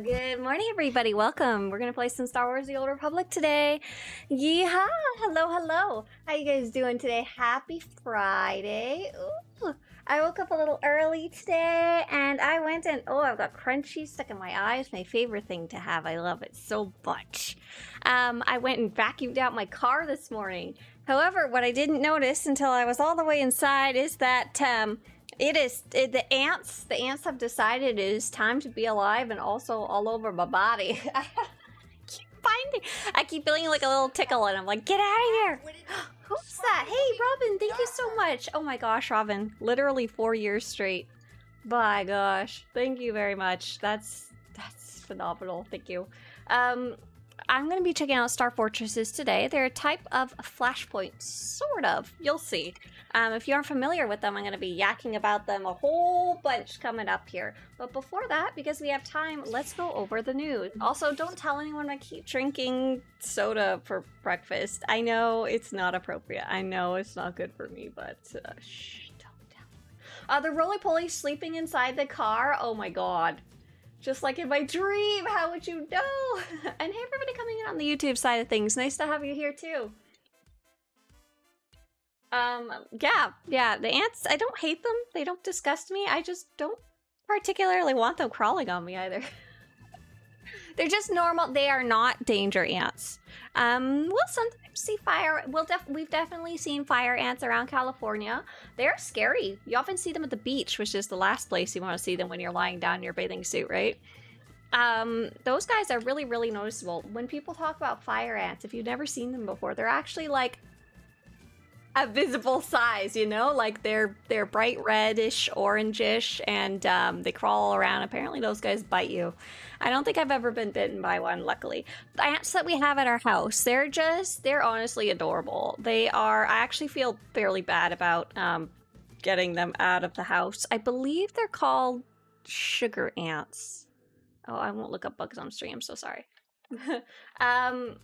Good morning, everybody. Welcome. We're gonna play some Star Wars: The Old Republic today. Yeehaw! Hello, hello. How you guys doing today? Happy Friday. Ooh, I woke up a little early today, and I went and I've got crunchy stuck in my eyes. My favorite thing to have. I love it so much. I went and vacuumed out my car this morning. However, what I didn't notice until I was all the way inside is that the ants have decided it is time to be alive and also all over my body. I keep feeling like a little tickle and I'm like, get out of here. Who's that? Hey, Robin, thank you so much. Oh my gosh, Robin, literally 4 years straight. My gosh, thank you very much. That's phenomenal. Thank you. I'm going to be checking out Star Fortresses today. They're a type of flashpoint, sort of. You'll see. If you aren't familiar with them, I'm going to be yakking about them a whole bunch coming up here. But before that, because we have time, let's go over the news. Also, don't tell anyone I keep drinking soda for breakfast. I know it's not appropriate. I know it's not good for me, but shh, don't tell. The roly-poly sleeping inside the car. Oh my god. Just like in my dream, how would you know? And hey, everybody coming in on the YouTube side of things. Nice to have you here too. Yeah, the ants, I don't hate them. They don't disgust me. I just don't particularly want them crawling on me either. They're just normal. They are not danger ants. We'll sometimes see fire. We've definitely seen fire ants around California. They're scary. You often see them at the beach, which is the last place you want to see them when you're lying down in your bathing suit, right? Those guys are really, really noticeable. When people talk about fire ants, if you've never seen them before, they're actually like a visible size, you know, like they're bright reddish, orangish, and they crawl around. Apparently those guys bite you. I don't think I've ever been bitten by one, luckily. The ants that we have at our house, they're honestly adorable. They are, I actually feel fairly bad about getting them out of the house. I believe they're called sugar ants. Oh, I won't look up bugs on stream, so sorry. I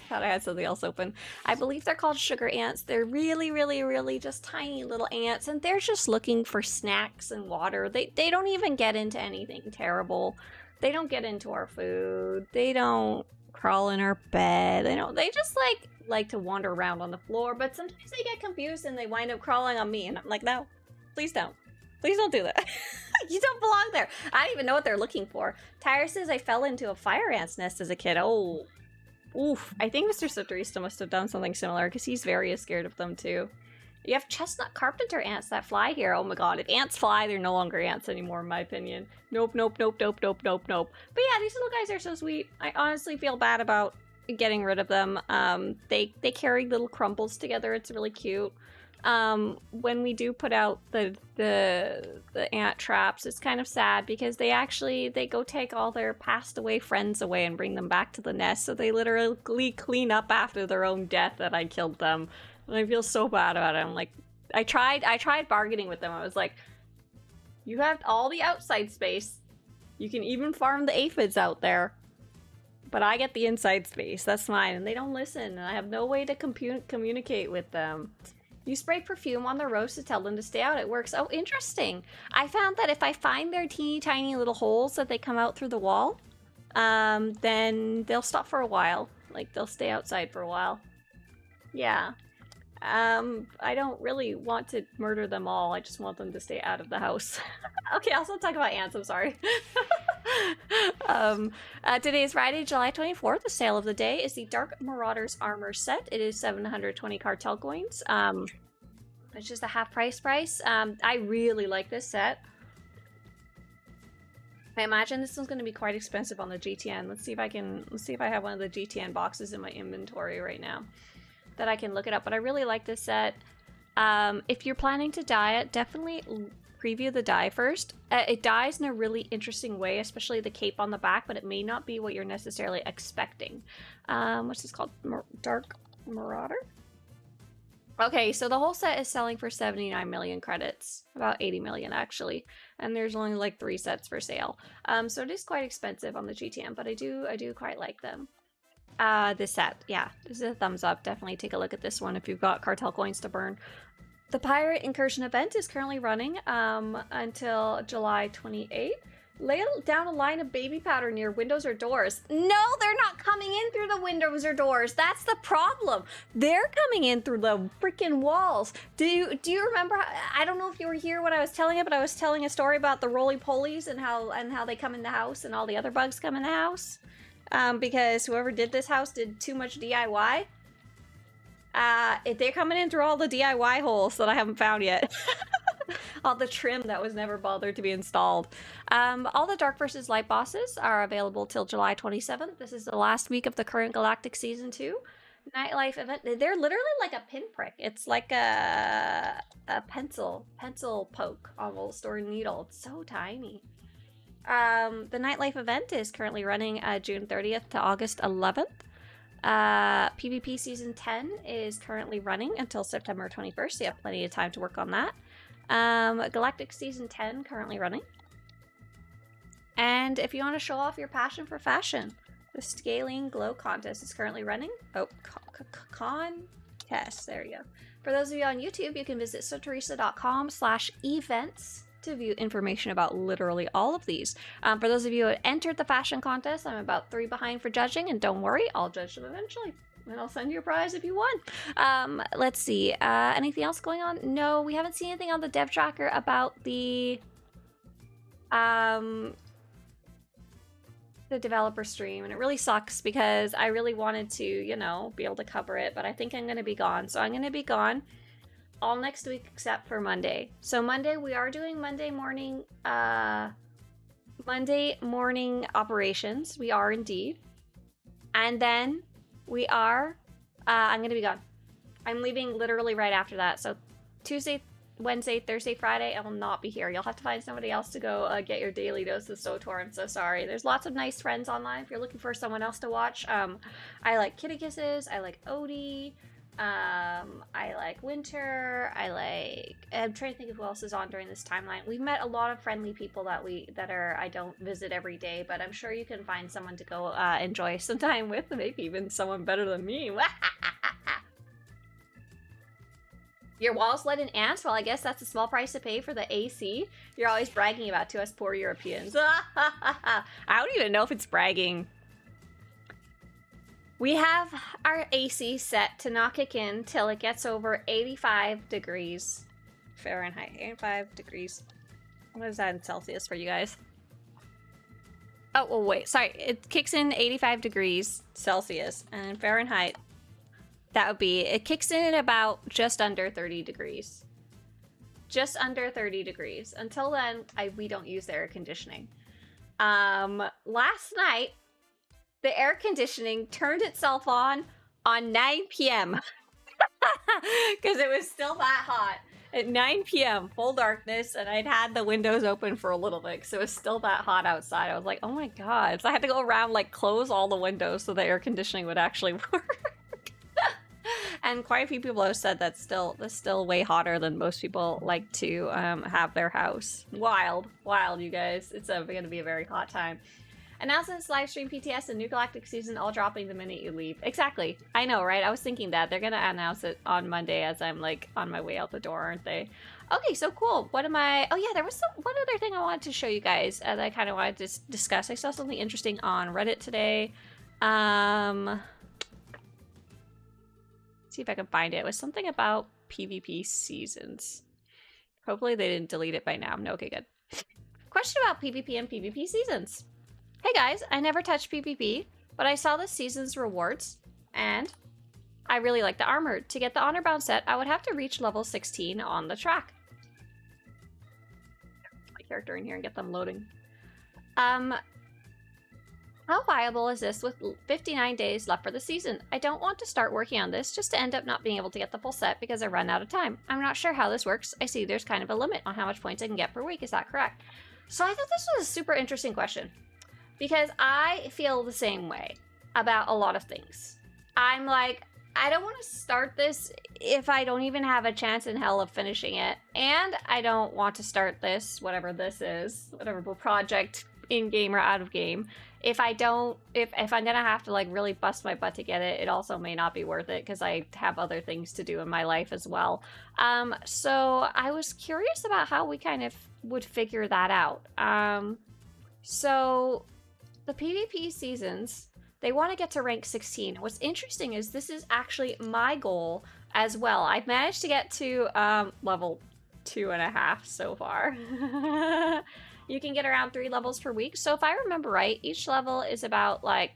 thought I had something else open. I believe they're called sugar ants. They're really, really, really just tiny little ants, and they're just looking for snacks and water. They don't even get into anything terrible. They don't get into our food. They don't crawl in our bed. They just like to wander around on the floor, but sometimes they get confused and they wind up crawling on me, and I'm like, no, please don't. Please don't do that. You don't belong there. I don't even know what they're looking for. Tyra says I fell into a fire ant's nest as a kid. Oh, oof. I think Mr. Swtorista must have done something similar because he's very scared of them too. You have chestnut carpenter ants that fly here. Oh my god, if ants fly, they're no longer ants anymore, in my opinion. Nope, nope, nope, nope, nope, nope, nope. But yeah, these little guys are so sweet. I honestly feel bad about getting rid of them. They carry little crumbles together. It's really cute. When we do put out the ant traps, it's kind of sad because they go take all their passed away friends away and bring them back to the nest. So they literally clean up after their own death that I killed them. And I feel so bad about it. I'm like, I tried bargaining with them. I was like, you have all the outside space. You can even farm the aphids out there. But I get the inside space. That's mine. And they don't listen. And I have no way to communicate with them. You spray perfume on the roast to tell them to stay out. It works. Oh, interesting. I found that if I find their teeny tiny little holes that they come out through the wall, then they'll stop for a while. Like, they'll stay outside for a while. Yeah. I don't really want to murder them all. I just want them to stay out of the house. Okay, I'll still talk about ants. I'm sorry. Today is Friday, July 24th. The sale of the day is the Dark Marauders armor set. It is 720 cartel coins. It's just a half price. I really like this set. I imagine this one's going to be quite expensive on the GTN. Let's see if I have one of the GTN boxes in my inventory right now that I can look it up. But I really like this set. If you're planning to dye it, definitely preview the dye first. It dyes in a really interesting way, especially the cape on the back, but it may not be what you're necessarily expecting. What's this called? Dark Marauder? Okay, so the whole set is selling for 79 million credits. About 80 million, actually. And there's only like 3 sets for sale. So it is quite expensive on the GTN, but I do quite like them. This set, yeah, this is a thumbs up. Definitely take a look at this one if you've got cartel coins to burn. The Pirate Incursion event is currently running until July 28th. Lay down a line of baby powder near windows or doors. No, they're not coming in through the windows or doors. That's the problem. They're coming in through the freaking walls. Do you remember? I don't know if you were here when I was telling it, but I was telling a story about the roly-polies and how they come in the house and all the other bugs come in the house. Because whoever did this house did too much DIY. If they're coming in through all the DIY holes that I haven't found yet. All the trim that was never bothered to be installed. All the Dark vs. Light bosses are available till July 27th. This is the last week of the current Galactic Season 2 Nightlife event. They're literally like a pinprick. It's like a pencil poke almost, or a needle. It's so tiny. The Nightlife event is currently running June 30th to August 11th. PvP Season 10 is currently running until September 21st, so you have plenty of time to work on that. Galactic Season 10 currently running. And if you want to show off your passion for fashion, the Scaling Glow Contest is currently running. Oh, contest. There you go. For those of you on YouTube, you can visit Swtorista.com/events to view information about literally all of these. For those of you who entered the fashion contest, I'm about 3 behind for judging, and don't worry, I'll judge them eventually. And I'll send you a prize if you won. Let's see. Anything else going on? No, we haven't seen anything on the dev tracker about the developer stream, and it really sucks because I really wanted to, you know, be able to cover it, but I think I'm going to be gone. So I'm going to be gone all next week except for Monday. So Monday, we are doing Monday morning operations. We are indeed. And then we are, I'm going to be gone. I'm leaving literally right after that. So Tuesday, Wednesday, Thursday, Friday, I will not be here. You'll have to find somebody else to go get your daily dose of SWTOR. I'm so sorry. There's lots of nice friends online if you're looking for someone else to watch. I like Kitty Kisses. I like Odie. I like Winter. I'm trying to think of who else is on during this timeline. We've met a lot of friendly people that I don't visit every day, but I'm sure you can find someone to go enjoy some time with, maybe even someone better than me. Your walls let in ants? Well, I guess that's a small price to pay for the AC. You're always bragging about to us poor Europeans. I don't even know if it's bragging. We have our AC set to not kick in till it gets over 85 degrees Fahrenheit. 85 degrees. What is that in Celsius for you guys? Oh, well, wait. Sorry. It kicks in 85 degrees Celsius. And in Fahrenheit, that would be... It kicks in at about just under 30 degrees. Just under 30 degrees. Until then, we don't use the air conditioning. Last night... The air conditioning turned itself on 9 p.m. because it was still that hot. At 9 p.m., full darkness, and I'd had the windows open for a little bit because it was still that hot outside. I was like, oh my god. So I had to go around, like, close all the windows so the air conditioning would actually work. And quite a few people have said that's still way hotter than most people like to have their house. Wild, you guys. It's going to be a very hot time. Announcements, live stream, PTS, and new Galactic Season all dropping the minute you leave. Exactly. I know, right? I was thinking that. They're gonna announce it on Monday as I'm, like, on my way out the door, aren't they? Okay, so cool. What am I... Oh, yeah, there was one other thing I wanted to show you guys that I kind of wanted to discuss. I saw something interesting on Reddit today. See if I can find it. It was something about PvP seasons. Hopefully they didn't delete it by now. No, okay, good. Question about PvP and PvP seasons. Hey guys, I never touched PvP, but I saw the season's rewards, and I really like the armor. To get the honor bound set, I would have to reach level 16 on the track. My character in here and get them loading. How viable is this with 59 days left for the season? I don't want to start working on this just to end up not being able to get the full set because I run out of time. I'm not sure how this works. I see there's kind of a limit on how much points I can get per week. Is that correct? So I thought this was a super interesting question. Because I feel the same way about a lot of things. I'm like, I don't want to start this if I don't even have a chance in hell of finishing it. And I don't want to start this, whatever this is, whatever project, in-game or out of game. If I'm gonna have to, like, really bust my butt to get it, it also may not be worth it because I have other things to do in my life as well. So I was curious about how we kind of would figure that out. So the PvP seasons, they want to get to rank 16. What's interesting is this is actually my goal as well. I've managed to get to level 2.5 so far. You can get around 3 levels per week. So if I remember right, each level is about like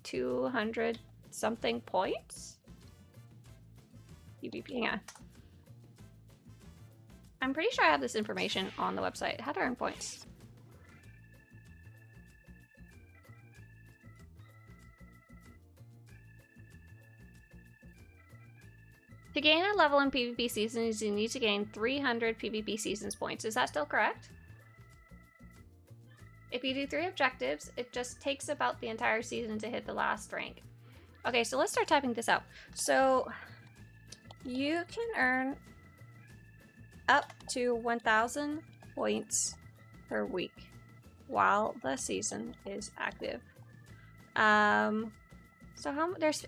200 something points. PvP, hang on. I'm pretty sure I have this information on the website. How to earn points. To gain a level in PvP seasons, you need to gain 300 PvP seasons points. Is that still correct? If you do 3 objectives, it just takes about the entire season to hit the last rank. Okay, so let's start typing this out. So you can earn up to 1,000 points per week while the season is active. So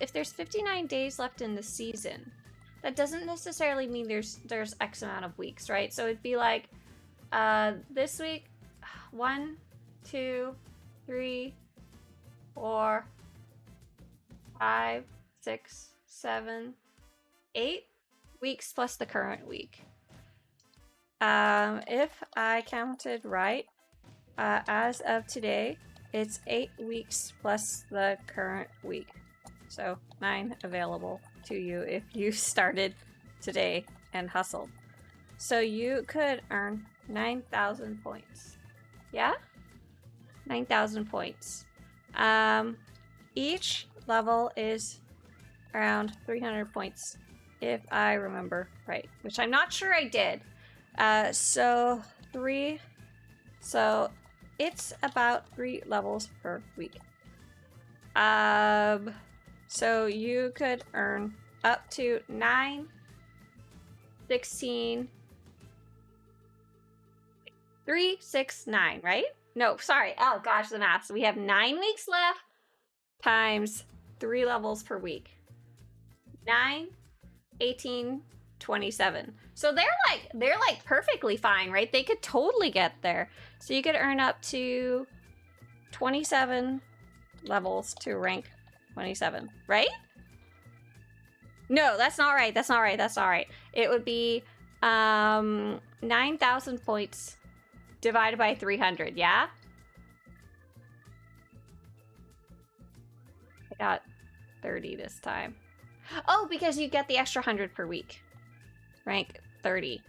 if there's 59 days left in the season, that doesn't necessarily mean there's X amount of weeks, right? So it'd be like this week, 1, 2, 3, 4, 5, 6, 7, 8 weeks plus the current week. If I counted right, as of today, it's 8 weeks plus the current week. So 9 available to you if you started today and hustled. So you could earn 9,000 points. Yeah? 9,000 points. Each level is around 300 points, if I remember right, which I'm not sure I did. So it's about 3 levels per week. So you could earn up to 9, 16, 3, 6, 9, right? No, sorry. Oh gosh, the math. So we have 9 weeks left times 3 levels per week. 9, 18, 27. So they're like perfectly fine, right? They could totally get there. So you could earn up to 27 levels to rank 27, right? No, that's not right. That's not right. That's not right. It would be 9,000 points divided by 300, yeah? I got 30 this time. Oh, because you get the extra 100 per week. Rank 30.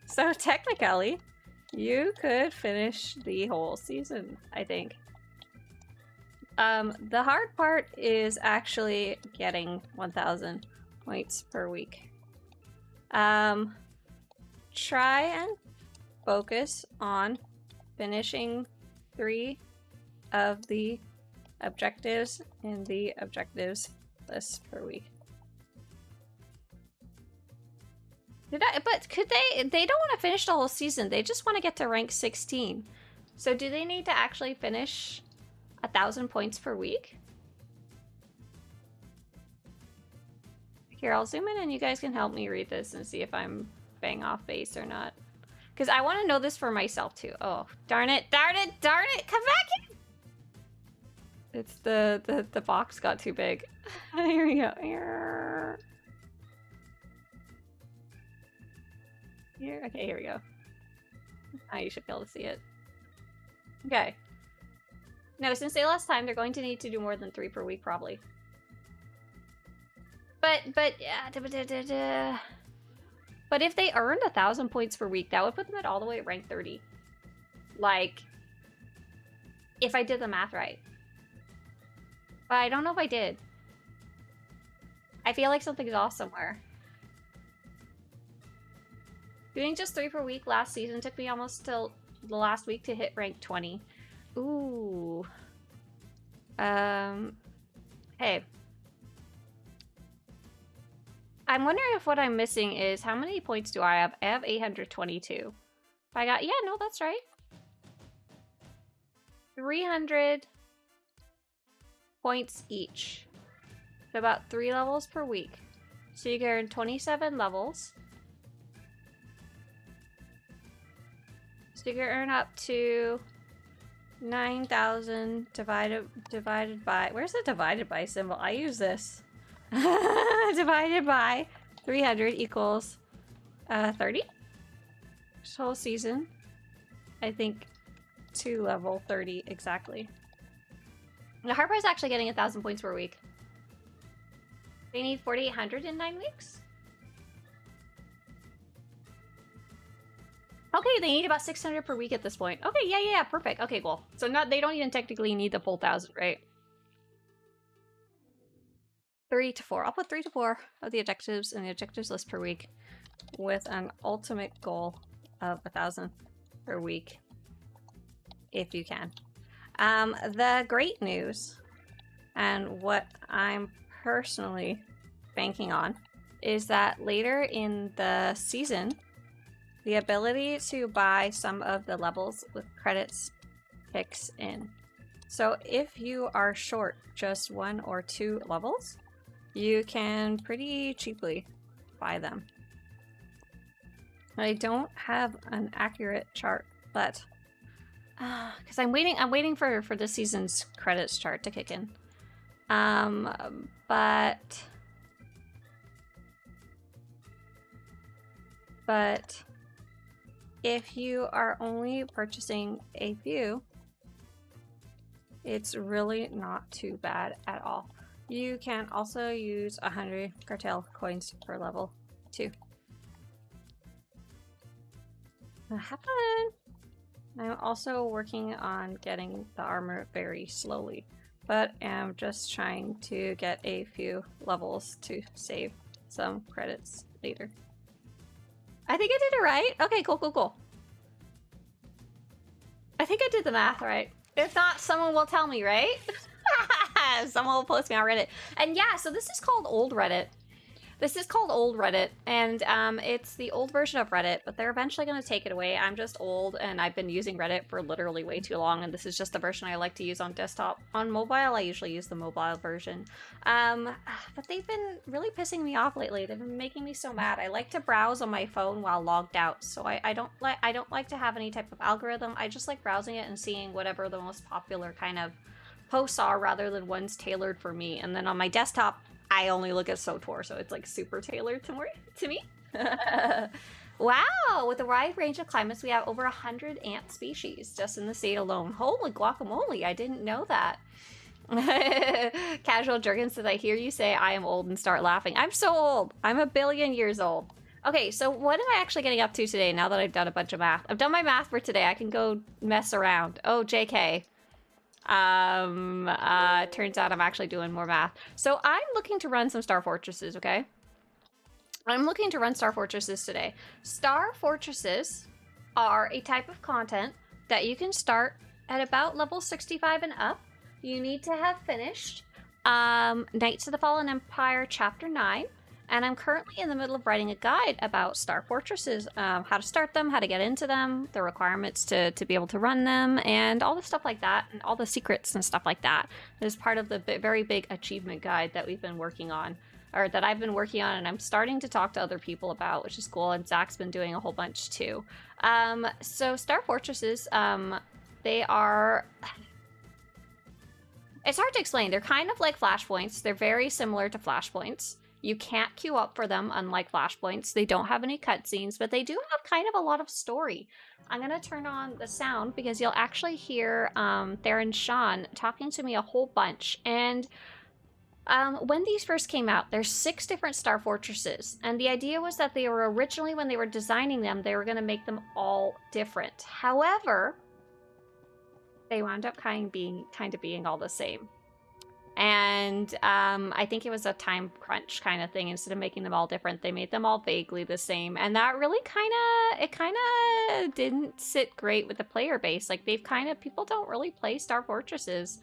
So technically, you could finish the whole season, I think. The hard part is actually getting 1,000 points per week. Try and focus on finishing 3 of the objectives in the objectives list per week. But could they don't want to finish the whole season. They just want to get to rank 16. So do they need to actually finish 1,000 points per week? Here, I'll zoom in and you guys can help me read this and see if I'm bang off base or not. Because I want to know this for myself too. Oh, darn it, darn it, darn it, come back here! It's the box got too big. Here we go. Here, okay, here we go. Ah, you should be able to see it. Okay. No, since they last time, they're going to need to do more than 3 per week, probably. But yeah, but if they earned 1,000 points per week, that would put them at all the way at rank 30. Like, if I did the math right. But I don't know if I did. I feel like something's off somewhere. Doing just 3 per week last season took me almost till the last week to hit rank 20. Ooh. Hey. I'm wondering if what I'm missing is how many points do I have? I have 822. If I got, yeah, no, that's right. 300 points each. So about 3 levels per week. So you can earn 27 levels. So you can earn up to 9,000 divided by, where's the divided by symbol? I use this. Divided by 300 equals 30. This whole season, I think, to level 30 exactly. The Harper's actually getting 1,000 points per week. They need 4,800 in 9 weeks. Okay, they need about 600 per week at this point. Okay, yeah, perfect. Okay, cool. So they don't even technically need the full 1,000, right? 3 to 4. I'll put 3 to 4 of the objectives in the objectives list per week with an ultimate goal of 1,000 per week, if you can. The great news, and what I'm personally banking on, is that later in the season, the ability to buy some of the levels with credits kicks in. So if you are short just 1 or 2 levels, you can pretty cheaply buy them. I don't have an accurate chart, but because I'm waiting for this season's credits chart to kick in. But if you are only purchasing a few, it's really not too bad at all. You can also use 100 cartel coins per level too. Have fun! I'm also working on getting the armor very slowly, but am just trying to get a few levels to save some credits later. I think I did it right. Okay, cool. I think I did the math right. If not, someone will tell me, right? Someone will post me on Reddit. And yeah, so this is called Old Reddit. This is called Old Reddit, and it's the old version of Reddit, but they're eventually going to take it away. I'm just old, and I've been using Reddit for literally way too long, and this is just the version I like to use on desktop. On mobile, I usually use the mobile version. But they've been really pissing me off lately. They've been making me so mad. I like to browse on my phone while logged out, so I don't like to have any type of algorithm. I just like browsing it and seeing whatever the most popular kind of posts are, rather than ones tailored for me. And then on my desktop, I only look at SWTOR, so it's like super tailored to me. Wow, with a wide range of climates, we have over 100 ant species just in the state alone. Holy guacamole, I didn't know that. Casual Jurgen says, I hear you say I am old and start laughing. I'm so old. I'm 1 billion years old. Okay, so what am I actually getting up to today now that I've done a bunch of math? I've done my math for today. I can go mess around. Oh, JK. Turns out I'm actually doing more math. So I'm looking to run some Star Fortresses, okay? I'm looking to run Star Fortresses today. Star Fortresses are a type of content that you can start at about level 65 and up. You need to have finished Knights of the Fallen Empire Chapter 9. And I'm currently in the middle of writing a guide about Star Fortresses, how to start them, how to get into them, the requirements to be able to run them, and all the stuff like that, and all the secrets and stuff like that. This is part of the very big achievement guide that we've been working on, or that I've been working on, and I'm starting to talk to other people about, which is cool, and Zach's been doing a whole bunch too. So Star Fortresses, they are... It's hard to explain. They're kind of like flashpoints. They're very similar to flashpoints. You can't queue up for them, unlike flashpoints. They don't have any cutscenes, but they do have kind of a lot of story. I'm going to turn on the sound because you'll actually hear Theron Sean talking to me a whole bunch. And when these first came out, there's 6 different Star Fortresses. And the idea was that they were originally, when they were designing them, they were going to make them all different. However, they wound up kind of being all the same. And I think it was a time crunch kind of thing. Instead of making them all different, they made them all vaguely the same. And that really kind of didn't sit great with the player base. Like, people don't really play Star Fortresses.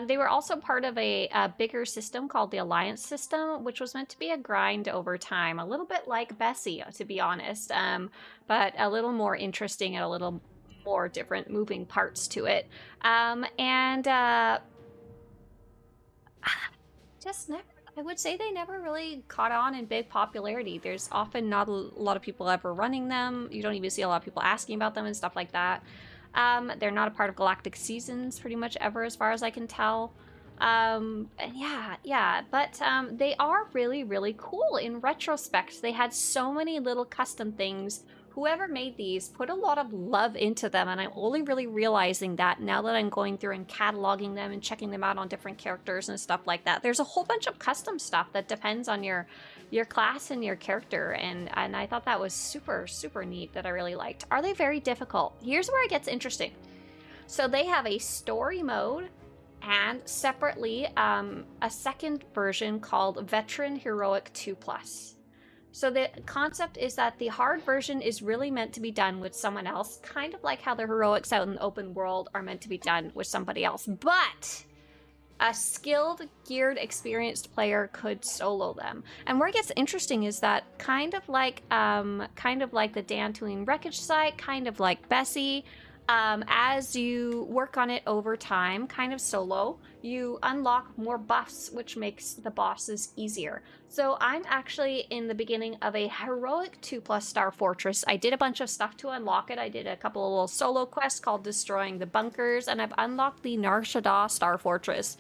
They were also part of a bigger system called the Alliance system, which was meant to be a grind over time. A little bit like Bessie, to be honest. But a little more interesting and a little more different moving parts to it. I would say they never really caught on in big popularity. There's often not a lot of people ever running them. You don't even see a lot of people asking about them and stuff like that. They're not a part of Galactic Seasons pretty much ever, as far as I can tell. And yeah, but they are really, really cool in retrospect. They had so many little custom things. Whoever made these put a lot of love into them, and I'm only really realizing that now that I'm going through and cataloging them and checking them out on different characters and stuff like that. There's a whole bunch of custom stuff that depends on your class and your character, and I thought that was super, super neat that I really liked. Are they very difficult? Here's where it gets interesting. So they have a story mode, and separately a second version called Veteran Heroic 2+. So the concept is that the hard version is really meant to be done with someone else, kind of like how the heroics out in the open world are meant to be done with somebody else. But a skilled, geared, experienced player could solo them. And where it gets interesting is that kind of like the Dantooine Wreckage Site, kind of like Bessie, as you work on it over time, kind of solo, you unlock more buffs, which makes the bosses easier. So I'm actually in the beginning of a heroic 2+ Star Fortress. I did a bunch of stuff to unlock it. I did a couple of little solo quests called Destroying the Bunkers, and I've unlocked the Nar Shaddaa Star Fortress.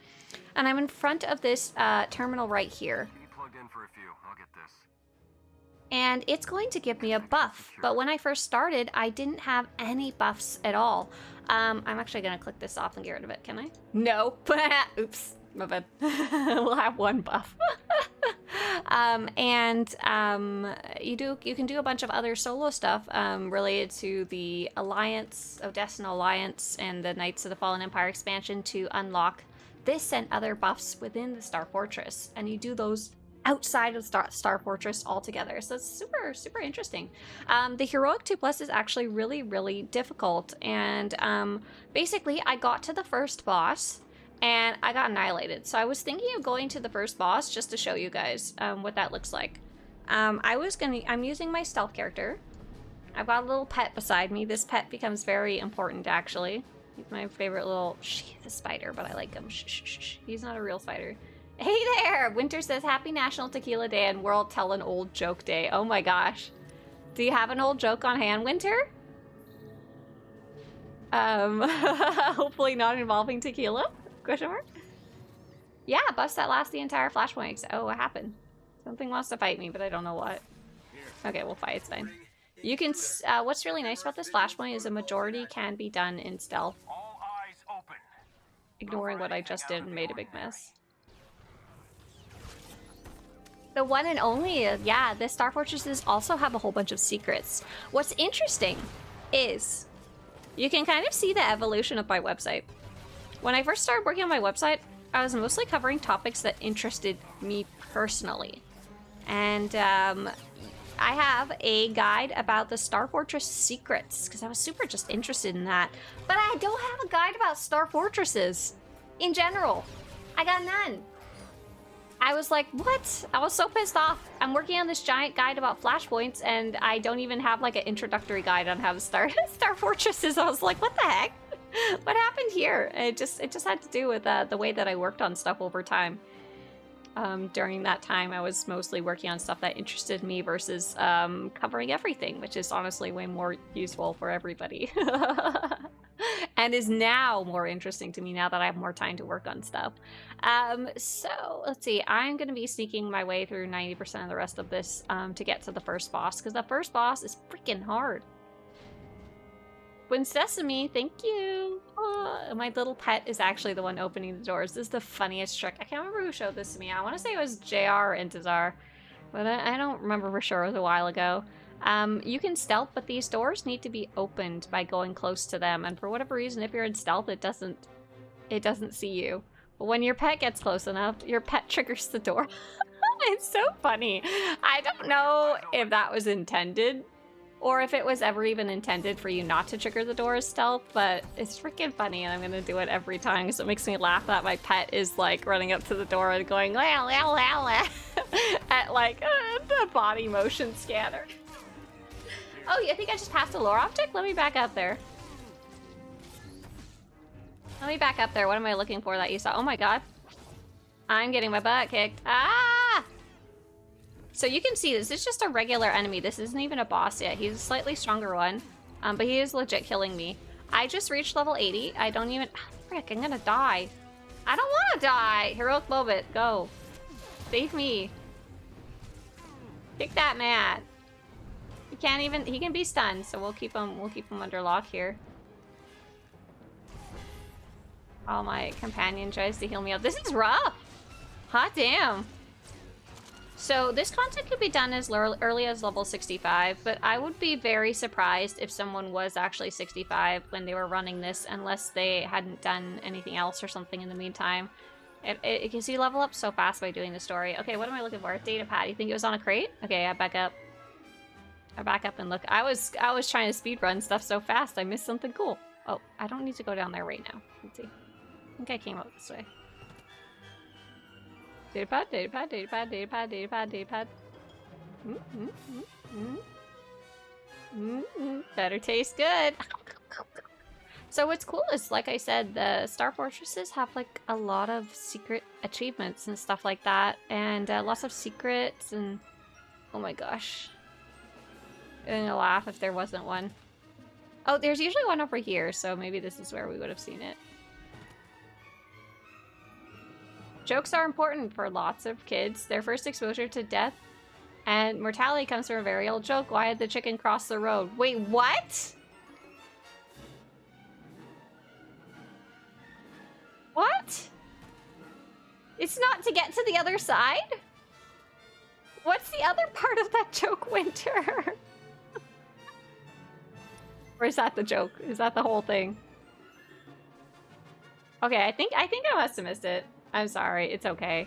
And I'm in front of this terminal right here. Plugged in for a few. I'll get this. And it's going to give me a buff, but when I first started, I didn't have any buffs at all. I'm actually gonna click this off and get rid of it, can I? No. Oops, my bad. We'll have one buff. You can do a bunch of other solo stuff related to the Alliance, Odessa Alliance, and the Knights of the Fallen Empire expansion to unlock this and other buffs within the Star Fortress, and you do those outside of Star Fortress altogether. So it's super, super interesting. The Heroic 2+ is actually really, really difficult. And basically, I got to the first boss and I got annihilated. So I was thinking of going to the first boss just to show you guys what that looks like. I'm using my stealth character. I've got a little pet beside me. This pet becomes very important, actually. He's my favorite little... He's a spider, but I like him. Shh. He's not a real spider. Hey there! Winter says, Happy National Tequila Day and World Tell an Old Joke Day. Oh my gosh. Do you have an old joke on hand, Winter? Hopefully not involving tequila? Question mark? Yeah, buffs that last the entire Flashpoint. Oh, what happened? Something wants to fight me, but I don't know what. Okay, we'll fight. It's fine. You can... what's really nice about this Flashpoint is a majority can be done in stealth. All eyes open. Ignoring what I just did and made a big mess. The one and only, yeah, the Star Fortresses also have a whole bunch of secrets. What's interesting is you can kind of see the evolution of my website. When I first started working on my website, I was mostly covering topics that interested me personally. And I have a guide about the Star Fortress secrets, because I was super just interested in that. But I don't have a guide about Star Fortresses in general. I got none. I was like, what? I was so pissed off. I'm working on this giant guide about flashpoints, and I don't even have like an introductory guide on how to start Star Fortresses. I was like, what the heck? What happened here? It just had to do with the way that I worked on stuff over time. During that time, I was mostly working on stuff that interested me versus covering everything, which is honestly way more useful for everybody. And is now more interesting to me now that I have more time to work on stuff. So let's see, I'm going to be sneaking my way through 90% of the rest of this to get to the first boss, because the first boss is freaking hard. Gwen Sesame, thank you. My little pet is actually the one opening the doors. This is the funniest trick. I can't remember who showed this to me. I want to say it was JR or Intezar, but I don't remember for sure. It was a while ago. You can stealth, but these doors need to be opened by going close to them. And for whatever reason, if you're in stealth, it doesn't see you. But when your pet gets close enough, your pet triggers the door. It's so funny. I don't know if that was intended, or if it was ever even intended for you not to trigger the door as stealth, but it's freaking funny, and I'm gonna do it every time because it makes me laugh that my pet is like running up to the door and going la la la la at like the body motion scanner. Oh, you think I just passed a lore object? Let me back up there. Let me back up there. What am I looking for that you saw? Oh my god. I'm getting my butt kicked. Ah! So you can see this is just a regular enemy. This isn't even a boss yet. He's a slightly stronger one, but he is legit killing me. I just reached level 80. I don't even... Frick, I'm gonna die. I don't want to die! Heroic moment, go. Save me. Kick that man. He can't even... He can be stunned, so we'll keep him under lock here. Oh, my companion tries to heal me up. This is rough! Hot damn. So this content could be done as early as level 65, but I would be very surprised if someone was actually 65 when they were running this, unless they hadn't done anything else or something in the meantime. Because you level up so fast by doing the story. Okay, what am I looking for? Data pad. You think it was on a crate? Okay, I back up. I back up and look. I was trying to speedrun stuff so fast, I missed something cool. Oh, I don't need to go down there right now. Let's see. I think I came out this way. Data pad, data pad, data pad, data pad, data pad, data pad. Better taste good. So what's cool is, like I said, the Star Fortresses have like a lot of secret achievements and stuff like that, and lots of secrets, and oh my gosh. I'm gonna laugh if there wasn't one. Oh, there's usually one over here, so maybe this is where we would have seen it. Jokes are important for lots of kids. Their first exposure to death and mortality comes from a very old joke. Why did the chicken cross the road? Wait, what? What? It's not to get to the other side? What's the other part of that joke, Winter? Or is that the joke? Is that the whole thing? Okay, I think I must have missed it. I'm sorry. It's okay.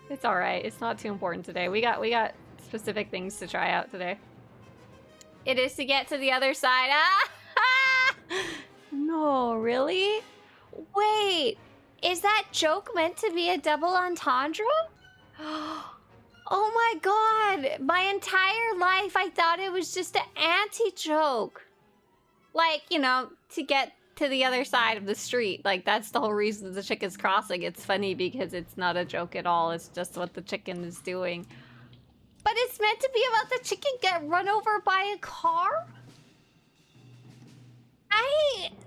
It's all right. It's not too important today. We got specific things to try out today. It is to get to the other side. Ah! No, really? Wait, is that joke meant to be a double entendre? Oh my god! My entire life I thought it was just an anti-joke. Like, you know, to get to the other side of the street. Like, that's the whole reason the chicken's crossing. It's funny because it's not a joke at all. It's just what the chicken is doing. But it's meant to be about the chicken get run over by a car?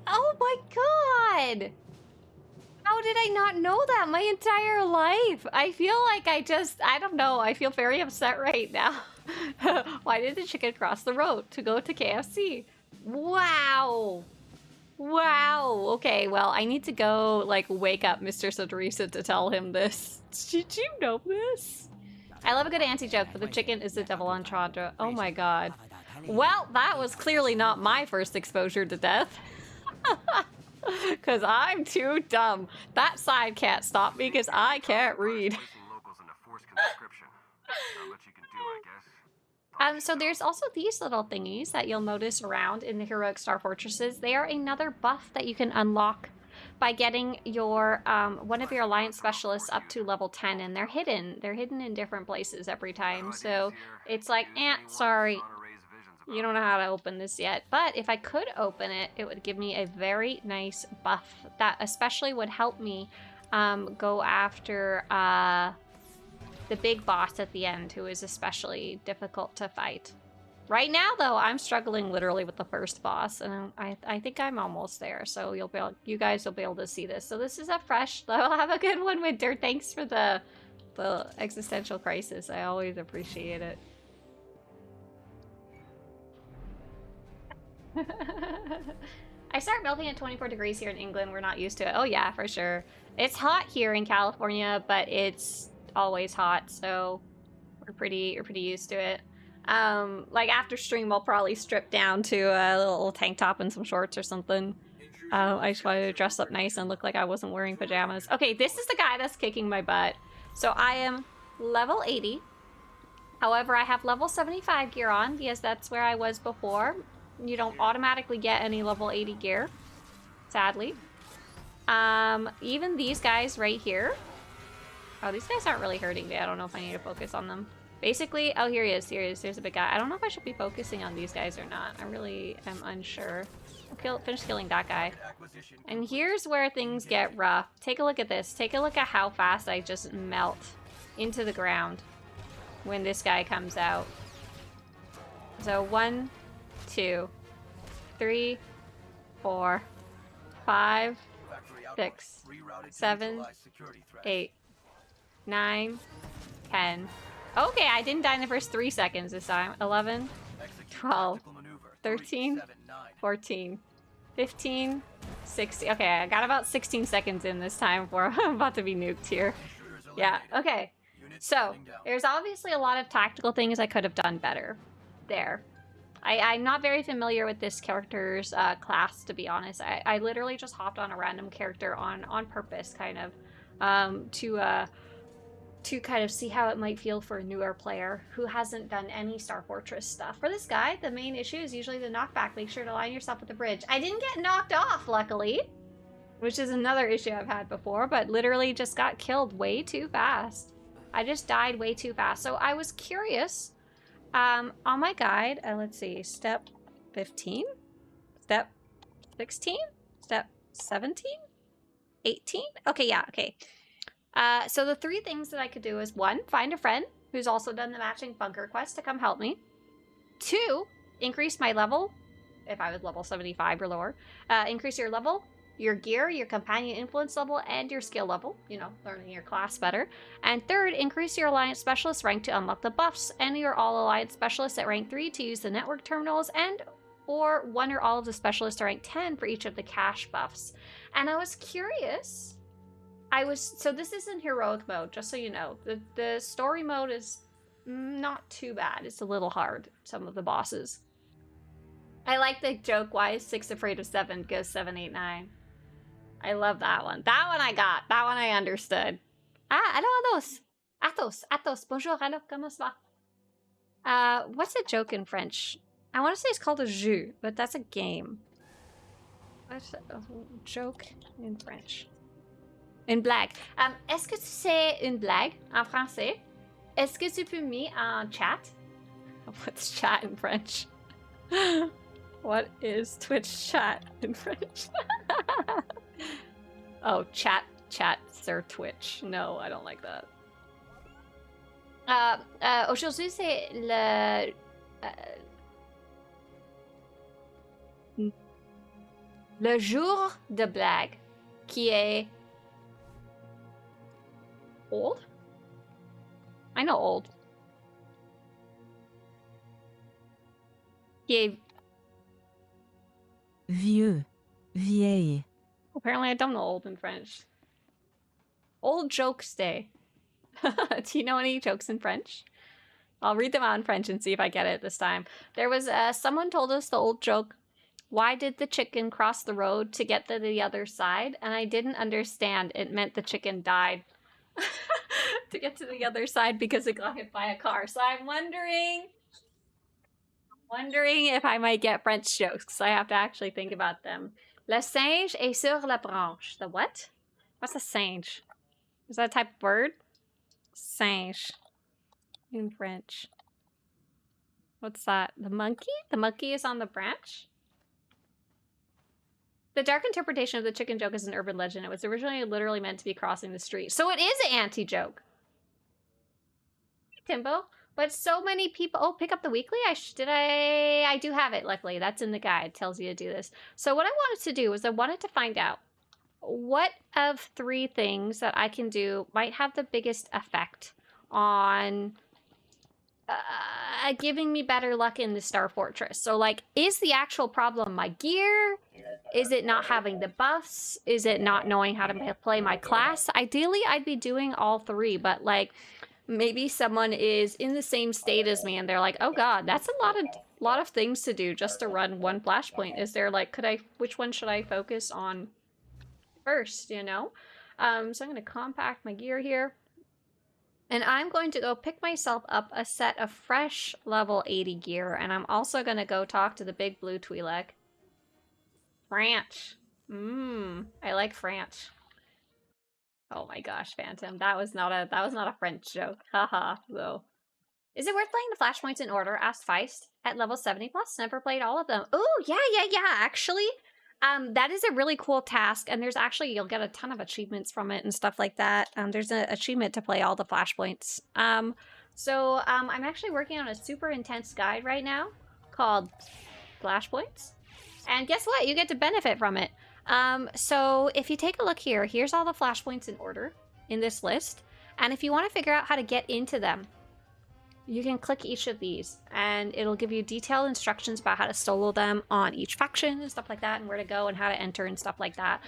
Oh my god! How did I not know that my entire life? I feel like I don't know. I feel very upset right now. Why did the chicken cross the road to go to KFC? Wow. Wow. Okay, well, I need to go, like, wake up Mr. Swtorista to tell him this. Did you know this? I love a good anti-joke, but the chicken is the double entendre. Oh my god. Well, that was clearly not my first exposure to death. Because I'm too dumb. That side can't stop me because I can't read. So there's also these little thingies that you'll notice around in the heroic Star Fortresses. They are another buff that you can unlock by getting your one of your alliance specialists up to level 10, and they're hidden. They're hidden in different places every time. So it's like, sorry, you don't know how to open this yet. But if I could open it, it would give me a very nice buff that especially would help me go after the big boss at the end, who is especially difficult to fight. Right now, though, I'm struggling literally with the first boss, and I think I'm almost there. So you guys will be able to see this. So this is a fresh. I'll have a good one, Winter. Thanks for the existential crisis. I always appreciate it. I start melting at 24 degrees here in England. We're not used to it. Oh yeah, for sure. It's hot here in California, but it's always hot, so we're pretty used to it. Like after stream, I'll probably strip down to a little tank top and some shorts or something. I just wanted to dress up nice and look like I wasn't wearing pajamas. Okay, this is the guy that's kicking my butt. So I am level 80. However, I have level 75 gear on because that's where I was before. You don't automatically get any level 80 gear, sadly. Even these guys right here. Oh, these guys aren't really hurting me. I don't know if I need to focus on them. Basically, oh, here he is. There's a big guy. I don't know if I should be focusing on these guys or not. I really am unsure. I'll finish killing that guy. And here's where things get rough. Take a look at this. Take a look at how fast I just melt into the ground when this guy comes out. So 1, 2, 3, 4, 5, 6, 7, 8, 9, 10. Okay, I didn't die in the first 3 seconds this time. 11, 12, 13, 14, 15, 16. Okay, I got about 16 seconds in this time before I'm about to be nuked here. Yeah, okay. So, there's obviously a lot of tactical things I could have done better there. I'm not very familiar with this character's class, to be honest. I literally just hopped on a random character on purpose, kind of, to kind of see how it might feel for a newer player who hasn't done any Star Fortress stuff. For this guy, the main issue is usually the knockback. Make sure to line yourself with the bridge. I didn't get knocked off, luckily, which is another issue I've had before, but literally just got killed way too fast. I just died way too fast. So I was curious. On my guide, let's see, step 15, step 16, step 17, 18. Okay, yeah, okay. So the 3 things that I could do is 1, find a friend who's also done the matching bunker quest to come help me. 2, increase my level, if I was level 75 or lower. Increase your level, your gear, your companion influence level, and your skill level, you know, learning your class better. And 3rd, increase your alliance specialist rank to unlock the buffs, and your all alliance specialists at rank 3 to use the network terminals, and or 1 or all of the specialists to rank 10 for each of the cash buffs. And I was curious. So this is in heroic mode, just so you know. The story mode is not too bad. It's a little hard, some of the bosses. I like the joke, why is 6 afraid of 7 because 7, 8, 9. I love that one. That one I got. That one I understood. Hello, Athos. Athos. Bonjour, hello, comment ça va? What's a joke in French? I want to say it's called a jeu, but that's a game. What's a joke in French? Une blague. Est-ce que tu sais une blague en français? Est-ce que tu peux me en chat? What's chat in French? What is Twitch chat in French? Oh, chat, sir, Twitch. No, I don't like that. Aujourd'hui, c'est le jour de blague, qui est old? I know old. Qui est vieux, vieille. Apparently I don't know old in French. Old jokes day. Do you know any jokes in French? I'll read them out in French and see if I get it this time. There was someone told us the old joke, why did the chicken cross the road to get to the other side? And I didn't understand. It meant the chicken died. To get to the other side because it got hit by a car. So I'm wondering if I might get French jokes. I have to actually think about them. Le singe est sur la branche. The what? What's a singe? Is that a type of bird? Singe. In French. What's that? The monkey? The monkey is on the branch? The dark interpretation of the chicken joke is an urban legend. It was originally literally meant to be crossing the street. So it is an anti-joke. Timbo. But so many people... Oh, pick up the weekly? I do have it, luckily. That's in the guide. It tells you to do this. So what I wanted to do is I wanted to find out what of 3 things that I can do might have the biggest effect on giving me better luck in the Star Fortress. So, like, is the actual problem my gear? Is it not having the buffs? Is it not knowing how to play my class? Ideally, I'd be doing all 3, but, like, maybe someone is in the same state as me and they're like, oh god, that's a lot of things to do just to run one flashpoint. Is there, like, which one should I focus on first, you know? So I'm going to compact my gear here. And I'm going to go pick myself up a set of fresh level 80 gear. And I'm also going to go talk to the big blue Twi'lek. French. I like French. Oh my gosh, Phantom. That was not a French joke. Haha, though. Is it worth playing the flashpoints in order? Asked Feist. At level 70+, never played all of them. Oh, yeah, actually. That is a really cool task, and there's actually, you'll get a ton of achievements from it and stuff like that. There's an achievement to play all the flashpoints. So I'm actually working on a super intense guide right now called Flashpoints. And guess what? You get to benefit from it. So if you take a look here, here's all the flashpoints in order in this list. And if you want to figure out how to get into them, you can click each of these and it'll give you detailed instructions about how to solo them on each faction and stuff like that, and where to go and how to enter and stuff like that.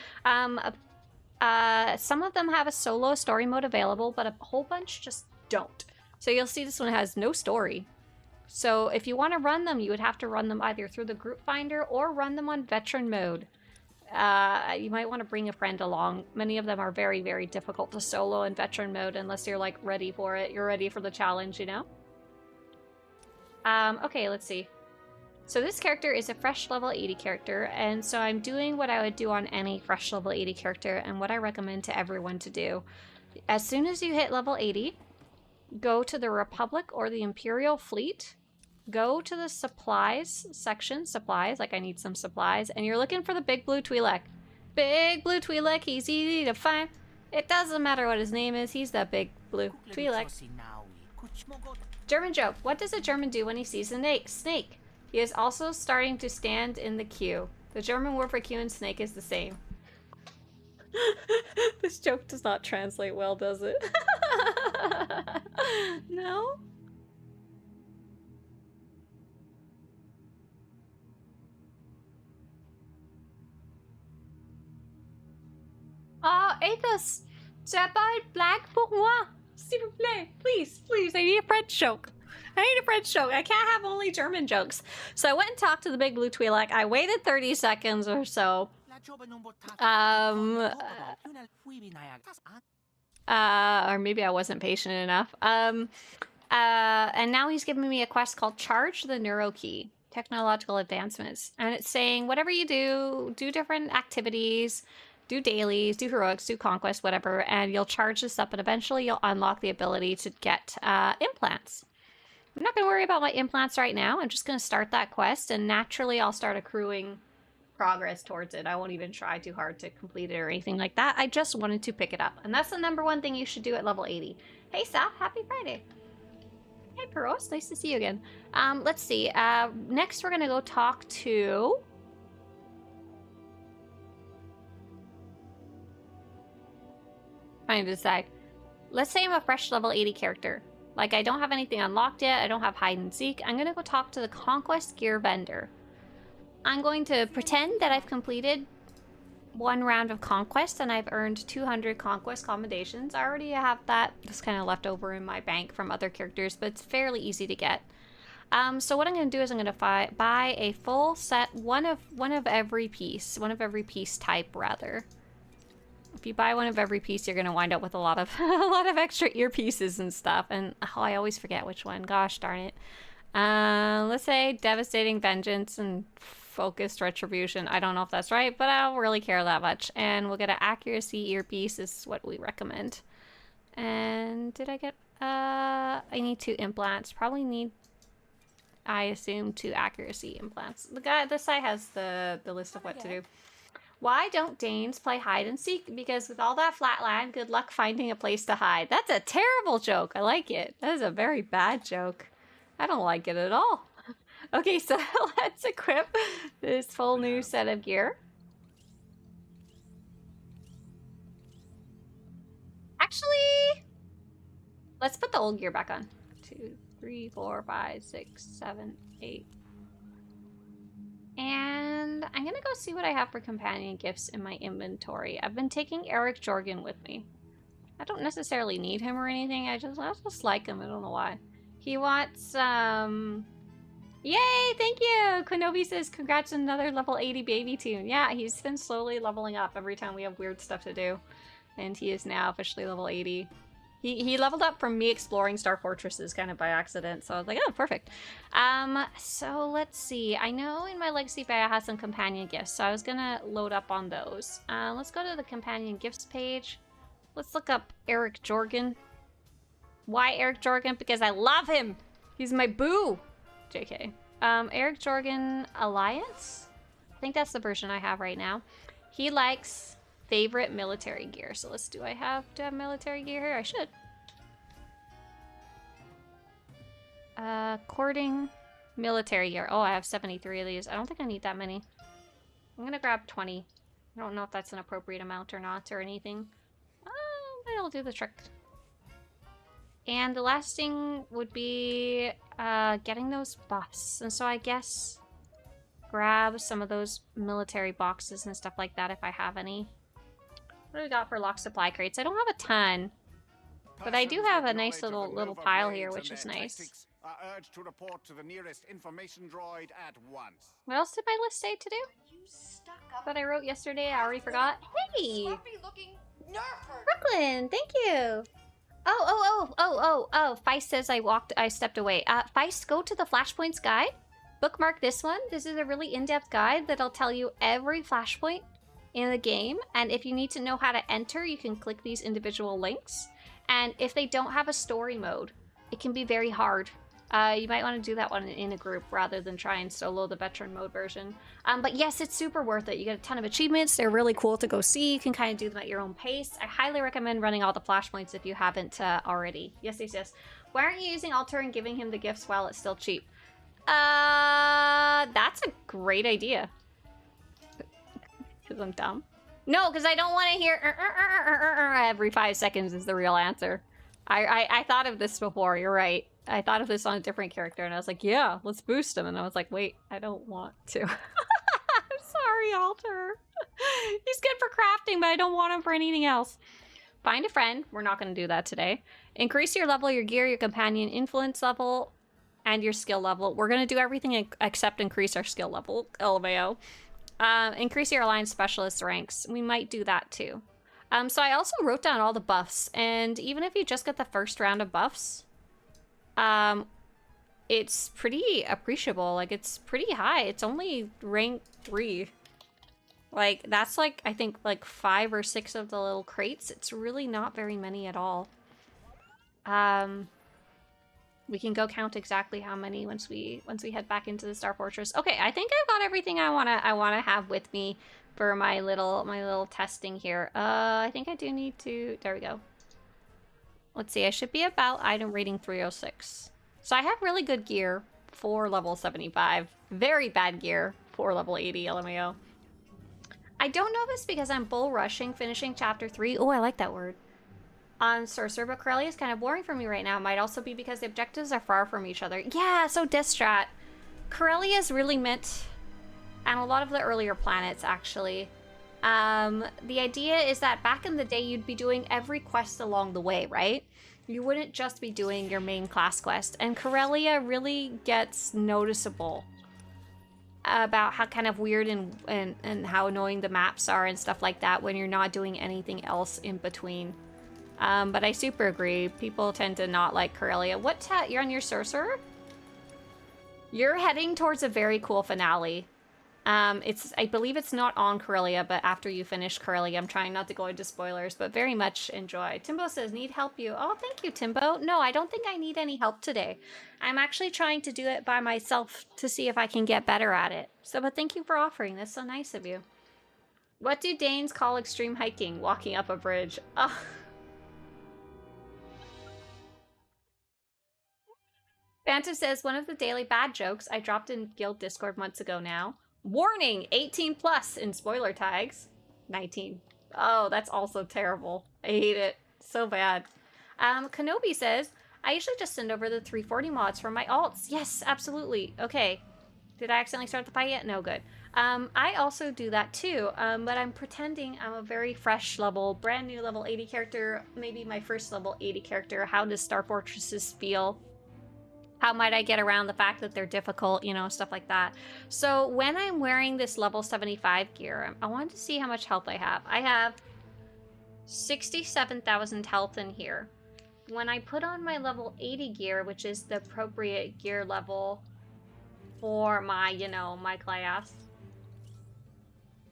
Some of them have a solo story mode available, but a whole bunch just don't. So you'll see this one has no story. So if you want to run them, you would have to run them either through the group finder or run them on veteran mode. You might want to bring a friend along. Many of them are very, very difficult to solo in veteran mode unless you're like ready for it. You're ready for the challenge, you know? Okay, let's see. So this character is a fresh level 80 character, and so I'm doing what I would do on any fresh level 80 character and what I recommend to everyone to do. As soon as you hit level 80, go to the Republic or the Imperial Fleet, go to the supplies section, supplies, like I need some supplies, and you're looking for the big blue Twi'lek. Big blue Twi'lek, he's easy to find. It doesn't matter what his name is, he's the big blue Twi'lek. German joke. What does a German do when he sees a snake? He is also starting to stand in the queue. The German word for queue and snake is the same. This joke does not translate well, does it? No? Oh, Athos! C'est pas une blague pour moi! S'il vous plaît, please, please, I need a French joke. I need a French joke. I can't have only German jokes. So I went and talked to the big blue Twi'lek. I waited 30 seconds or so. Or maybe I wasn't patient enough. And now he's giving me a quest called Charge the Neuro Key. Technological advancements. And it's saying, whatever you do different activities, do dailies, do heroics, do conquest, whatever, and you'll charge this up, and eventually you'll unlock the ability to get implants. I'm not going to worry about my implants right now. I'm just going to start that quest, and naturally I'll start accruing progress towards it. I won't even try too hard to complete it or anything like that. I just wanted to pick it up, and that's the #1 thing you should do at level 80. Hey, Saf, happy Friday. Hey, Peros, nice to see you again. Let's see. Next, we're going to go talk to... trying to decide. Let's say I'm a fresh level 80 character. Like, I don't have anything unlocked yet. I don't have hide and seek. I'm going to go talk to the Conquest Gear Vendor. I'm going to pretend that I've completed 1 round of Conquest and I've earned 200 Conquest commendations. I already have that. That's kind of left over in my bank from other characters, but it's fairly easy to get. So what I'm going to do is I'm going to buy a full set, one of every piece type, rather. If you buy one of every piece, you're going to wind up with a lot of extra earpieces and stuff. And oh, I always forget which one. Gosh darn it. Let's say Devastating Vengeance and Focused Retribution. I don't know if that's right, but I don't really care that much. And we'll get an Accuracy earpiece is what we recommend. And did I get... I need 2 implants. Probably need, I assume, 2 Accuracy implants. This side has the list of what to do. Why don't Danes play hide and seek? Because with all that flat land, good luck finding a place to hide. That's a terrible joke. I like it. That is a very bad joke. I don't like it at all. Okay, so let's equip this full new set of gear. Actually, let's put the old gear back on. 2, 3, 4, 5, 6, 7, 8. And I'm gonna go see what I have for companion gifts in my inventory. I've been taking Eric Jorgen with me. I don't necessarily need him or anything. I just like him. I don't know why. He wants Yay! Thank you! Quinobi says congrats on another level 80 baby tune. Yeah, he's been slowly leveling up every time we have weird stuff to do. And he is now officially level 80. He leveled up from me exploring Star Fortresses kind of by accident, so I was like, oh, perfect. So let's see. I know in my Legacy Bay I have some companion gifts, so I was gonna load up on those. Let's go to the companion gifts page. Let's look up Eric Jorgen. Why Eric Jorgen? Because I love him! He's my boo! JK. Eric Jorgen Alliance? I think that's the version I have right now. He likes... favorite military gear. So let's do I have military gear here? I should. Courting military gear. Oh, I have 73 of these. I don't think I need that many. I'm gonna grab 20. I don't know if that's an appropriate amount or not or anything. But it'll do the trick. And the last thing would be getting those buffs. And so I guess grab some of those military boxes and stuff like that if I have any. What do we got for locked supply crates? I don't have a ton. But I do have a nice little pile here, which is nice. Are urged to report to the nearest information droid at once. What else did my list say to do? You stuck up. That I wrote yesterday, I already forgot. Hey! Scruffy looking nerfer. Brooklyn, thank you! Oh, Feist says I stepped away. Feist, go to the Flashpoints guide. Bookmark this one. This is a really in-depth guide that'll tell you every Flashpoint in the game. And if you need to know how to enter, you can click these individual links. And if they don't have a story mode, it can be very hard. You might want to do that one in a group rather than try and solo the veteran mode version. But yes, it's super worth it. You get a ton of achievements. They're really cool to go see. You can kind of do them at your own pace. I highly recommend running all the flashpoints if you haven't already. Yes. Why aren't you using Alter and giving him the gifts while it's still cheap? That's a great idea. Because I'm dumb. No, because I don't want to hear every 5 seconds is the real answer. I thought of this before. You're right. I thought of this on a different character, and I was like, yeah, let's boost him. And I was like, wait, I don't want to. I'm sorry, Alter. He's good for crafting, but I don't want him for anything else. Find a friend. We're not going to do that today. Increase your level, your gear, your companion influence level, and your skill level. We're going to do everything except increase our skill level, LMAO. Increase your alliance specialist ranks. We might do that too. So I also wrote down all the buffs, and even if you just get the first round of buffs, it's pretty appreciable. Like, it's pretty high. It's only rank 3. Like, that's like, I think like 5 or 6 of the little crates. It's really not very many at all. We can go count exactly how many once we head back into the Star Fortress. Okay, I think I've got everything I wanna have with me for my little testing here. I think I do need to. There we go. Let's see. I should be about item rating 306. So I have really good gear for level 75. Very bad gear for level 80 LMAO. I don't know if it's because I'm bull rushing finishing chapter 3. Oh, I like that word. On Sorcerer, but Corellia is kind of boring for me right now. Might also be because the objectives are far from each other. Yeah, so Destrat. Corellia is really meant, and a lot of the earlier planets actually. The idea is that back in the day, you'd be doing every quest along the way, right? You wouldn't just be doing your main class quest. And Corellia really gets noticeable about how kind of weird and how annoying the maps are and stuff like that when you're not doing anything else in between. But I super agree. People tend to not like Corellia. You're on your Sorcerer? You're heading towards a very cool finale. I believe it's not on Corellia, but after you finish Corellia, I'm trying not to go into spoilers, but very much enjoy. Timbo says, need help you. Oh, thank you, Timbo. No, I don't think I need any help today. I'm actually trying to do it by myself to see if I can get better at it. So, but thank you for offering. That's so nice of you. What do Danes call extreme hiking? Walking up a bridge. Oh. Phantom says, one of the daily bad jokes I dropped in Guild Discord months ago now. Warning, 18 plus in spoiler tags. 19. Oh, that's also terrible. I hate it. So bad. Kenobi says, I usually just send over the 340 mods from my alts. Yes, absolutely. Okay. Did I accidentally start the fight yet? No, good. I also do that too, but I'm pretending I'm a very fresh level, brand new level 80 character, maybe my first level 80 character. How does Star Fortresses feel? How might I get around the fact that they're difficult, you know, stuff like that. So when I'm wearing this level 75 gear, I wanted to see how much health I have. I have 67,000 health in here. When I put on my level 80 gear, which is the appropriate gear level for my, you know, my class,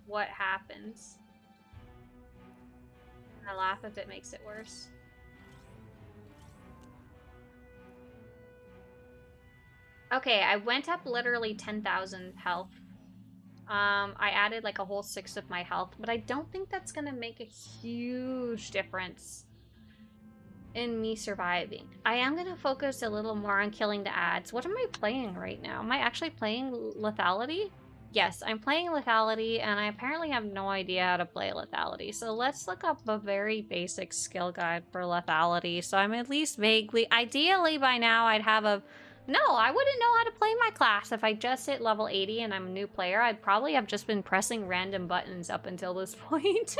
what happens? I laugh if it makes it worse. Okay, I went up literally 10,000 health. I added like a whole 6 of my health, but I don't think that's gonna make a huge difference in me surviving. I am gonna focus a little more on killing the ads. What am I playing right now? Am I actually playing lethality? yes, I'm playing lethality, and I apparently have no idea how to play lethality. So let's look up a very basic skill guide for lethality. So I'm at least vaguely, ideally by now I'd have a, no, I wouldn't know how to play my class if I just hit level 80 and I'm a new player. I'd probably have just been pressing random buttons up until this point.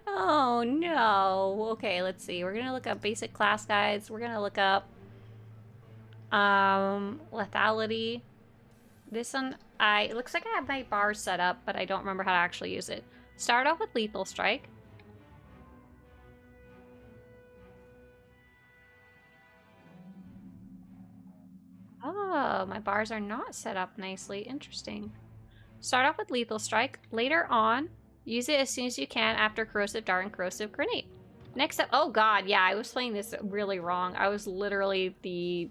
Oh no. Okay, let's see. We're gonna look up basic class guides. We're gonna look up lethality. This one, it looks like I have my bars set up, but I don't remember how to actually use it. Start off with lethal strike. Oh, my bars are not set up nicely. Interesting. Start off with lethal strike. Later on, use it as soon as you can after corrosive dart and corrosive grenade. Next up, oh god, yeah, I was playing this really wrong. I was literally the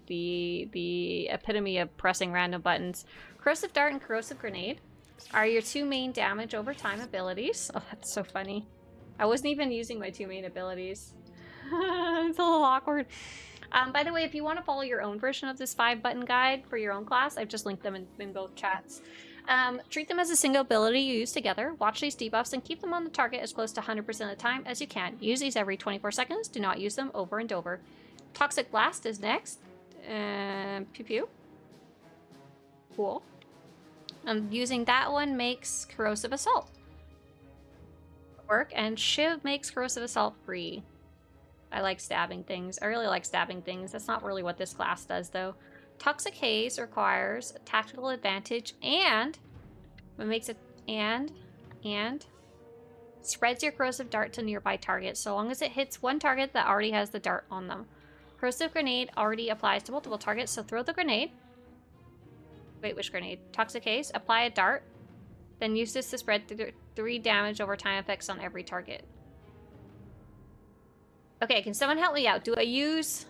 epitome of pressing random buttons. Corrosive dart and corrosive grenade are your two main damage over time abilities. Oh, that's so funny. I wasn't even using my two main abilities. It's a little awkward. By the way, if you want to follow your own version of this 5-button guide for your own class, I've just linked them in both chats. Treat them as a single ability you use together. Watch these debuffs and keep them on the target as close to 100% of the time as you can. Use these every 24 seconds. Do not use them over and over. Toxic Blast is next. Pew pew. Cool. Using that one makes Corrosive Assault work, and Shiv makes Corrosive Assault free. I like stabbing things. I really like stabbing things. That's not really what this class does, though. Toxic Haze requires a tactical advantage, and it makes it and spreads your corrosive dart to nearby targets so long as it hits one target that already has the dart on them. Corrosive grenade already applies to multiple targets, so throw the grenade. Wait, which grenade? Toxic Haze. Apply a dart, then use this to spread 3 damage over time effects on every target. Okay, can someone help me out? Do I use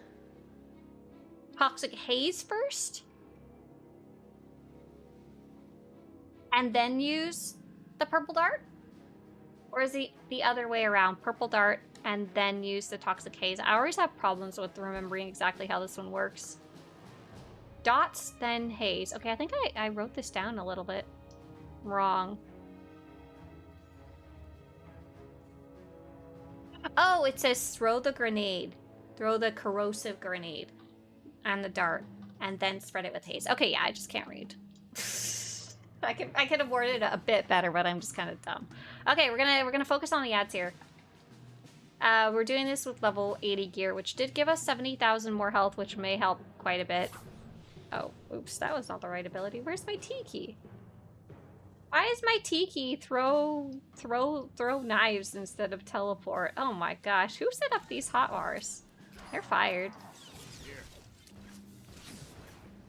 Toxic Haze first? And then use the purple dart? Or is it the other way around? Purple dart and then use the Toxic Haze. I always have problems with remembering exactly how this one works. Dots, then haze. Okay, I think I wrote this down a little bit wrong. Oh, it says throw the grenade. Throw the corrosive grenade and the dart, and then spread it with haze. Okay, yeah, I just can't read. I could have worded it a bit better, but I'm just kind of dumb. Okay, we're gonna focus on the ads here. We're doing this with level 80 gear, which did give us 70,000 more health, which may help quite a bit. Oh, oops, that was not the right ability. Where's my T key? Why is my T key throw knives instead of teleport? Oh my gosh, who set up these hotbars? They're fired.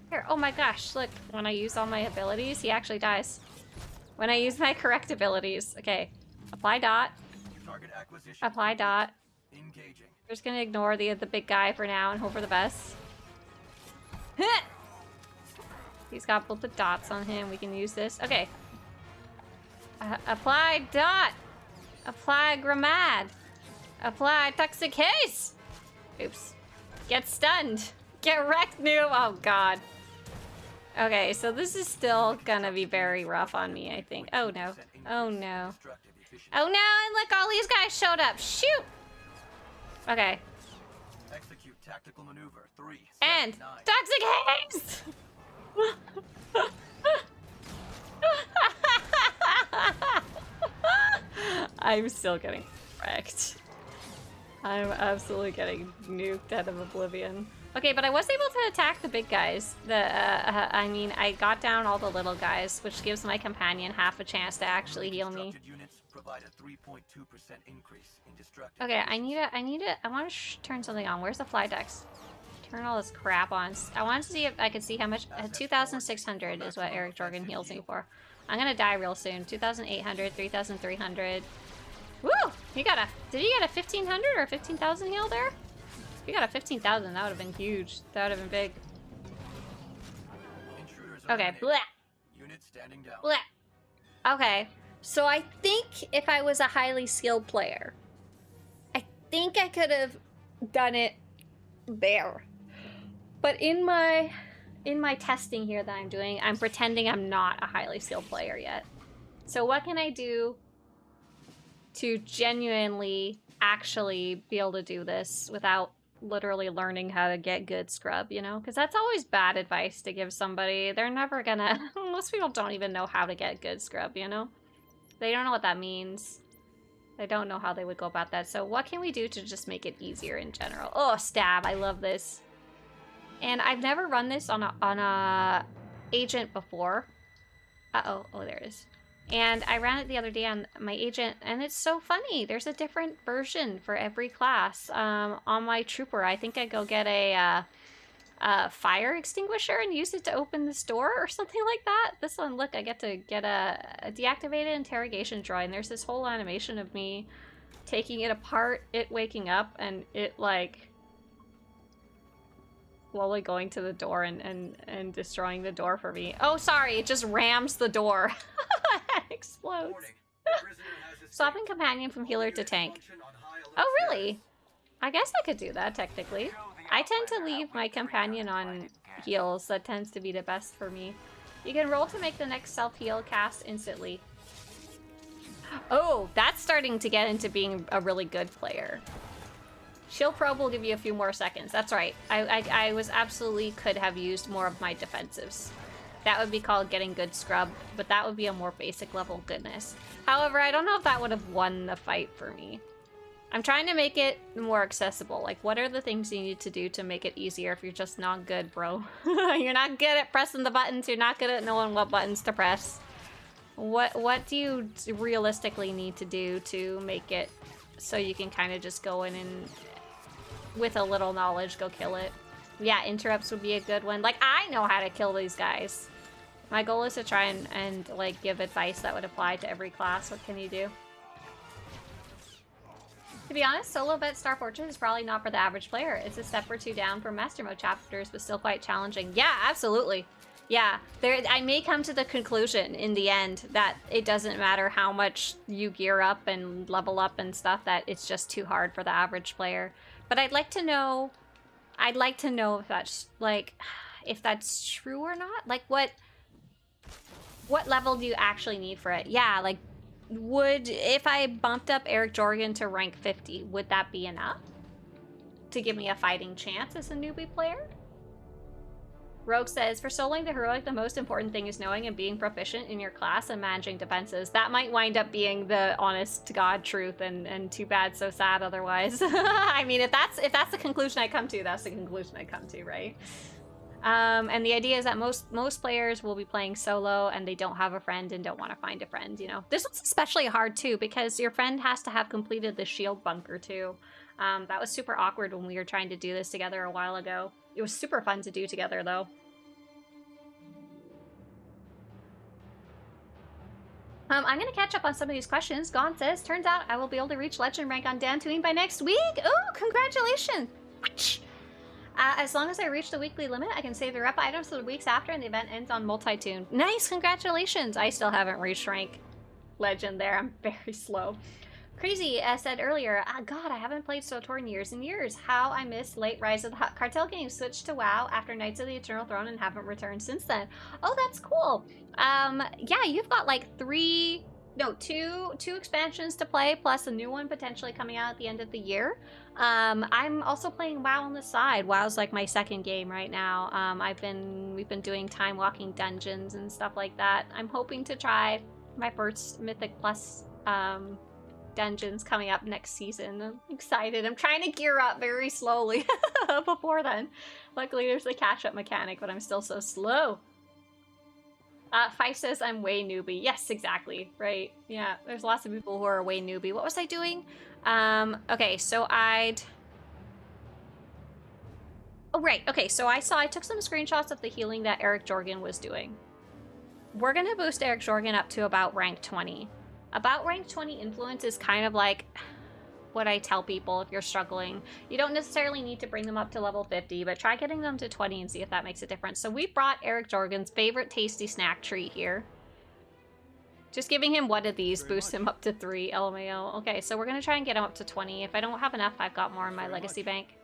Here, oh my gosh, look, when I use all my abilities, he actually dies. When I use my correct abilities. Okay, apply dot. Target acquisition. Apply dot. Engaging. We're just gonna ignore the big guy for now and hope for the best. He's got both the dots on him. We can use this. Okay. Apply dot. Apply gramad. Apply toxic haze. Oops. Get stunned. Get wrecked, noob. Oh god. Okay, so this is still gonna be very rough on me, I think. Oh no. Oh no. Oh no, and look, all these guys showed up. Shoot! Okay. Execute tactical maneuver 3. And toxic haze! I'm still getting wrecked. I'm absolutely getting nuked out of oblivion. Okay, but I was able to attack the big guys. I mean, I got down all the little guys, which gives my companion half a chance to actually heal me. Okay, I want to turn something on. Where's the fly decks? Turn all this crap on. I wanted to see if I could see how much. 2,600 is what Eric Jorgen heals me for. I'm gonna die real soon. 2,800, 3,300. Woo! Did you get a 1,500 or 15,000 heal there? If you got a 15,000, that would have been huge. That would have been big. Okay, bleh. Unit standing down. Bleh. Okay, so I think if I was a highly skilled player, I think I could have done it there. But in my in my testing here that I'm doing, I'm pretending I'm not a highly skilled player yet. So what can I do to genuinely actually be able to do this without literally learning how to get good scrub, you know? Because that's always bad advice to give somebody. They're never gonna... Most people don't even know how to get good scrub, you know? They don't know what that means. They don't know how they would go about that. So what can we do to just make it easier in general? Oh, stab. I love this. And I've never run this on a agent before. Uh-oh. Oh, there it is. And I ran it the other day on my agent, and it's so funny. There's a different version for every class. On my trooper, I think I go get a fire extinguisher and use it to open this door or something like that. This one, look, I get to get a deactivated interrogation droid, and there's this whole animation of me taking it apart, it waking up, and it, like, slowly going to the door and destroying the door for me. Oh, sorry, it just rams the door. It explodes. Warning. The prisoner has escaped. Swapping companion from healer to tank. Function on high alert Oh, status. really? I guess I could do that, technically. I tend to leave my companion on heals. That tends to be the best for me. You can roll to make the next self-heal cast instantly. Oh, that's starting to get into being a really good player. Shield probe will give you a few more seconds. That's right. I was absolutely could have used more of my defensives. That would be called getting good scrub, but that would be a more basic level goodness. However, I don't know if that would have won the fight for me. I'm trying to make it more accessible. Like, what are the things you need to do to make it easier if you're just not good, bro? You're not good at pressing the buttons. You're not good at knowing what buttons to press. What do you realistically need to do to make it so you can kind of just go in and, with a little knowledge, go kill it? Yeah, interrupts would be a good one. Like, I know how to kill these guys. My goal is to try and like, give advice that would apply to every class. What can you do? To be honest, solo vet Star Fortress is probably not for the average player. It's a step or two down from Master Mode chapters, but still quite challenging. Yeah, absolutely. Yeah, I may come to the conclusion in the end that it doesn't matter how much you gear up and level up and stuff, that it's just too hard for the average player. But I'd like to know if that's, like, if that's true or not. Like, what level do you actually need for it? Yeah, like, if I bumped up Eric Jorgen to rank 50, would that be enough to give me a fighting chance as a newbie player? Rogue says, for soloing the heroic, the most important thing is knowing and being proficient in your class and managing defenses. That might wind up being the honest to God truth, and too bad, so sad otherwise. I mean, if that's the conclusion I come to, that's the conclusion I come to, right? And the idea is that most players will be playing solo and they don't have a friend and don't want to find a friend, you know? This one's especially hard too, because your friend has to have completed the shield bunker too. That was super awkward when we were trying to do this together a while ago. It was super fun to do together though. I'm gonna catch up on some of these questions. Gon says, turns out I will be able to reach legend rank on Dantooine by next week. Ooh, congratulations! As long as I reach the weekly limit, I can save the rep items for the weeks after, and the event ends on multi-tune. Nice, congratulations! I still haven't reached rank legend there. I'm very slow. Crazy, as said earlier, God, I haven't played SWTOR in years and years. How I missed late Rise of the Cartel games. Switched to WoW after Knights of the Eternal Throne and haven't returned since then. Oh, that's cool. Yeah, you've got like two expansions to play, plus a new one potentially coming out at the end of the year. I'm also playing WoW on the side. WoW's like my second game right now. We've been doing time walking dungeons and stuff like that. I'm hoping to try my first Mythic Plus dungeons coming up next season. I'm excited. I'm trying to gear up very slowly before then. Luckily there's the catch-up mechanic, but I'm still so slow. Fife says I'm way newbie. Yes, exactly. Right. Yeah, there's lots of people who are way newbie. What was I doing? Okay, so Oh, right. Okay, so I took some screenshots of the healing that Eric Jorgen was doing. We're gonna boost Eric Jorgen up to about rank 20. About rank 20 influence is kind of like what I tell people if you're struggling. You don't necessarily need to bring them up to level 50, but try getting them to 20 and see if that makes a difference. So we brought Eric Jorgen's favorite tasty snack treat here. Just giving him one of these boosts him up to 3, LMAO. Okay, so we're gonna try and get him up to 20. If I don't have enough, I've got more in my legacy bank.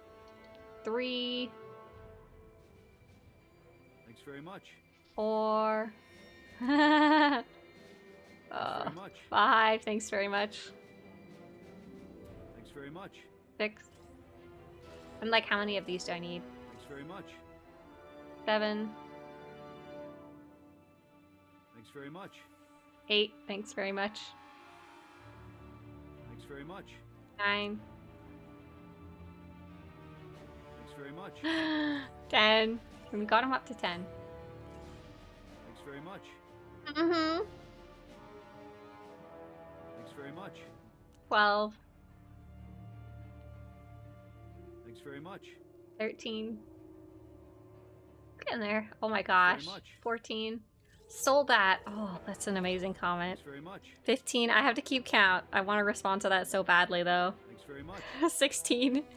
3. Thanks very much. 4. Thanks very much. 5. Thanks very much. Thanks very much. 6. And like, how many of these do I need? Thanks very much. 7. Thanks very much. 8. Thanks very much. Thanks very much. 9. Thanks very much. 10. And we got him up to 10. Thanks very much. Mm-hmm. Thanks very much. 12. Thanks very much. 13. Get in there. Oh my gosh. much. 14. Sold that. Oh, that's an amazing comment. Thanks very much. 15. I have to keep count. I want to respond to that so badly though. Thanks very much. 16. Thanks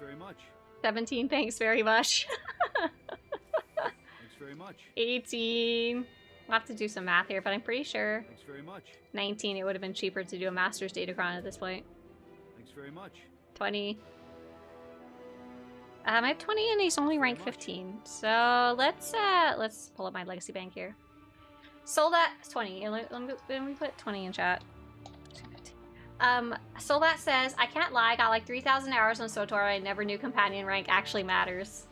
very much. 17. Thanks very much. Thanks very much. 18. I'll have to do some math here, but I'm pretty sure. Thanks very much. 19. It would have been cheaper to do a master's datacron at this point. Thanks very much. 20. I have 20 and he's only rank 15. So let's pull up my legacy bank here. Sold at 20. Let me put 20 in chat. Soldat says, I can't lie, got like 3,000 hours on SWTOR. I never knew companion rank actually matters.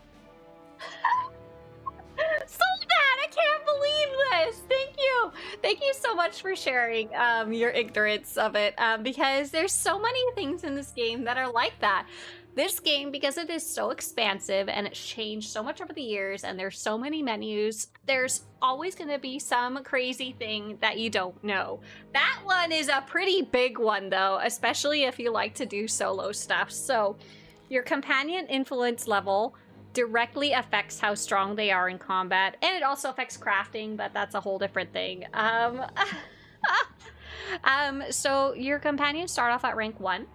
Soldat, I can't believe this. Thank you. Thank you so much for sharing your ignorance of it, because there's so many things in this game that are like that. This game, because it is so expansive and it's changed so much over the years and there's so many menus, there's always going to be some crazy thing that you don't know. That one is a pretty big one though, especially if you like to do solo stuff. So your companion influence level directly affects how strong they are in combat, and it also affects crafting, but that's a whole different thing. So your companions start off at rank 1.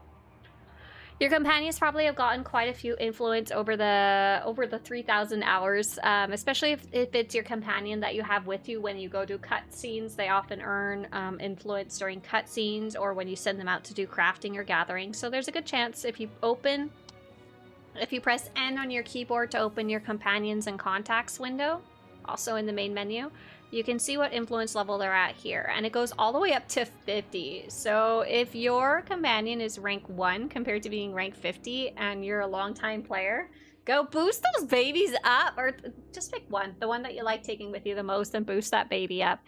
Your companions probably have gotten quite a few influence over the 3,000 hours, especially if it's your companion that you have with you when you go do cutscenes. They often earn influence during cutscenes or when you send them out to do crafting or gathering. So there's a good chance if you press N on your keyboard to open your companions and contacts window, also in the main menu, you can see what influence level they're at here, and it goes all the way up to 50. So if your companion is rank 1 compared to being rank 50 and you're a long-time player, go boost those babies up, or just pick one, the one that you like taking with you the most, and boost that baby up.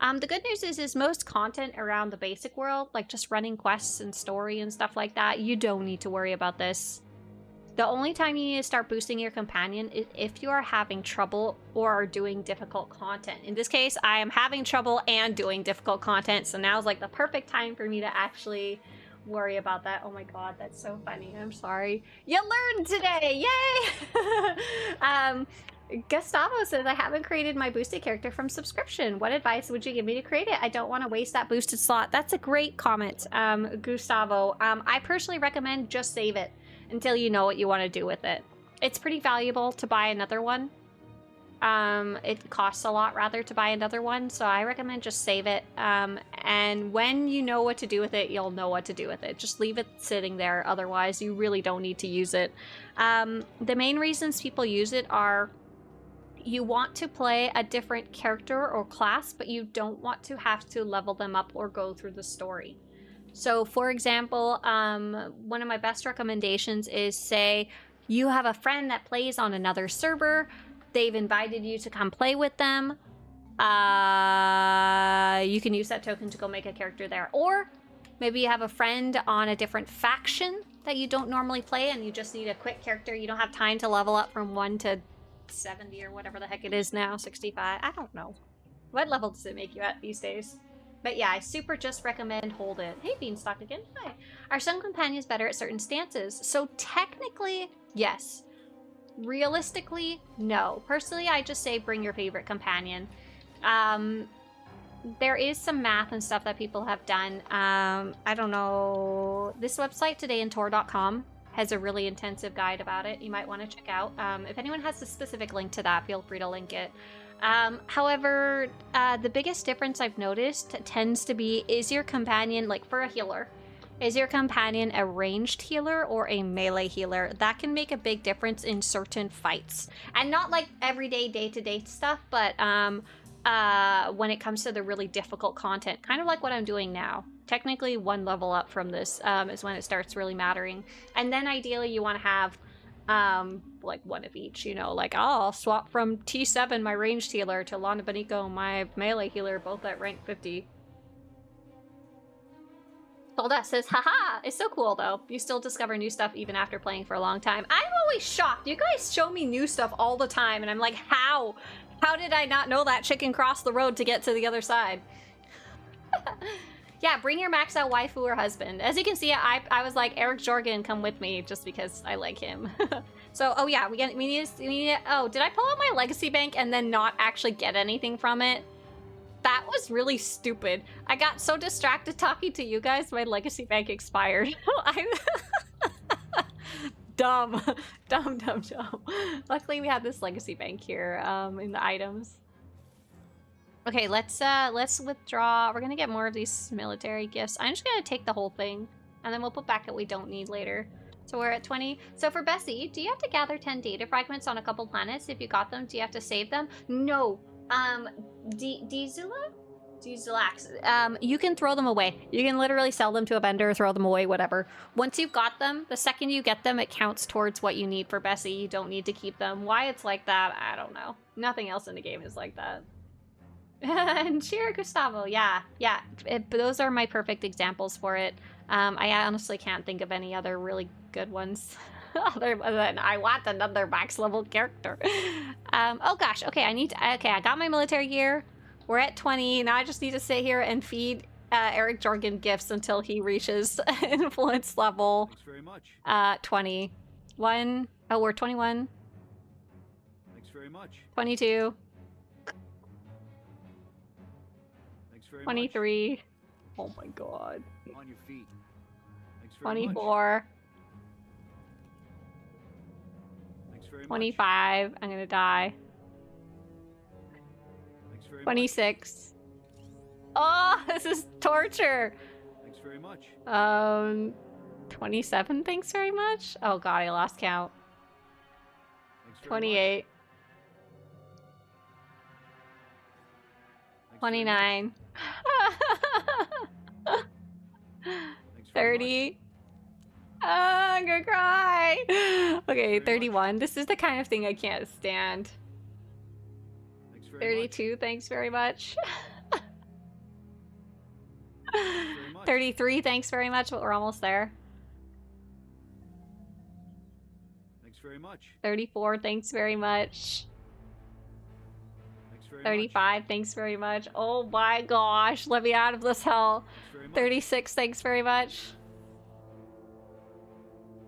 The good news is most content around the basic world, like just running quests and story and stuff like that, you don't need to worry about this. The only time you need to start boosting your companion is if you are having trouble or are doing difficult content. In this case, I am having trouble and doing difficult content, so now's like the perfect time for me to actually worry about that. Oh my god, that's so funny. I'm sorry. You learned today! Yay! Gustavo says, I haven't created my boosted character from subscription. What advice would you give me to create it? I don't want to waste that boosted slot. That's a great comment, Gustavo. I personally recommend just save it until you know what you want to do with it. It's pretty valuable to buy another one. It costs a lot rather to buy another one, so I recommend just save it. And when you know what to do with it, you'll know what to do with it. Just leave it sitting there, otherwise you really don't need to use it. The main reasons people use it are you want to play a different character or class, but you don't want to have to level them up or go through the story. So for example, one of my best recommendations is, say you have a friend that plays on another server, they've invited you to come play with them, you can use that token to go make a character there. Or maybe you have a friend on a different faction that you don't normally play and you just need a quick character, you don't have time to level up from 1 to 70 or whatever the heck it is now, 65, I don't know. What level does it make you at these days? But yeah, I super just recommend hold it. Hey, Beanstalk again. Hi. Are some companions better at certain stances? So technically, yes. Realistically, no. Personally, I just say bring your favorite companion. There is some math and stuff that people have done. I don't know. This website, todayintor.com, has a really intensive guide about it. You might want to check out. If anyone has a specific link to that, feel free to link it. However, the biggest difference I've noticed tends to be, is your companion, like for a healer, Is your companion a ranged healer or a melee healer? That can make a big difference in certain fights. And not like everyday, day-to-day stuff, but when it comes to the really difficult content, kind of like what I'm doing now. Technically, one level up from this is when it starts really mattering. And then ideally you want to have like one of each, you know, like, oh, I'll swap from T7, my ranged healer, to Lana Benico, my melee healer, both at rank 50. Golda says, haha, it's so cool though. You still discover new stuff even after playing for a long time. I'm always shocked. You guys show me new stuff all the time and I'm like, how? How did I not know that chicken crossed the road to get to the other side? Yeah, bring your max out waifu or husband. As you can see, I was like, Eric Jorgen, come with me just because I like him. So, oh yeah, we need to, oh, did I pull out my legacy bank and then not actually get anything from it? That was really stupid. I got so distracted talking to you guys, my legacy bank expired. Dumb. Dumb. Luckily, we have this legacy bank here in the items. Okay, let's withdraw. We're gonna get more of these military gifts. I'm just gonna take the whole thing, and then we'll put back what we don't need later. So we're at 20. So for Bessie, do you have to gather 10 data fragments on a couple planets? If you got them, do you have to save them? No. Dieselax, you can throw them away. You can literally sell them to a vendor, throw them away, whatever. Once you've got them, the second you get them, it counts towards what you need for Bessie. You don't need to keep them. Why it's like that, I don't know. Nothing else in the game is like that. And cheer, Gustavo. Yeah. Those are my perfect examples for it. I honestly can't think of any other really good ones. Other than I want another max level character. Oh gosh, okay, I got my military gear. We're at 20, now I just need to sit here and feed Eric Jorgen gifts until he reaches influence level. Thanks very much. 21. Oh, we're 21. Thanks very much. 22. Thanks very 23. Oh my god. much. On your feet. Thanks very 24. much. Thanks very 25. I'm gonna die. much. Thanks very 26. Oh, this is torture. much. Thanks very much. 27. Thanks very much. Oh god, I lost count. Thanks very 28. much. Thanks very 29. much. Thanks very 30. Ah, I'm gonna cry. Okay, Very 31. This is the kind of thing I can't stand. much. Thanks very 32. Thanks very much. much. Thanks very much. 33. Thanks very much, but we're almost there. Thanks very much. 34. Thanks very much. Thanks very 35. Thanks very much. Oh my gosh, let me out of this hell. much. Thanks very much. 36. Thanks very much.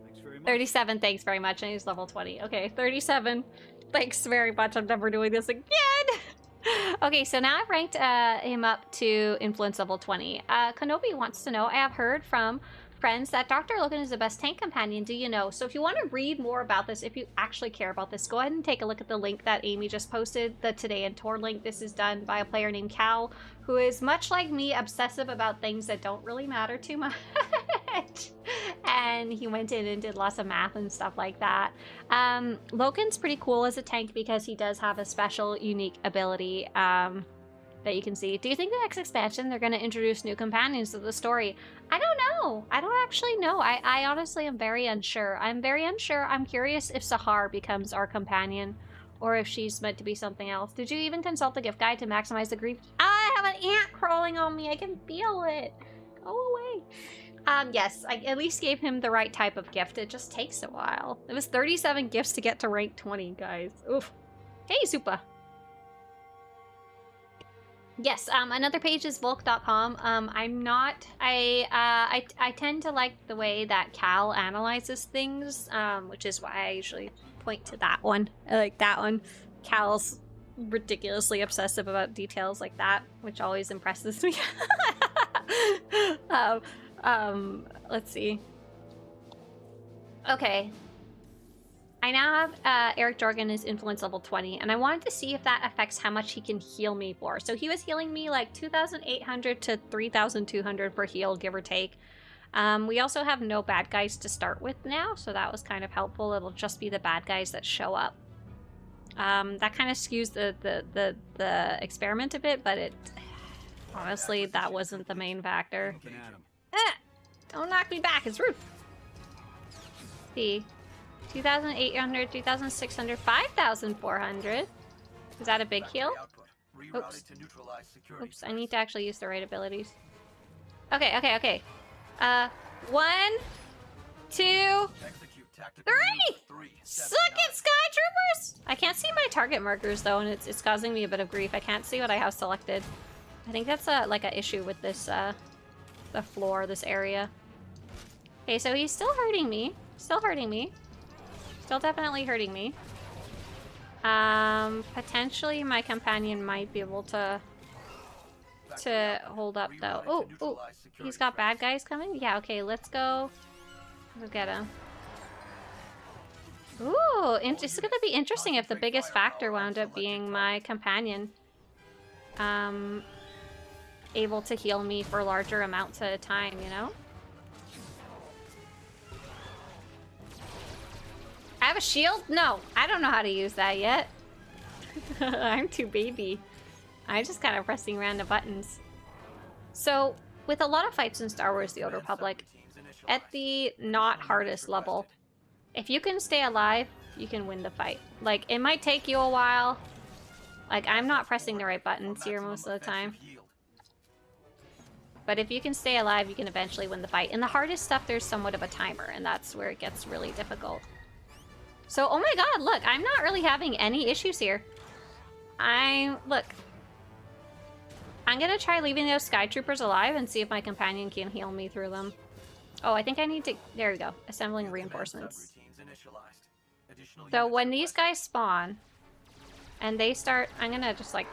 Thanks very much. 37. Thanks very much. And he's level 20. Okay, 37. Thanks very much. I'm never doing this again. Okay, so now I've ranked him up to influence level 20. Kenobi wants to know, I have heard from friends that Dr. Logan is the best tank companion. Do you know? So if you want to read more about this, if you actually care about this, go ahead and take a look at the link that Amy just posted, the Today in Tor link. This is done by a player named Cal, who is much like me, obsessive about things that don't really matter too much. And he went in and did lots of math and stuff like that. Logan's pretty cool as a tank because he does have a special, unique ability that you can see. Do you think the next expansion they're going to introduce new companions to the story? I don't know. I don't actually know. I honestly am very unsure. I'm very unsure. I'm curious if Sahar becomes our companion or if she's meant to be something else. Did you even consult the gift guide to maximize the grief? I have an ant crawling on me. I can feel it. Go away. Yes, I at least gave him the right type of gift. It just takes a while. It was 37 gifts to get to rank 20, guys. Oof. Hey, Zupa. Yes, another page is Volk.com. I tend to like the way that Cal analyzes things, which is why I usually point to that one. I like that one. Cal's ridiculously obsessive about details like that, which always impresses me. Let's see. Okay. I now have Eric Jorgen is influence level 20, and I wanted to see if that affects how much he can heal me for. So he was healing me like 2,800 to 3,200 per heal, give or take. We also have no bad guys to start with now, so that was kind of helpful. It'll just be the bad guys that show up. That kind of skews the experiment a bit, but it honestly, that wasn't the main factor. Looking at 'em. Don't knock me back, it's rude. See, 2,800, 2,600, 5,400. Is that a big heal? Oops. Oops, I need to actually use the right abilities. Okay, okay, okay. 1, 2, 3! Suck it, Sky Troopers! I can't see my target markers though, and it's causing me a bit of grief. I can't see what I have selected. I think that's like an issue with this, the floor, this area. Okay, so he's still hurting me. Still hurting me. Still definitely hurting me. Potentially my companion might be able to hold up though. Oh, oh, he's got bad guys coming? Yeah, okay, let's go. Let's get him. Ooh, this is gonna be interesting if the biggest factor wound up being my companion. Able to heal me for larger amounts at a time, you know? I have a shield? No, I don't know how to use that yet. I'm too baby. I'm just kind of pressing random buttons. So, with a lot of fights in Star Wars The Old Republic, at the not hardest level, if you can stay alive, you can win the fight. Like, it might take you a while. Like, I'm not pressing the right buttons here most of the time. But if you can stay alive, you can eventually win the fight. In the hardest stuff, there's somewhat of a timer, and that's where it gets really difficult. So, oh my god, look, I'm not really having any issues here. Look. I'm gonna try leaving those Sky Troopers alive and see if my companion can heal me through them. Oh, I think I need to, there we go, assembling reinforcements. So when these guys spawn, and they start, I'm gonna just like,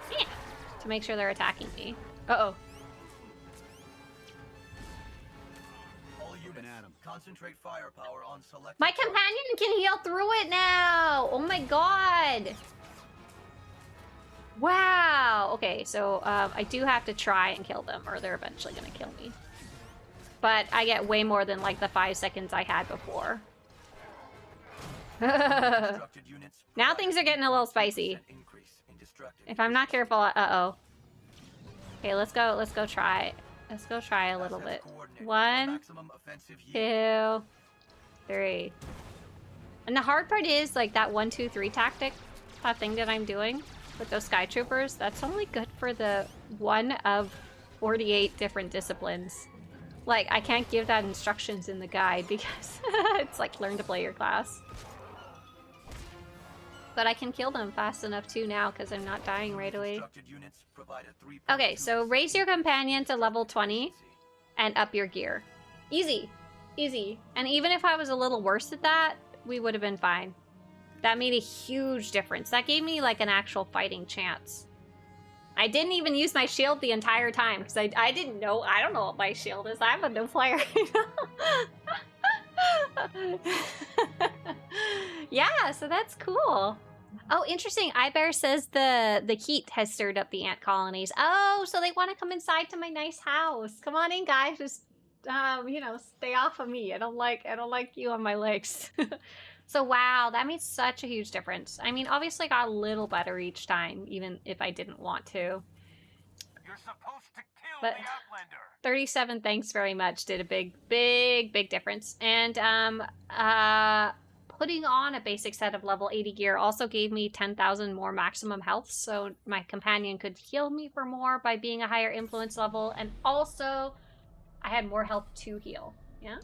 to make sure they're attacking me. Uh-oh. Concentrate firepower on select. My companion can heal through it now! Oh my god! Wow! Okay, so I do have to try and kill them, or they're eventually gonna kill me. But I get way more than like the 5 seconds I had before. Now things are getting a little spicy. If I'm not careful, uh-oh. Okay, let's go try. Let's go try a little bit. 1, 2, 3. And the hard part is like that 1, 2, 3 tactic, that thing that I'm doing with those Sky Troopers, that's only good for the 1 of 48 different disciplines. Like, I can't give that instructions in the guide because it's like learn to play your class. But I can kill them fast enough too now because I'm not dying right away. Okay, so raise your companion to level 20 and up your gear. Easy. Easy. And even if I was a little worse at that, we would have been fine. That made a huge difference. That gave me like an actual fighting chance. I didn't even use my shield the entire time because I didn't know. I don't know what my shield is. I'm a new player. Yeah, so that's cool. Oh, interesting. iBear says the heat has stirred up the ant colonies. Oh, so they want to come inside to my nice house. Come on in, guys. Just you know, stay off of me. I don't like you on my legs. So wow, that made such a huge difference. I mean, obviously I got a little better each time, even if I didn't want to. You're supposed to kill But the Outlander. 37, thanks very much, did a big difference. And putting on a basic set of level 80 gear also gave me 10,000 more maximum health, so my companion could heal me for more by being a higher influence level, and also I had more health to heal. Yeah?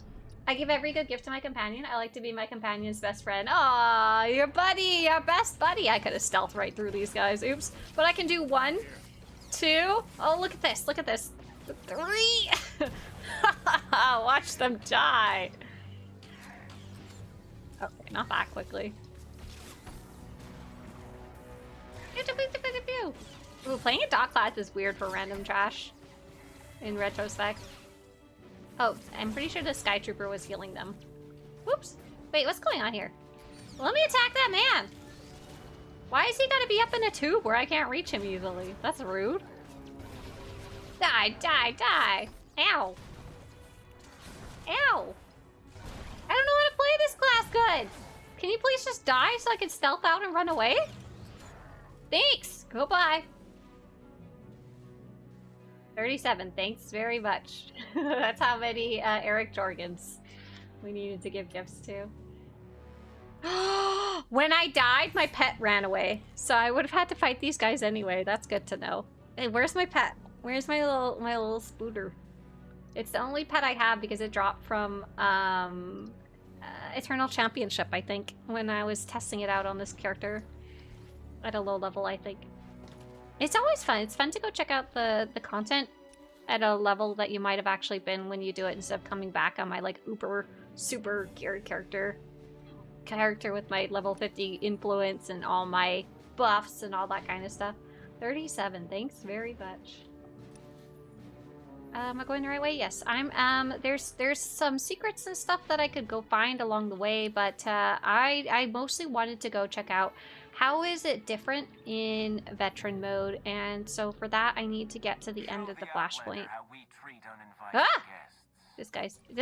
I give every good gift to my companion. I like to be my companion's best friend. Aw, your buddy, your best buddy. I could have stealthed right through these guys. Oops. But I can do 1, 2. Oh, look at this. Look at this. 3. Watch them die. Okay, not that quickly. Ooh, playing a dot class is weird for random trash. In retrospect. Oh, I'm pretty sure the Sky Trooper was healing them. Whoops. Wait, what's going on here? Let me attack that man! Why is he gotta be up in a tube where I can't reach him easily? That's rude. Die, die, die! Ow! Ow! I don't know how to play this class good! Can you please just die so I can stealth out and run away? Thanks! Goodbye. 37, thanks very much. That's how many Eric Jorgens we needed to give gifts to. When I died, my pet ran away. So I would have had to fight these guys anyway. That's good to know. Hey, where's my pet? Where's my little Swtor? It's the only pet I have because it dropped from Eternal Championship, I think, when I was testing it out on this character at a low level, I think. It's always fun. It's fun to go check out the content at a level that you might have actually been when you do it instead of coming back on my like uber super geared character with my level 50 influence and all my buffs and all that kind of stuff. 37, thanks very much. Am I going the right way? Yes, I'm. There's some secrets and stuff that I could go find along the way, but I mostly wanted to go check out how is it different in veteran mode, and so for that I need to get to the end of the flashpoint. Ah! This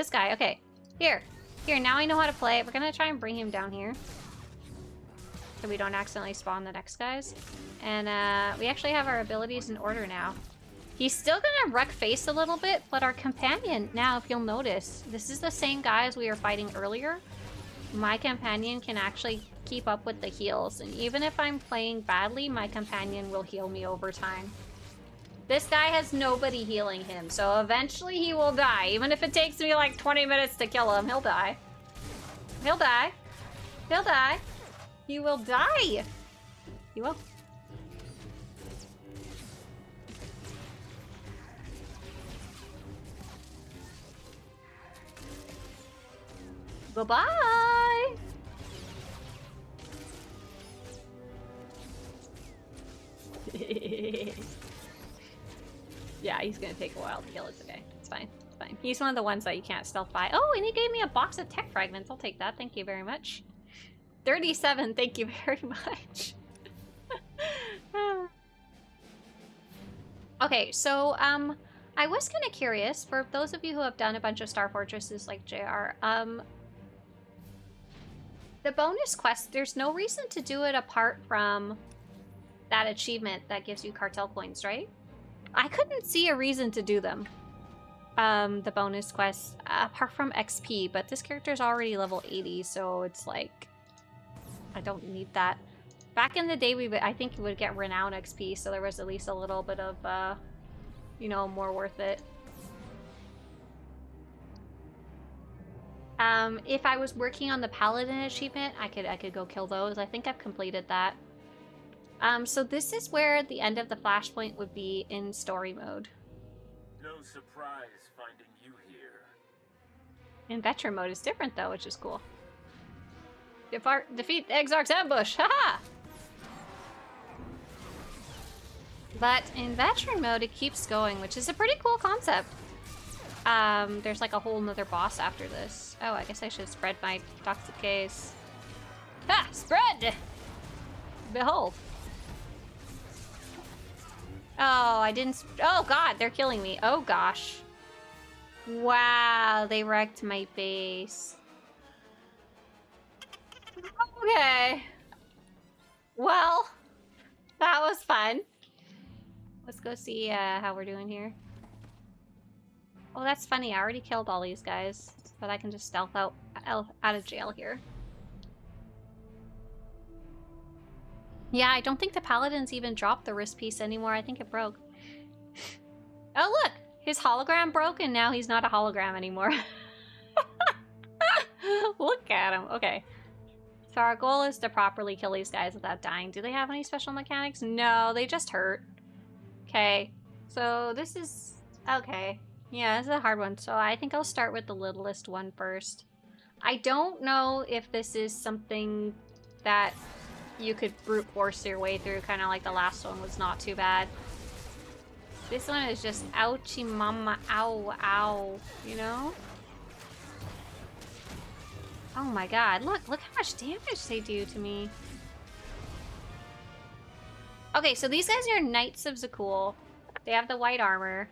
guy. Okay, here. Now I know how to play it. We're gonna try and bring him down here, so we don't accidentally spawn the next guys. And we actually have our abilities in order now. He's still gonna wreck face a little bit, but our companion, now if you'll notice, this is the same guy as we were fighting earlier. My companion can actually keep up with the heals, and even if I'm playing badly, my companion will heal me over time. This guy has nobody healing him, so eventually he will die. Even if it takes me like 20 minutes to kill him, he'll die. He'll die. He'll die. He will die. He will. Goodbye! Yeah, he's gonna take a while to kill. It's okay. It's fine. It's fine. He's one of the ones that you can't stealth by. Oh, and he gave me a box of tech fragments. I'll take that. Thank you very much. 37. Thank you very much. Okay, so I was kind of curious for those of you who have done a bunch of Star Fortresses like JR. The bonus quest, there's no reason to do it apart from that achievement that gives you cartel coins, right? I couldn't see a reason to do them. The bonus quests, apart from XP, but this character's already level 80, so it's like, I don't need that. Back in the day, I think we would get renown XP, so there was at least a little bit of, you know, more worth it. If I was working on the Paladin achievement, I could go kill those. I think I've completed that. So this is where the end of the flashpoint would be in story mode. No surprise finding you here. In veteran mode is different though, which is cool. Defeat the Exarch's ambush, haha! But in veteran mode, it keeps going, which is a pretty cool concept. There's like a whole nother boss after this. Oh, I guess I should spread my toxic case. Ha! Spread! Behold. Oh, I didn't... Oh, God, they're killing me. Oh, gosh. Wow, they wrecked my base. Okay. Well, that was fun. Let's go see how we're doing here. Oh, that's funny. I already killed all these guys, but I can just stealth out of jail here. Yeah, I don't think the Paladins even dropped the wrist piece anymore. I think it broke. Oh, look! His hologram broke, and now he's not a hologram anymore. Look at him. Okay. So our goal is to properly kill these guys without dying. Do they have any special mechanics? No, they just hurt. Okay. So this is... Okay. Yeah, this is a hard one. So I think I'll start with the littlest one first. I don't know if this is something that you could brute force your way through, kind of like the last one was not too bad. This one is just ouchie mama, ow, ow, you know? Oh my god, look how much damage they do to me. Okay, so these guys are Knights of Zakul. They have the white armor.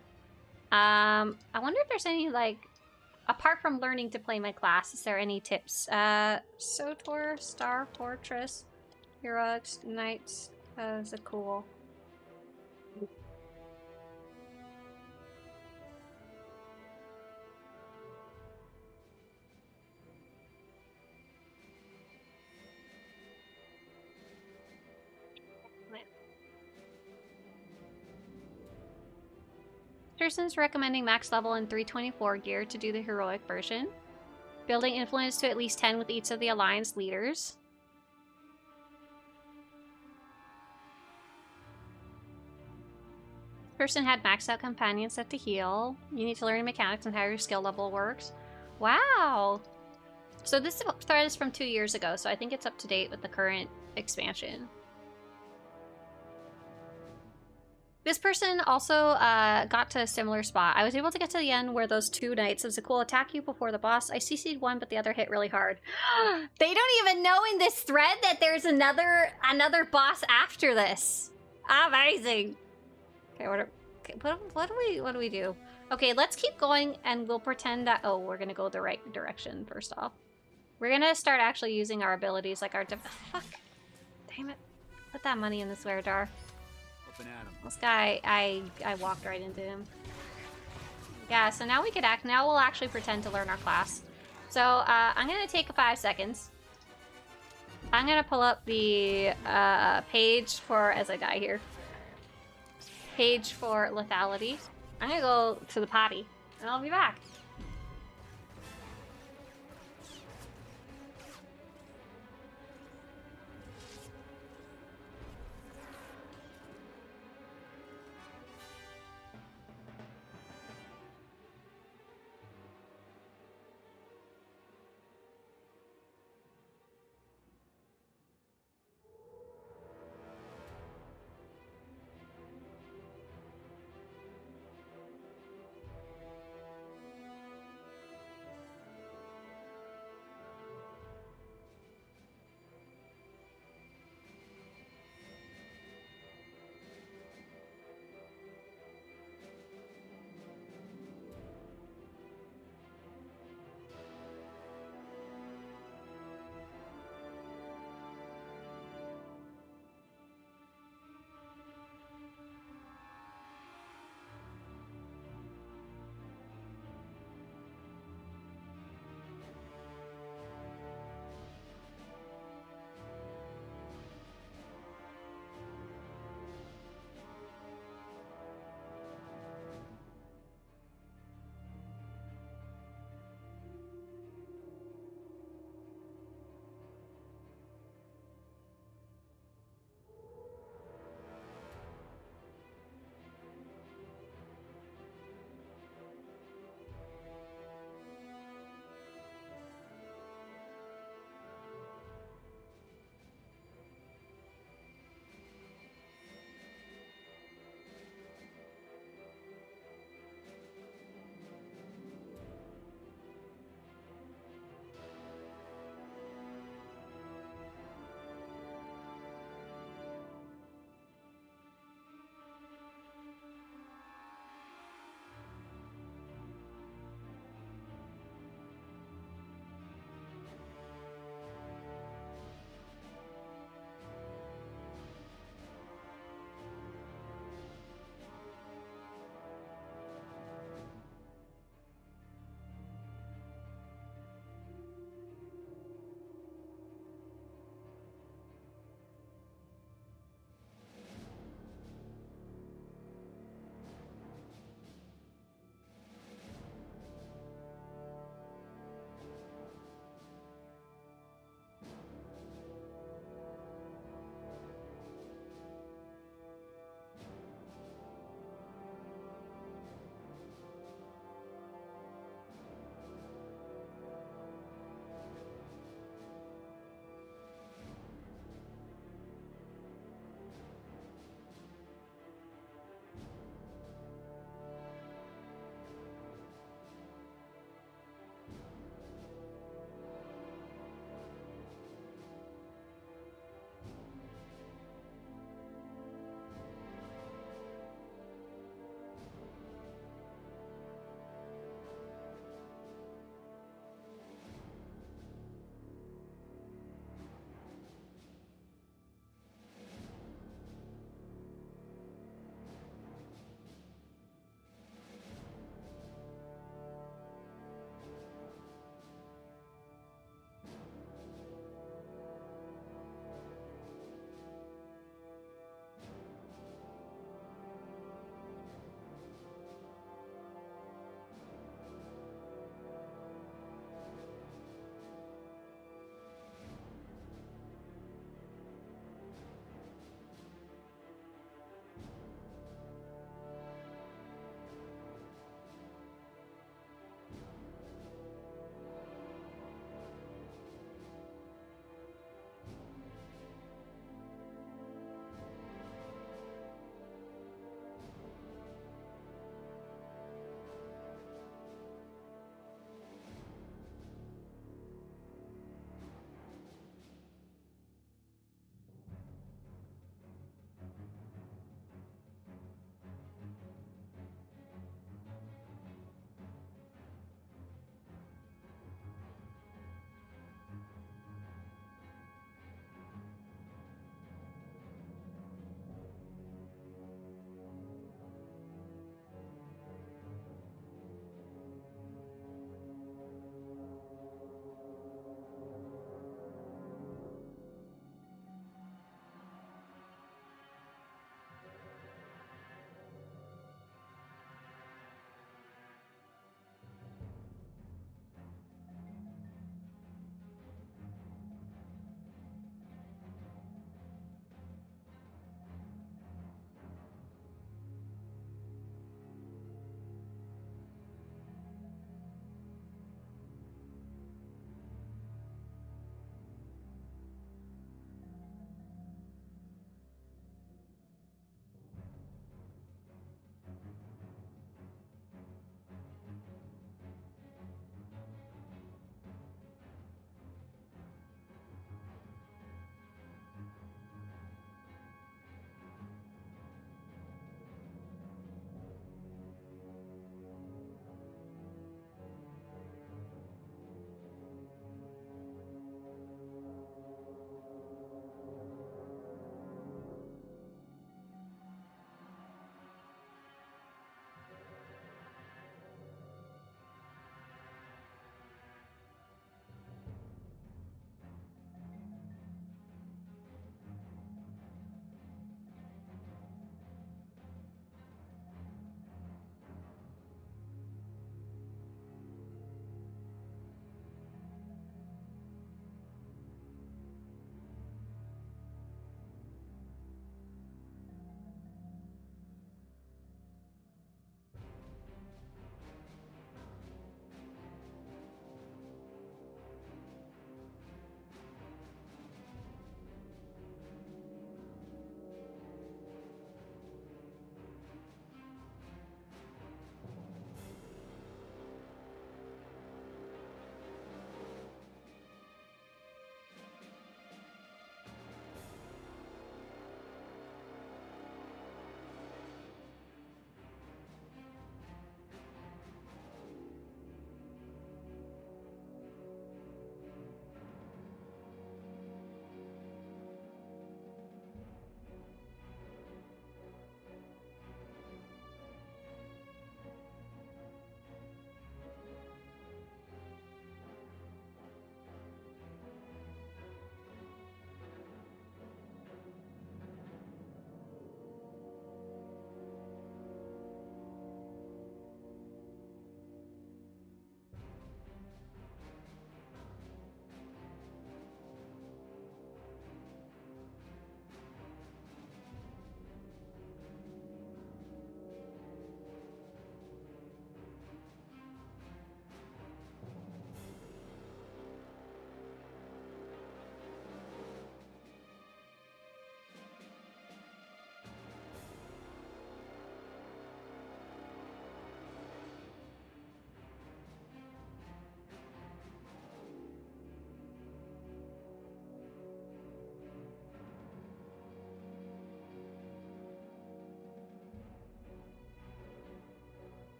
I wonder if there's any, like, apart from learning to play my class, is there any tips? SWTOR, Star Fortress, Heroics, Knights, is it cool? Peterson's recommending max level in 324 gear to do the heroic version. Building influence to at least 10 with each of the alliance leaders. This person had maxed out companions set to heal. You need to learn mechanics and how your skill level works. Wow! So this thread is from 2 years ago, so I think it's up to date with the current expansion. This person also got to a similar spot. I was able to get to the end where those 2 knights of Zakul attack you before the boss. I CC'd one, but the other hit really hard. They don't even know in this thread that there's another boss after this. Amazing. Okay, what do we do? Okay, let's keep going and we'll pretend that we're gonna go the right direction first off. We're gonna start actually using our abilities like our fuck. Damn it. Put that money in the swear jar. This guy, I walked right into him. Yeah, so now we could now we'll actually pretend to learn our class. So, I'm gonna take 5 seconds. I'm gonna pull up the, page for, as I die here. Page for lethality. I'm gonna go to the potty, and I'll be back.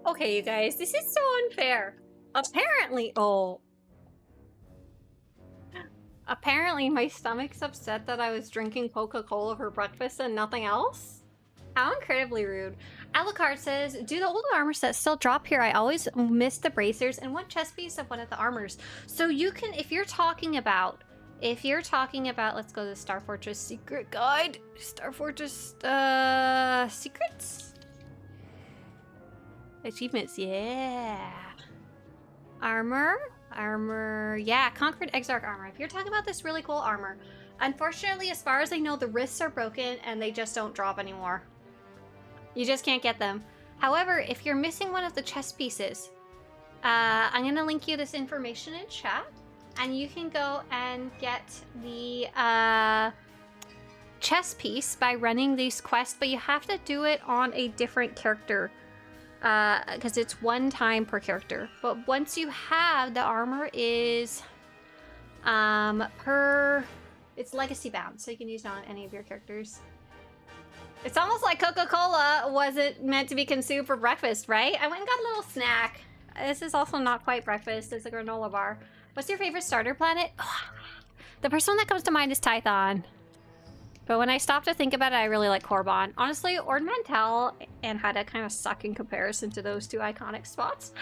Okay, you guys, this is so unfair. Apparently, apparently my stomach's upset that I was drinking Coca-Cola for breakfast and nothing else? How incredibly rude. Alucard says, do the old armor sets still drop here? I always miss the bracers and one chest piece of one of the armors. So you can, if you're talking about, let's go to the Star Fortress Secret Guide. Star Fortress, secrets? Achievements, yeah. Armor, yeah, Conquered Exarch armor. If you're talking about this really cool armor, unfortunately, as far as I know, the wrists are broken and they just don't drop anymore. You just can't get them. However, if you're missing one of the chest pieces, I'm gonna link you this information in chat, and you can go and get the chest piece by running these quests, but you have to do it on a different character. Because it's one time per character. But once you have, the armor is it's legacy bound, so you can use it on any of your characters. It's almost like Coca-Cola wasn't meant to be consumed for breakfast, right? I went and got a little snack. This is also not quite breakfast, it's a granola bar. What's your favorite starter planet? The first one that comes to mind is Tython. But when I stop to think about it, I really like Korban. Honestly, Ord Mantell and Hada kind of suck in comparison to those two iconic spots.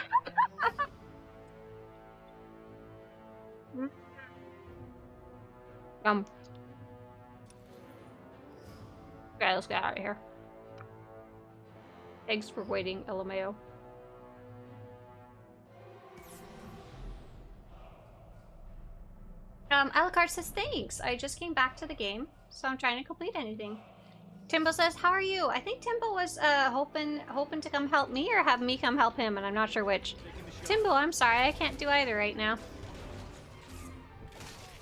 Okay, let's get out of here. Thanks for waiting, LMAO. Alucard says, thanks. I just came back to the game, so I'm trying to complete anything. Timbo says, how are you? I think Timbo was hoping to come help me or have me come help him, and I'm not sure which. Timbo, I'm sorry, I can't do either right now.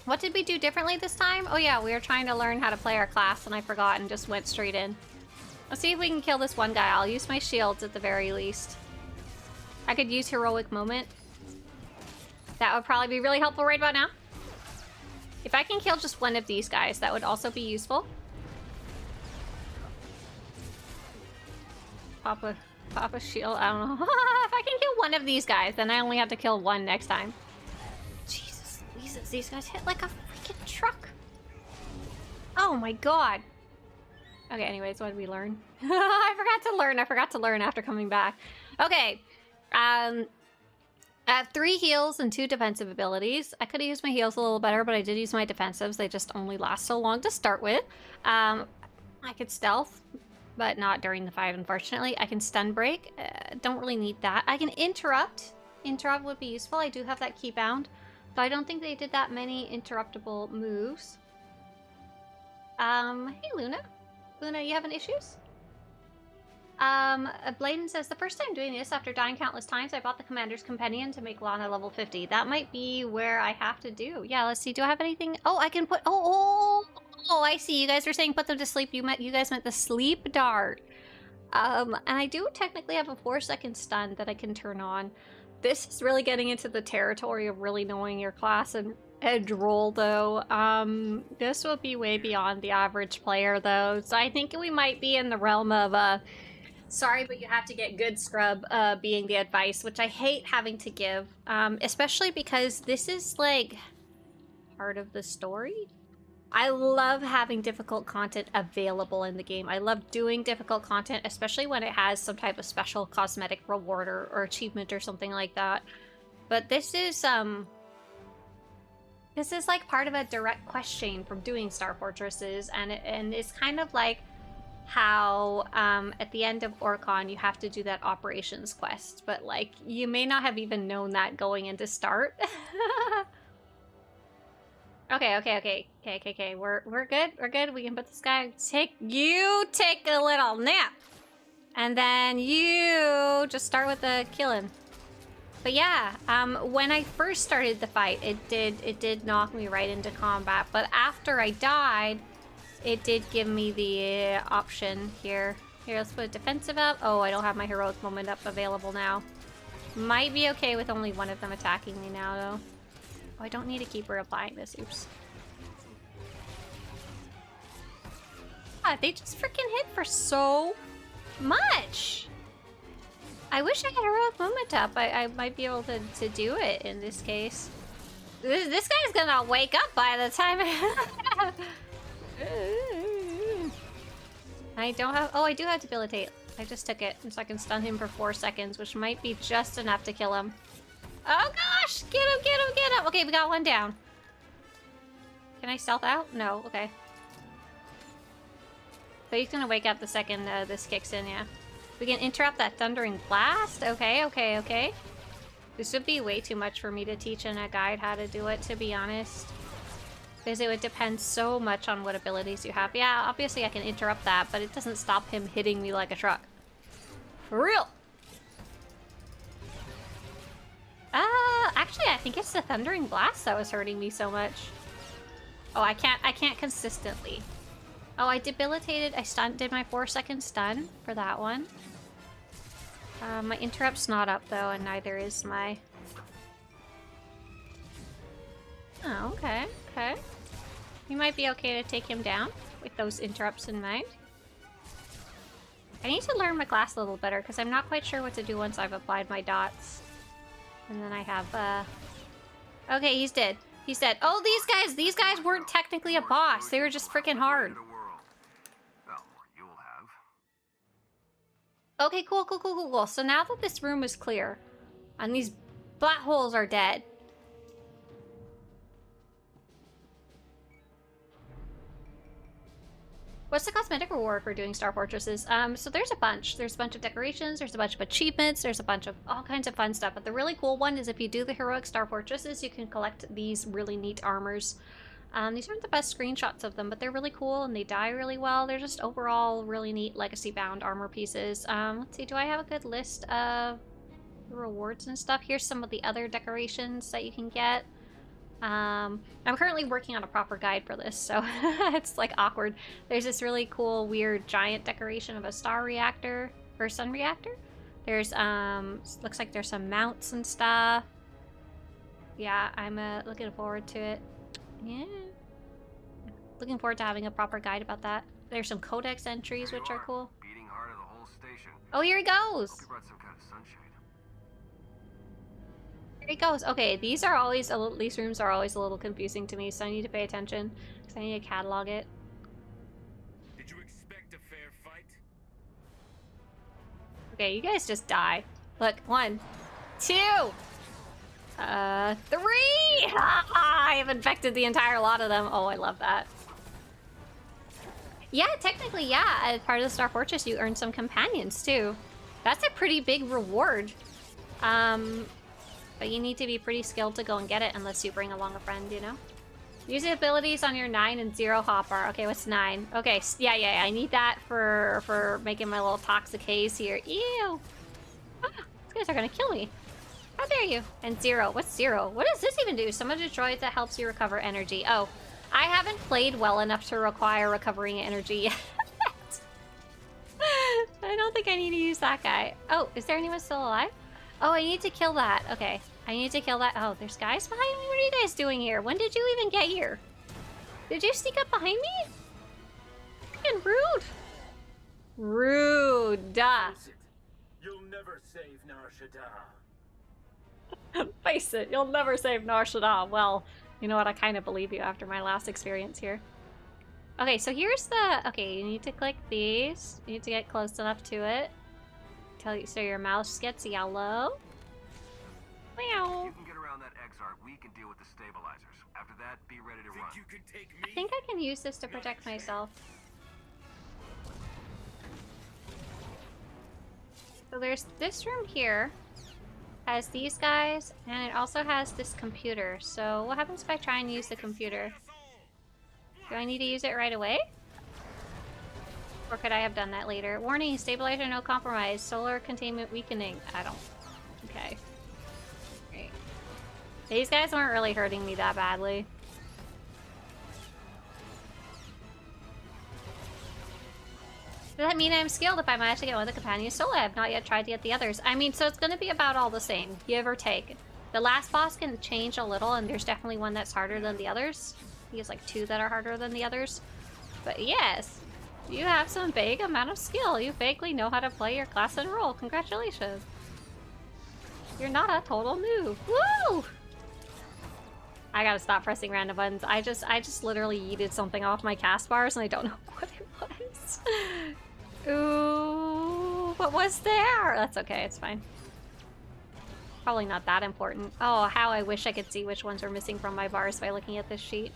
What did we do differently this time? Oh yeah, we were trying to learn how to play our class, and I forgot and just went straight in. Let's see if we can kill this one guy. I'll use my shields at the very least. I could use Heroic Moment. That would probably be really helpful right about now. If I can kill just one of these guys, that would also be useful. Pop a shield, I don't know. If I can kill one of these guys, then I only have to kill one next time. Jesus, these guys hit like a freaking truck. Oh my god. Okay, anyways, what did we learn? I forgot to learn after coming back. Okay, I have 3 heals and 2 defensive abilities. I could have used my heals a little better, but I did use my defensives. They just only last so long to start with. I could stealth, but not during the fight, unfortunately. I can stun break. Don't really need that. I can interrupt. Interrupt would be useful. I do have that key bound, but I don't think they did that many interruptible moves. Hey, Luna. Luna, you having issues? Bladen says, the first time doing this, after dying countless times, I bought the Commander's Companion to make Lana level 50. That might be where I have to do. Yeah, let's see. Do I have anything? Oh, I can put... Oh, I see. You guys were saying put them to sleep. You guys meant the sleep dart. And I do technically have a 4-second stun that I can turn on. This is really getting into the territory of really knowing your class and edge roll, though. This will be way beyond the average player, though. So I think we might be in the realm of, sorry, but you have to get good scrub, being the advice, which I hate having to give, especially because this is, like, part of the story. I love having difficult content available in the game. I love doing difficult content, especially when it has some type of special cosmetic reward or achievement or something like that. But this is like part of a direct quest chain from doing Star Fortresses, and it's kind of like how at the end of Orcon you have to do that operations quest, but like you may not have even known that going into start. Okay. We're good. We can put this guy. Take a little nap, and then you just start with the killing. But yeah, when I first started the fight, it did knock me right into combat. But after I died, it did give me the option here. Here, let's put a defensive up. Oh, I don't have my heroic moment up available now. Might be okay with only one of them attacking me now, though. Oh, I don't need to keep reapplying this. Oops. Ah, they just freaking hit for so much. I wish I had heroic movement up. I might be able to do it in this case. This guy's gonna wake up by the time I don't have... Oh, I do have debilitate. I just took it, so I can stun him for 4 seconds, which might be just enough to kill him. Oh gosh! Get him, get him, get him! Okay, we got one down. Can I stealth out? No, okay. But he's gonna wake up the second this kicks in, yeah. We can interrupt that thundering blast? Okay, okay, okay. This would be way too much for me to teach in a guide how to do it, to be honest. Because it would depend so much on what abilities you have. Yeah, obviously I can interrupt that, but it doesn't stop him hitting me like a truck. For real! Actually, I think it's the thundering blast that was hurting me so much. Oh, I can't consistently. Oh, I debilitated, did my 4-second stun for that one. My interrupt's not up though, and neither is my... Oh, okay, okay. You might be okay to take him down with those interrupts in mind. I need to learn my class a little better, because I'm not quite sure what to do once I've applied my dots. And then I have, Okay, he's dead. He's dead. Oh, these guys weren't technically a boss. They were just freaking hard. Okay, cool, cool, cool, cool, cool. So now that this room is clear, and these black holes are dead. What's the cosmetic reward for doing Star Fortresses? So there's a bunch. There's a bunch of decorations, there's a bunch of achievements, there's a bunch of all kinds of fun stuff. But the really cool one is if you do the heroic Star Fortresses, you can collect these really neat armors. These aren't the best screenshots of them, but they're really cool and they die really well. They're just overall really neat legacy-bound armor pieces. Let's see, do I have a good list of rewards and stuff? Here's some of the other decorations that you can get. I'm currently working on a proper guide for this, so it's like awkward. There's this really cool, weird, giant decoration of a star reactor, or sun reactor. There's, looks like there's some mounts and stuff. Yeah, I'm looking forward to it. Yeah. Looking forward to having a proper guide about that. There's some codex entries, which are cool. Beating heart of the whole station. Oh, here he goes! Hope you brought some kind of sunshade. Here he goes. Okay, these are always these rooms are always a little confusing to me, so I need to pay attention because I need to catalog it. Did you expect a fair fight? Okay, you guys just die. Look, 1, 2, 3! I have infected the entire lot of them. Oh, I love that. Yeah, technically, yeah. As part of the Star Fortress, you earn some companions too. That's a pretty big reward. But you need to be pretty skilled to go and get it unless you bring along a friend, you know? Use the abilities on your 9 and 0 hopper. Okay, what's 9? Okay, yeah, I need that for making my little toxic haze here. Ew! Ah, these guys are gonna kill me. How dare you? And 0. What's 0? What does this even do? Summon a droid that helps you recover energy. Oh, I haven't played well enough to require recovering energy yet. I don't think I need to use that guy. Oh, is there anyone still alive? Oh, I need to kill that. Okay, I need to kill that. Oh, there's guys behind me? What are you guys doing here? When did you even get here? Did you sneak up behind me? Freaking rude. Rude. Face it, you'll never save Nar Shaddaa. Face it, you'll never save Nar Shaddaa. Well, you know what? I kind of believe you after my last experience here. Okay, so here's the... Okay, you need to click these. You need to get close enough to it. So your mouse gets yellow. Meow. You can get around that Exarch, we can deal with the stabilizers. After that, be ready to run. Think you can take I me? think I can use this to protect myself. So there's this room here. Has these guys, and it also has this computer. So what happens if I try and use the computer? Do I need to use it right away? Or could I have done that later? Warning, stabilizer no compromise. Solar containment weakening. I don't... Okay. Great. These guys weren't really hurting me that badly. Does that mean I'm skilled if I manage to get one of the companions solo? I have not yet tried to get the others. I mean, so it's going to be about all the same, give or take. The last boss can change a little, and there's definitely one that's harder than the others. He has like 2 that are harder than the others. But yes, you have some vague amount of skill. You vaguely know how to play your class and role. Congratulations. You're not a total noob. Woo! I gotta stop pressing random buttons. I just literally yeeted something off my cast bars and I don't know what it was. Ooh, what was there? That's okay, it's fine. Probably not that important. Oh, how I wish I could see which ones are missing from my bars by looking at this sheet.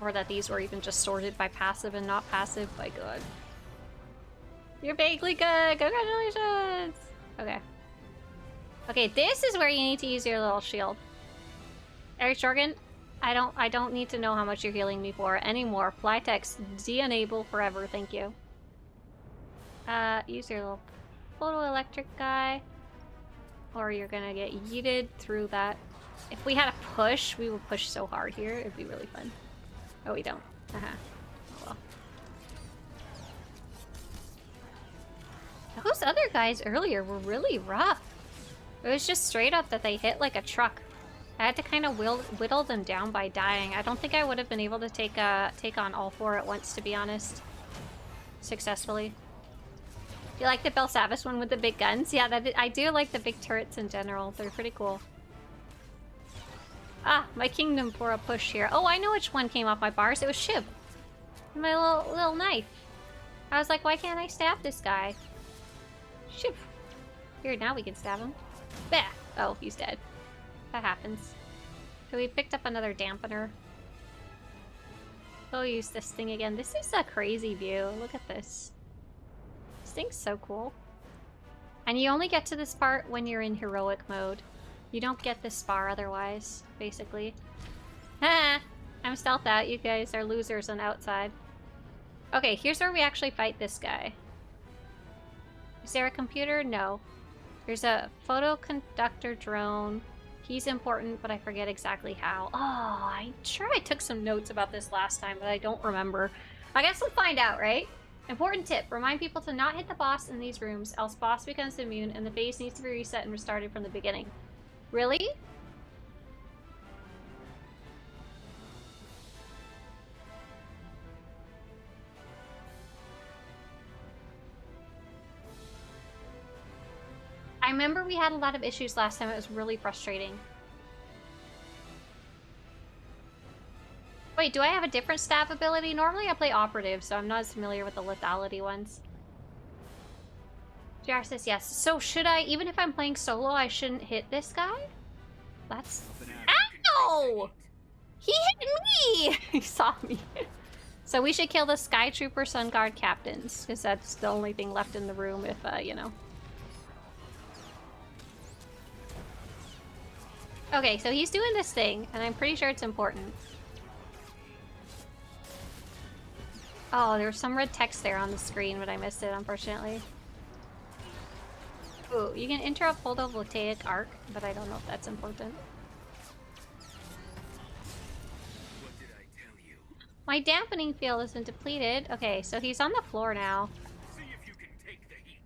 Or that these were even just sorted by passive and not passive. My god. You're vaguely good! Congratulations! Okay. Okay, this is where you need to use your little shield. Eric Jorgen, I don't need to know how much you're healing me for anymore. Fly text, de-enable forever, thank you. Use your little photoelectric guy. Or you're gonna get yeeted through that. If we had a push, we would push so hard here. It'd be really fun. Oh, we don't. Oh, well. Those other guys earlier were really rough. It was just straight up that they hit like a truck. I had to kind of whittle them down by dying. I don't think I would have been able to take on all four at once, to be honest. Successfully. Do you like the Belsavis one with the big guns? Yeah, I do like the big turrets in general. They're pretty cool. Ah, my kingdom for a push here. Oh, I know which one came off my bars. It was Shiv. My little knife. I was like, why can't I stab this guy? Shiv. Here, now we can stab him. Bah! Oh, he's dead. That happens. So we picked up another dampener. We'll use this thing again. This is a crazy view. Look at this. This thing's so cool. And you only get to this part when you're in heroic mode. You don't get this bar otherwise, basically. Ha! I'm stealthed out. You guys are losers on outside. Okay, here's where we actually fight this guy. Is there a computer? No. There's a photoconductor drone. He's important, but I forget exactly how. Oh, I'm sure I took some notes about this last time, but I don't remember. I guess we'll find out, right? Important tip. Remind people to not hit the boss in these rooms, else boss becomes immune and the base needs to be reset and restarted from the beginning. Really? I remember we had a lot of issues last time. It was really frustrating. Wait, do I have a different staff ability? Normally I play operative, so I'm not as familiar with the lethality ones. JR says yes. So should I, even if I'm playing solo, I shouldn't hit this guy? That's... Ow! He hit me! He saw me. So we should kill the Sky Trooper Sun Guard captains, because that's the only thing left in the room if, you know. Okay, so he's doing this thing, and I'm pretty sure it's important. Oh, there was some red text there on the screen, but I missed it, unfortunately. Ooh, you can interrupt photovoltaic arc, but I don't know if that's important. What did I tell you? My dampening field isn't depleted. Okay, so he's on the floor now. See if you can take the heat.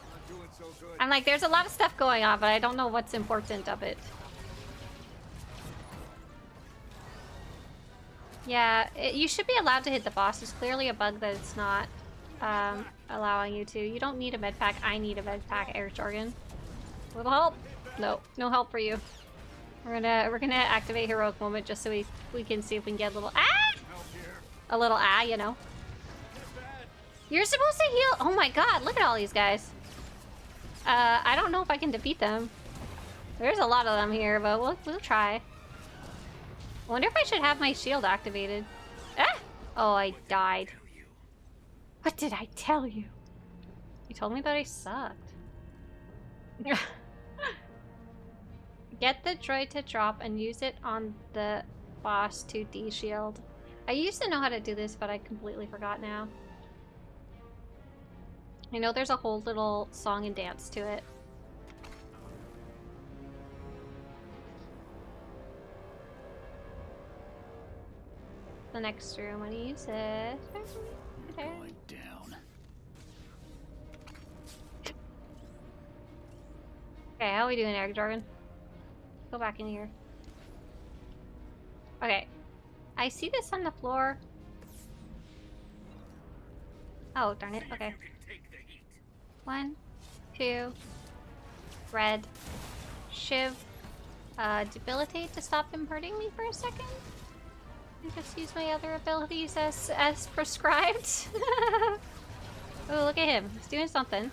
Not doing so good. I'm like, there's a lot of stuff going on, but I don't know what's important of it. Yeah, you should be allowed to hit the boss. There's clearly a bug that it's not allowing you to. You don't need a med pack. I need a med pack, Air Jorgen. Little help? No, no help for you. We're gonna activate heroic moment just so we can see if we can get a little a little you know. You're supposed to heal. Oh my god, look at all these guys. I don't know if I can defeat them. There's a lot of them here, but we'll try. I wonder if I should have my shield activated. Ah! Oh, I died. What did I tell you? You told me that I sucked. Get the droid to drop and use it on the boss to de-shield. I used to know how to do this, but I completely forgot now. I know there's a whole little song and dance to it. The next room when you use it. Okay. Going down. Okay, how are we doing, Eric Jorgen? Go back in here. Okay. I see this on the floor. Oh, darn it. Okay. 1, 2. Red. Shiv. Debilitate to stop him hurting me for a second. And just use my other abilities as prescribed. Oh, look at him. He's doing something.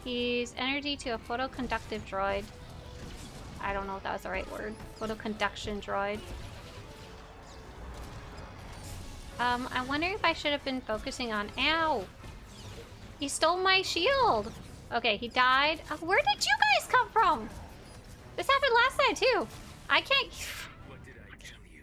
He's energy to a photoconductive droid. I don't know if that was the right word. Photoconduction droid. I wonder if I should have been focusing on... Ow! He stole my shield! Okay, he died. Where did you guys come from? This happened last night too. I can't... What did I tell you?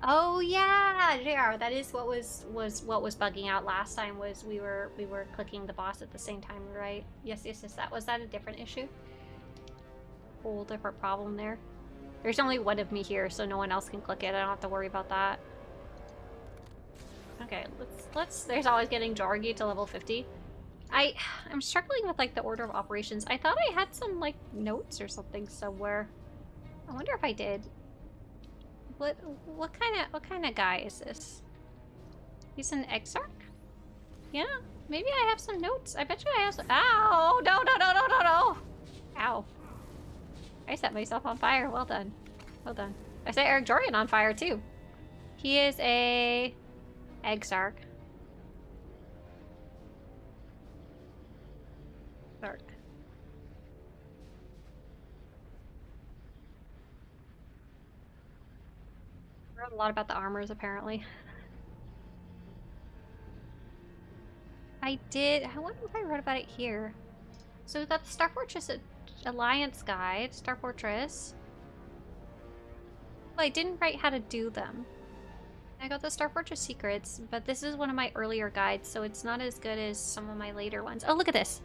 Oh yeah, JR, that is what was what was bugging out last time. Was we were clicking the boss at the same time, right? Yes. Was that a different issue? Whole different problem there. There's only one of me here, so no one else can click it. I don't have to worry about that. Okay, let's. There's always getting Jorgi to level 50. I'm struggling with like the order of operations. I thought I had some like notes or something somewhere. I wonder if I did. What kind of guy is this? He's an exarch? Yeah, maybe I have some notes. I bet you I have some. Ow! No! Ow! I set myself on fire. Well done. Well done. I set Eric Jorian on fire too. He is a exarch. Dark. I wrote a lot about the armors apparently. I did. I wonder if I wrote about it here. So we got the Star Fortress Alliance Guide, Star Fortress. Well, I didn't write how to do them. I got the Star Fortress Secrets, but this is one of my earlier guides, so it's not as good as some of my later ones. Oh, look at this.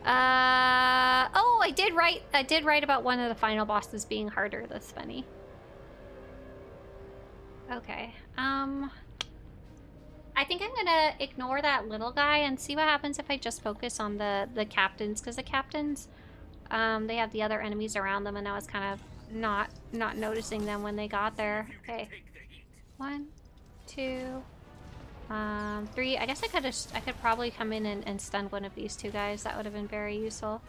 Oh, I did write about one of the final bosses being harder. That's funny. Okay. I think I'm gonna ignore that little guy and see what happens if I just focus on the captains, because the captains, they have the other enemies around them, and I was kind of not noticing them when they got there. Okay. 1, 2, 3. I guess I could probably come in and stun one of these two guys. That would have been very useful.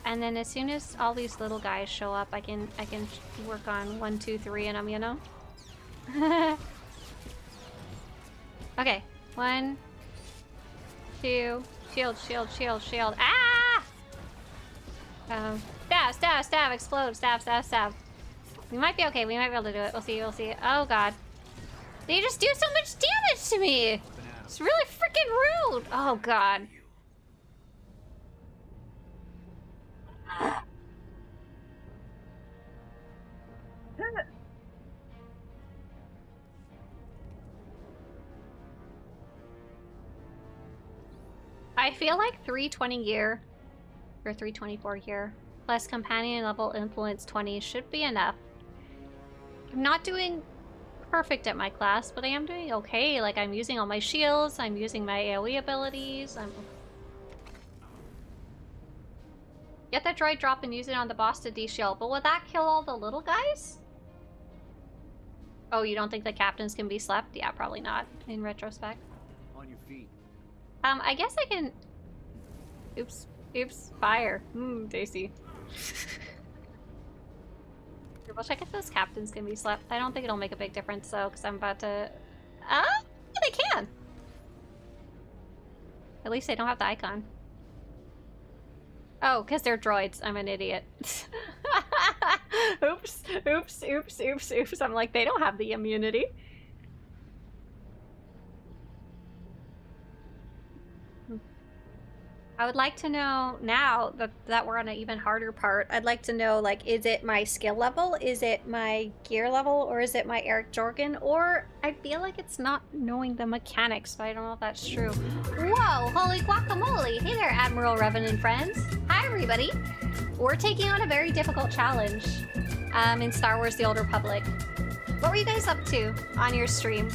And then as soon as all these little guys show up, I can work on 1, 2, 3 and them, you know? Okay. 1, 2, shield. Ah! Stab, explode, stab. We might be okay. We might be able to do it. We'll see. Oh god. They just do so much damage to me! It's really freaking rude! Oh god. I feel like 320 gear, or 324 gear, plus companion level influence 20 should be enough. I'm not doing perfect at my class, but I am doing okay. Like, I'm using all my shields, I'm using my AoE abilities, Get that droid drop and use it on the boss to de-shield, but will that kill all the little guys? Oh, you don't think the captains can be slept? Yeah, probably not, in retrospect. On your feet. I guess I can... Oops, fire. Tasty. We'll check if those captains can be slept. I don't think it'll make a big difference though, because I'm about to... Oh, they can! At least they don't have the icon. Oh, because they're droids. I'm an idiot. Oops. I'm like, they don't have the immunity. I would like to know, now that we're on an even harder part, I'd like to know, like, is it my skill level, is it my gear level, or is it my Eric Jorgen, or I feel like it's not knowing the mechanics, but I don't know if that's true. Whoa, holy guacamole! Hey there, Admiral Revenant friends! Hi, everybody! We're taking on a very difficult challenge in Star Wars The Old Republic. What were you guys up to on your stream?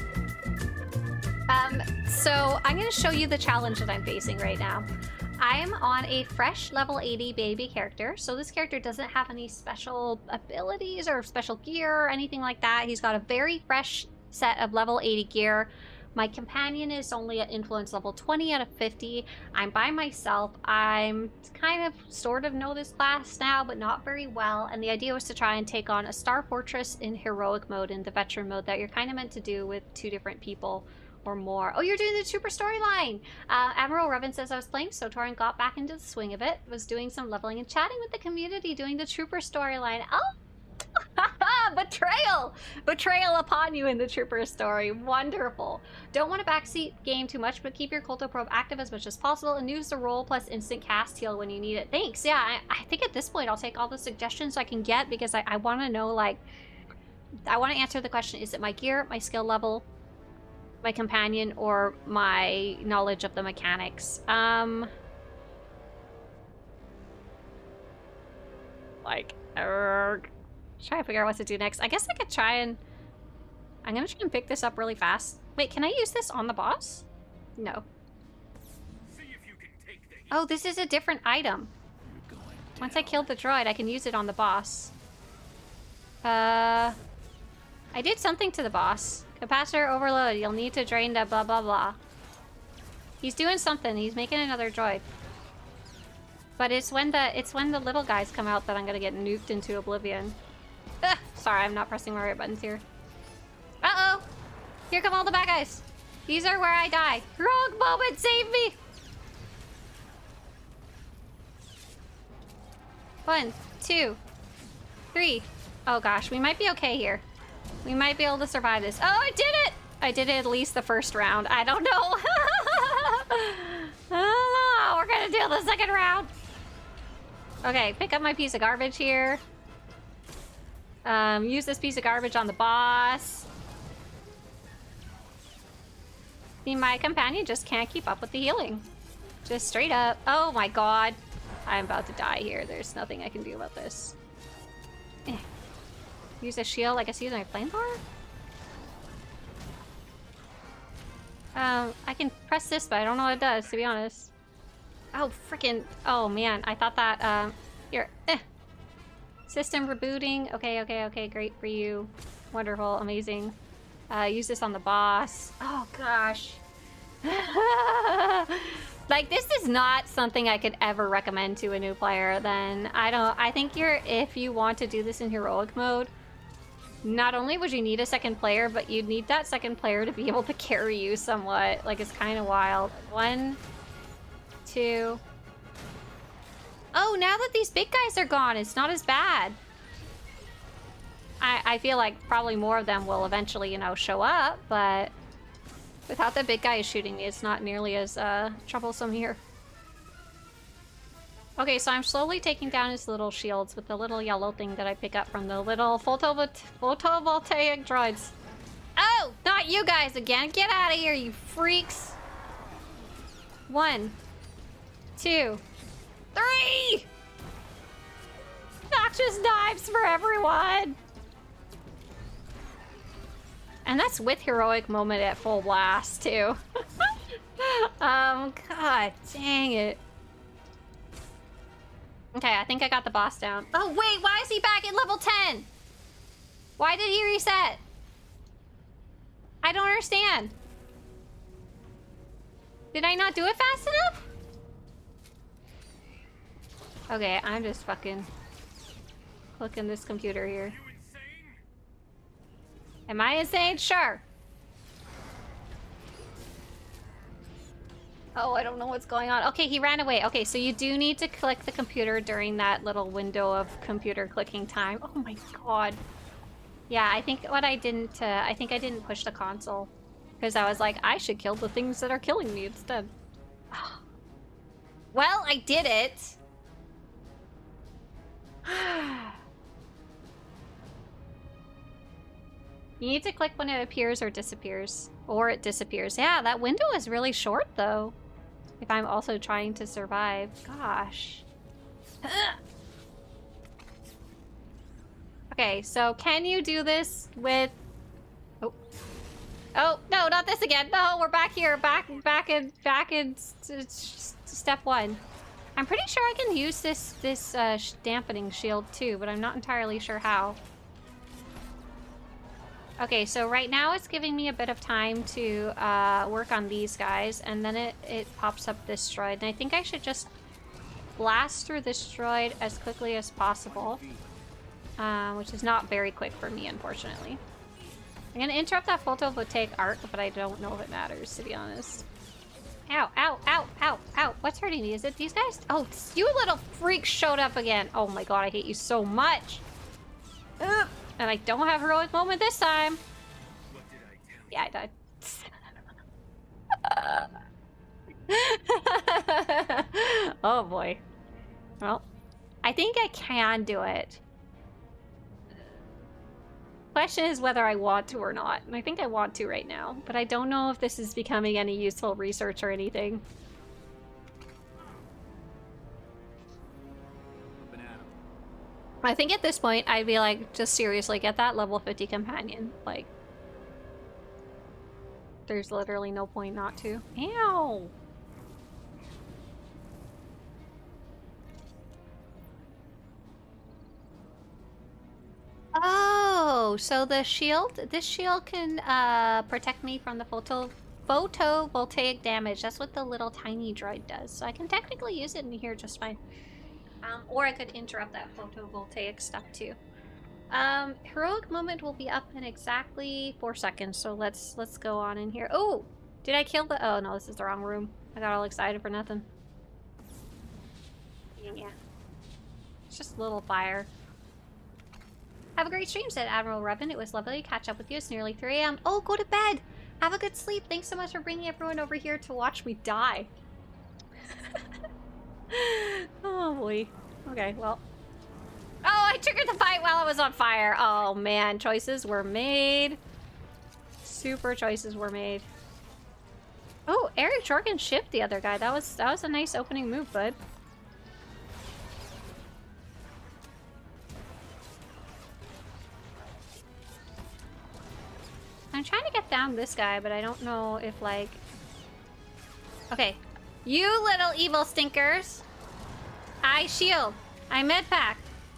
So I'm going to show you the challenge that I'm facing right now. I'm on a fresh level 80 baby character, so this character doesn't have any special abilities or special gear or anything like that. He's got a very fresh set of level 80 gear. My companion is only at influence level 20 out of 50. I'm by myself. I'm kind of sort of know this class now, but not very well. And the idea was to try and take on a Star Fortress in heroic mode, in the veteran mode that you're kind of meant to do with 2 different people or more. Oh, you're doing the Trooper storyline! Admiral Revan says I was playing SWTOR and got back into the swing of it. Was doing some leveling and chatting with the community, doing the Trooper storyline. Oh! Betrayal! Betrayal upon you in the Trooper story. Wonderful. Don't want to backseat game too much, but keep your Culto Probe active as much as possible and use the roll plus instant cast heal when you need it. Thanks. Yeah, I think at this point I'll take all the suggestions I can get because I want to know, like, I want to answer the question, is it my gear, my skill level, my companion, or my knowledge of the mechanics? Try to figure out what to do next. I guess I could try and... I'm gonna try and pick this up really fast. Wait, can I use this on the boss? No. See if you can take the heat. Oh, this is a different item. You're going Once I killed the droid, I can use it on the boss. I did something to the boss. Capacitor overload. You'll need to drain the blah blah blah. He's doing something. He's making another droid. But it's when the little guys come out that I'm gonna get nuked into oblivion. Sorry, I'm not pressing my right buttons here. Uh-oh! Here come all the bad guys. These are where I die. Wrong moment, save me! 1, 2, 3. Oh gosh, we might be okay here. We might be able to survive this. Oh, I did it! I did it at least the first round. I don't know. Oh, we're gonna do the second round. Okay, pick up my piece of garbage here. Use this piece of garbage on the boss. See, my companion just can't keep up with the healing. Just straight up. Oh my god. I'm about to die here. There's nothing I can do about this. Use a shield. I guess use my flamethrower? I can press this, but I don't know what it does, to be honest. Oh, freaking... Oh, man. I thought that, Here. System rebooting. Okay. Great for you. Wonderful. Amazing. Use this on the boss. Oh, gosh. Like, this is not something I could ever recommend to a new player. Then I think if you want to do this in heroic mode, not only would you need a second player, but you'd need that second player to be able to carry you somewhat. Like, it's kind of wild. 1, 2. Oh, now that these big guys are gone, it's not as bad. I feel like probably more of them will eventually, show up, but without the big guy shooting me, it's not nearly as troublesome here. Okay, so I'm slowly taking down his little shields with the little yellow thing that I pick up from the little photovoltaic droids. Oh, not you guys again. Get out of here, you freaks. 1, 2, 3! Noxious knives for everyone! And that's with heroic moment at full blast, too. God dang it. Okay, I think I got the boss down. Oh, wait, why is he back at level 10? Why did he reset? I don't understand. Did I not do it fast enough? Okay, I'm just fucking clicking this computer here. Am I insane? Sure. Oh, I don't know what's going on. Okay, he ran away. Okay, so you do need to click the computer during that little window of computer clicking time. Oh my god. Yeah, I think I didn't push the console. Because I was like, I should kill the things that are killing me instead. Well, I did it. You need to click when it appears or disappears. Or it disappears. Yeah, that window is really short, though. If I'm also trying to survive. Gosh. Okay, so can you do this with... Oh. Oh, no, not this again. No, we're back here. Back in step 1. I'm pretty sure I can use this dampening shield too, but I'm not entirely sure how. Okay, so right now it's giving me a bit of time to work on these guys, and then it pops up this droid, and I think I should just blast through this droid as quickly as possible, which is not very quick for me, unfortunately. I'm gonna interrupt that photovoltaic arc, but I don't know if it matters, to be honest. Ow, ow, ow, ow, ow. What's hurting me? Is it these guys? Oh, you little freak showed up again. Oh my god, I hate you so much. Ugh. And I don't have heroic moment this time. What did I tell you? Yeah, I died. Oh boy. Well, I think I can do it. Question is whether I want to or not, and I think I want to right now, but I don't know if this is becoming any useful research or anything. I think at this point I'd be like, just seriously, get that level 50 companion. Like, there's literally no point not to. Ow! Oh, so the shield, this shield can protect me from the photovoltaic damage. That's what the little tiny droid does. So I can technically use it in here just fine. Or I could interrupt that photovoltaic stuff too. Heroic moment will be up in exactly 4 seconds. So let's go on in here. Oh, did I kill the? Oh no, this is the wrong room. I got all excited for nothing. Yeah, it's just a little fire. Have a great stream, said Admiral Revin. It was lovely to catch up with you. It's nearly 3 a.m. Oh, go to bed. Have a good sleep. Thanks so much for bringing everyone over here to watch me die. Oh, boy. Okay, well. Oh, I triggered the fight while I was on fire. Oh, man. Choices were made. Super choices were made. Oh, Eric Jorgen shipped the other guy. That was a nice opening move, bud. I'm trying to get down this guy, but I don't know if, like... Okay. You little evil stinkers! I shield. I medpack.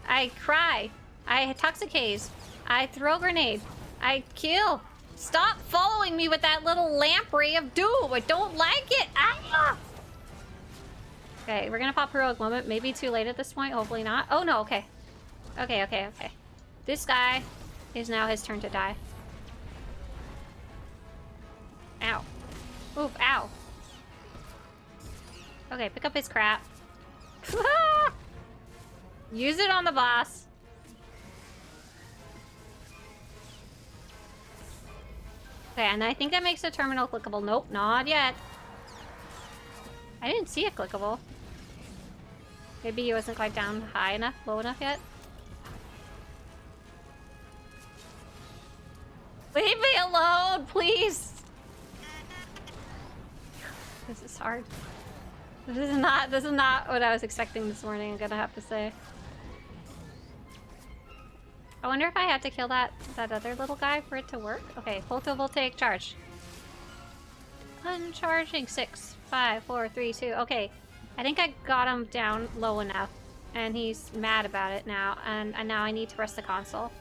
I cry. I toxicase. I throw grenade. I kill. Stop following me with that little lamprey of doom! I don't like it! Ah! Okay, we're gonna pop heroic moment. Maybe too late at this point. Hopefully not. Oh, no, okay. Okay. This guy is now his turn to die. Ow. Oof, ow. Okay, pick up his crap. Use it on the boss. Okay, and I think that makes the terminal clickable. Nope, not yet. I didn't see it clickable. Maybe he wasn't quite down high enough, low enough yet. Leave me alone, please! This is hard. This is not what I was expecting this morning, I'm gonna have to say. I wonder if I had to kill that other little guy for it to work? Okay, photovoltaic charge. Uncharging. 6, 5, 4, 3, 2. Okay, I think I got him down low enough, and he's mad about it now, and now I need to press the console.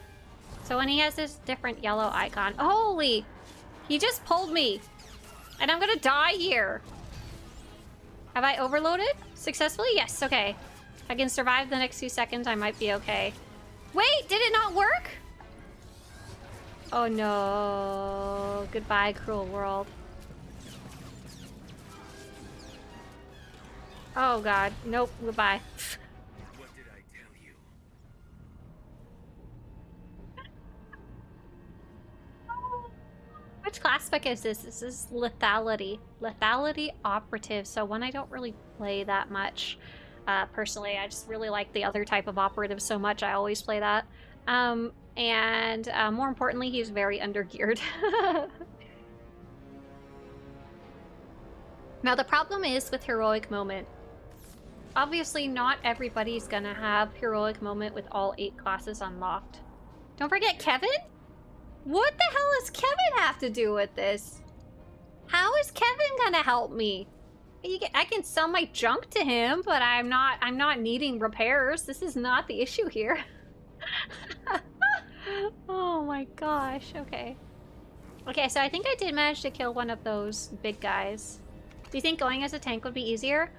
So when he has this different yellow icon... Holy! He just pulled me! And I'm gonna die here! Have I overloaded successfully? Yes, okay. I can survive the next few seconds, I might be okay. Wait, did it not work? Oh no. Goodbye, cruel world. Oh god, nope, goodbye. What did I tell you? Which class spec is this? This is lethality. Lethality operative, so one I don't really play that much. Personally, I just really like the other type of operative so much, I always play that. And more importantly, he's very undergeared. Now the problem is with heroic moment. Obviously not everybody's gonna have heroic moment with all 8 classes unlocked. Don't forget Kevin? What the hell does Kevin have to do with this? How is Kevin gonna help me? I can sell my junk to him, but I'm not needing repairs. This is not the issue here. Oh my gosh, okay. Okay, so I think I did manage to kill one of those big guys. Do you think going as a tank would be easier?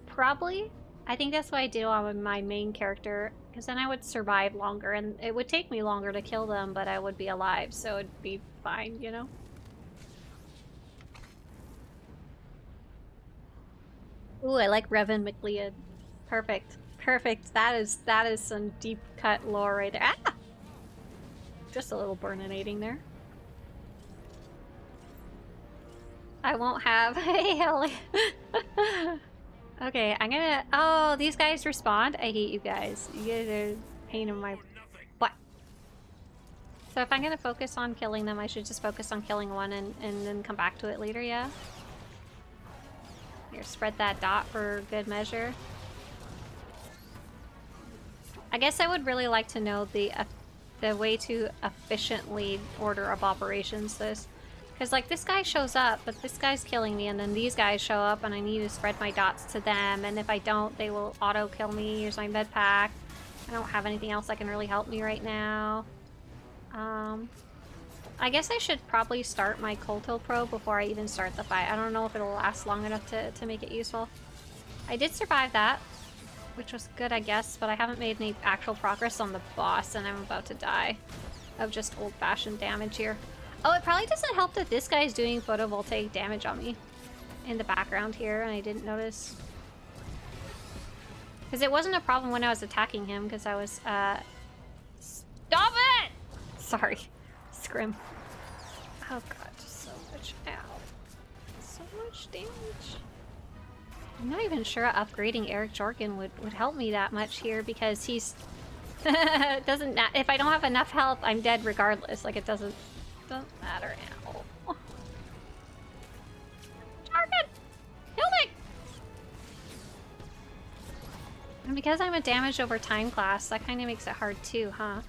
Probably. I think that's what I do on my main character, because then I would survive longer, and it would take me longer to kill them, but I would be alive, so it'd be fine, you know? Ooh, I like Revan McLeod. Perfect. Perfect. That is some deep cut lore right there. Ah! Just a little burninating there. I won't have. Hey, Ellie. Okay, I'm gonna. Oh, these guys respond. I hate you guys. You guys are a pain in my butt. So if I'm gonna focus on killing them, I should just focus on killing one and then come back to it later. Yeah. Here, spread that dot for good measure. I guess I would really like to know the way to efficiently order of operations this. Because, like, this guy shows up, but this guy's killing me, and then these guys show up, and I need to spread my dots to them, and if I don't, they will auto-kill me. Here's my med pack. I don't have anything else that can really help me right now. I guess I should probably start my Colto Pro before I even start the fight. I don't know if it'll last long enough to make it useful. I did survive that, which was good, I guess, but I haven't made any actual progress on the boss, and I'm about to die of just old-fashioned damage here. Oh, it probably doesn't help that this guy's doing photovoltaic damage on me in the background here, and I didn't notice. Because it wasn't a problem when I was attacking him, because I was, Stop it! Sorry. Scrim. Oh god, just so much. Ow. So much damage. I'm not even sure upgrading Eric Jorgen would help me that much here, because he's... doesn't... If I don't have enough health, I'm dead regardless. Like, it doesn't matter now. Jorgen! Kill me! And because I'm a damage over time class, that kind of makes it hard too, huh?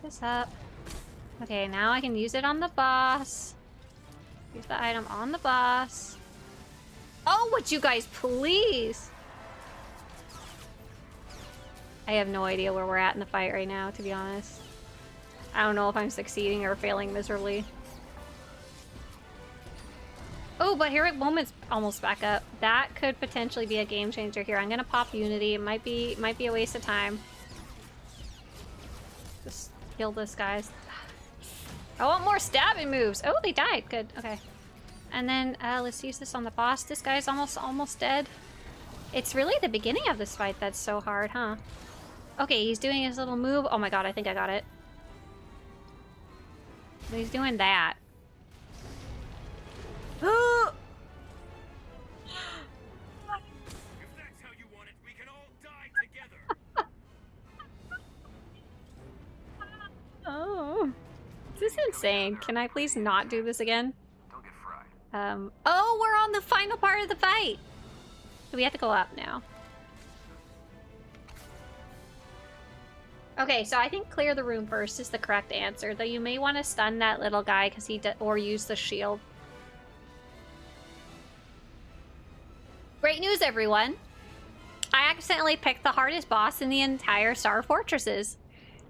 This up. Okay, now I can use it on the boss. Use the item on the boss. Oh, would you guys please? I have no idea where we're at in the fight right now, to be honest. I don't know if I'm succeeding or failing miserably. Oh, but Heroic Moment's almost back up. That could potentially be a game changer here. I'm gonna pop Unity. It might be a waste of time. Just kill this guys. I want more stabbing moves. Oh, they died. Good. Okay. And then let's use this on the boss. This guy's almost dead. It's really the beginning of this fight that's so hard, huh? Okay, he's doing his little move. Oh my god, I think I got it. He's doing that. If that's how you want it, we can all die together. Oh. This is insane. Can I please not do this again? Don't get fried. Oh, we're on the final part of the fight. So we have to go up now. Okay, so I think clear the room first is the correct answer, though you may want to stun that little guy because or use the shield. Great news, everyone! I accidentally picked the hardest boss in the entire Star Fortresses.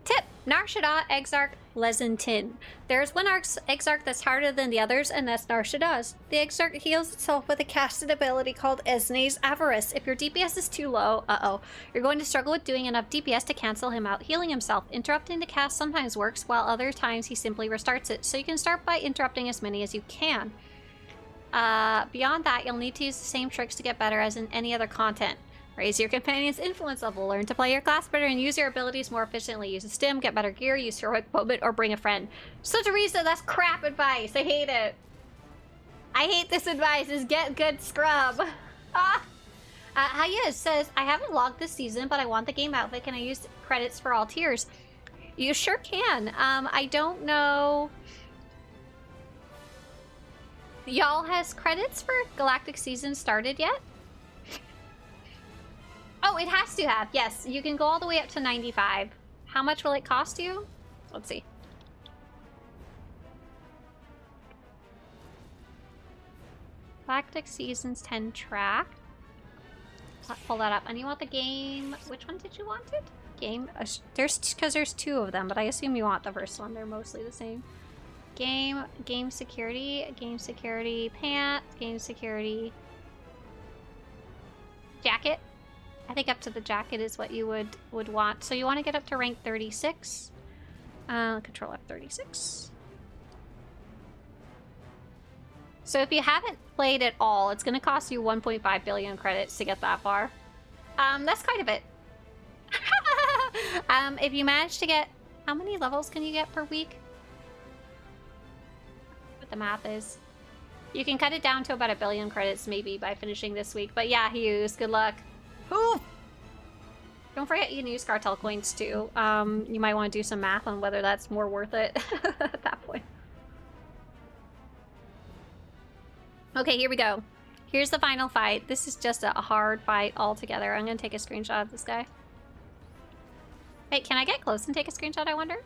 Tip: Nar Shaddaa, Exarch, Lezentin. There's one Exarch that's harder than the others, and that's Nar Shaddaa's. The Exarch heals itself with a casted ability called Esne's Avarice. If your DPS is too low, you're going to struggle with doing enough DPS to cancel him out healing himself. Interrupting the cast sometimes works, while other times he simply restarts it. So you can start by interrupting as many as you can. Beyond that, you'll need to use the same tricks to get better as in any other content. Raise your companion's influence level, learn to play your class better, and use your abilities more efficiently. Use a stim, get better gear, use heroic moment, or bring a friend. Swtorista, that's crap advice. I hate it. I hate this advice. Is get good scrub. Haya says, I haven't logged this season, but I want the game outfit. Can I use credits for all tiers? You sure can. I don't know. Y'all, has credits for Galactic Season started yet? Oh, it has to have. Yes, you can go all the way up to 95. How much will it cost you? Let's see. Galactic Seasons 10 track. Pull that up. And you want the game... Which one did you want it? Game... because there's two of them, but I assume you want the first one. They're mostly the same. Game security, pants, game security, jacket. I think up to the jacket is what you would want. So you want to get up to rank 36. Control F36. So if you haven't played at all, it's going to cost you 1.5 billion credits to get that far. That's quite a bit. If you manage to get... How many levels can you get per week? What the math is. You can cut it down to about 1 billion credits maybe by finishing this week. But yeah, Hughes, good luck. Ooh! Don't forget you can use cartel coins too. You might want to do some math on whether that's more worth it at that point. Okay, here we go. Here's the final fight. This is just a hard fight altogether. I'm gonna take a screenshot of this guy. Wait, can I get close and take a screenshot, I wonder?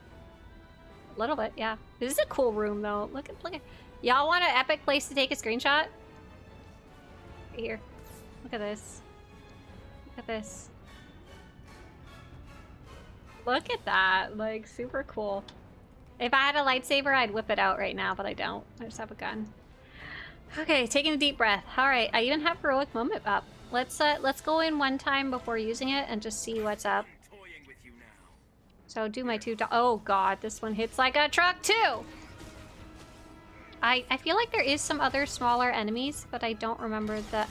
A little bit, yeah. This is a cool room though. Look at y'all want an epic place to take a screenshot? Right here. Look at this. Look at this. Look at that. Like, super cool. If I had a lightsaber, I'd whip it out right now, but I don't. I just have a gun. Okay, taking a deep breath. Alright, I even have heroic moment up. Let's go in one time before using it and just see what's up. So do my oh god, this one hits like a truck too! I feel like there is some other smaller enemies, but I don't remember the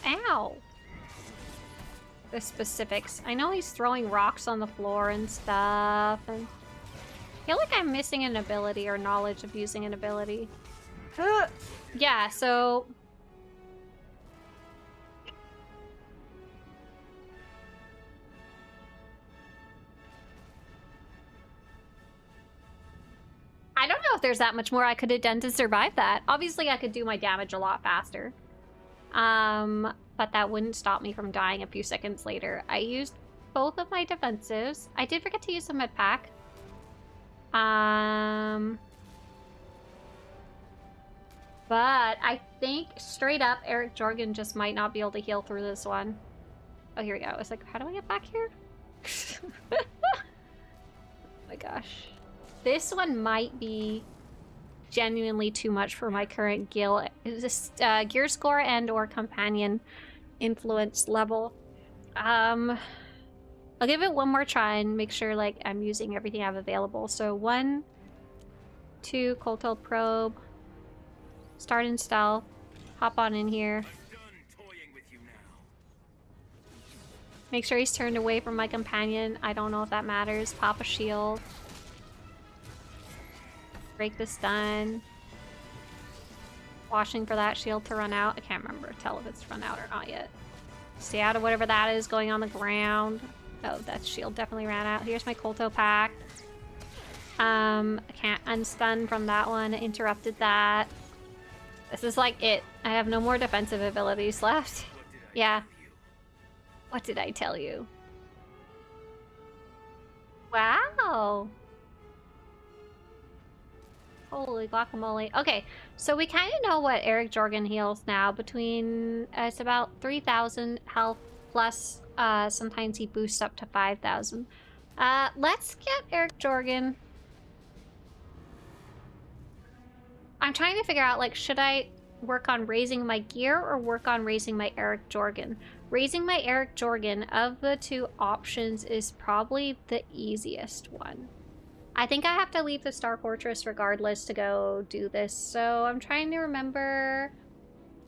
the specifics. I know he's throwing rocks on the floor and stuff, and I feel like I'm missing an ability or knowledge of using an ability. Yeah, so... I don't know if there's that much more I could have done to survive that. Obviously, I could do my damage a lot faster. But that wouldn't stop me from dying a few seconds later. I used both of my defensives. I did forget to use the med pack. But I think straight up, Eric Jorgen just might not be able to heal through this one. Oh, here we go. I was like, how do I get back here? Oh my gosh. This one might be genuinely too much for my current gear score and or companion influence level. I'll give it one more try and make sure like I'm using everything I have available. So 1, 2, cold probe. Start in stealth. Hop on in here. Make sure he's turned away from my companion. I don't know if that matters. Pop a shield. Break the stun. Watching for that shield to run out. I can't remember. Tell if it's run out or not yet. Stay out of whatever that is going on the ground. Oh, that shield definitely ran out. Here's my Colto pack. I can't unstun from that one. I interrupted that. This is like it. I have no more defensive abilities left. Yeah. What did I tell you? Wow. Holy guacamole. Okay, so we kind of know what Eric Jorgen heals now. Between, it's about 3,000 health plus, sometimes he boosts up to 5,000. Let's get Eric Jorgen. I'm trying to figure out, like, should I work on raising my gear or work on raising my Eric Jorgen? Raising my Eric Jorgen of the two options is probably the easiest one. I think I have to leave the Star Fortress regardless to go do this, so I'm trying to remember...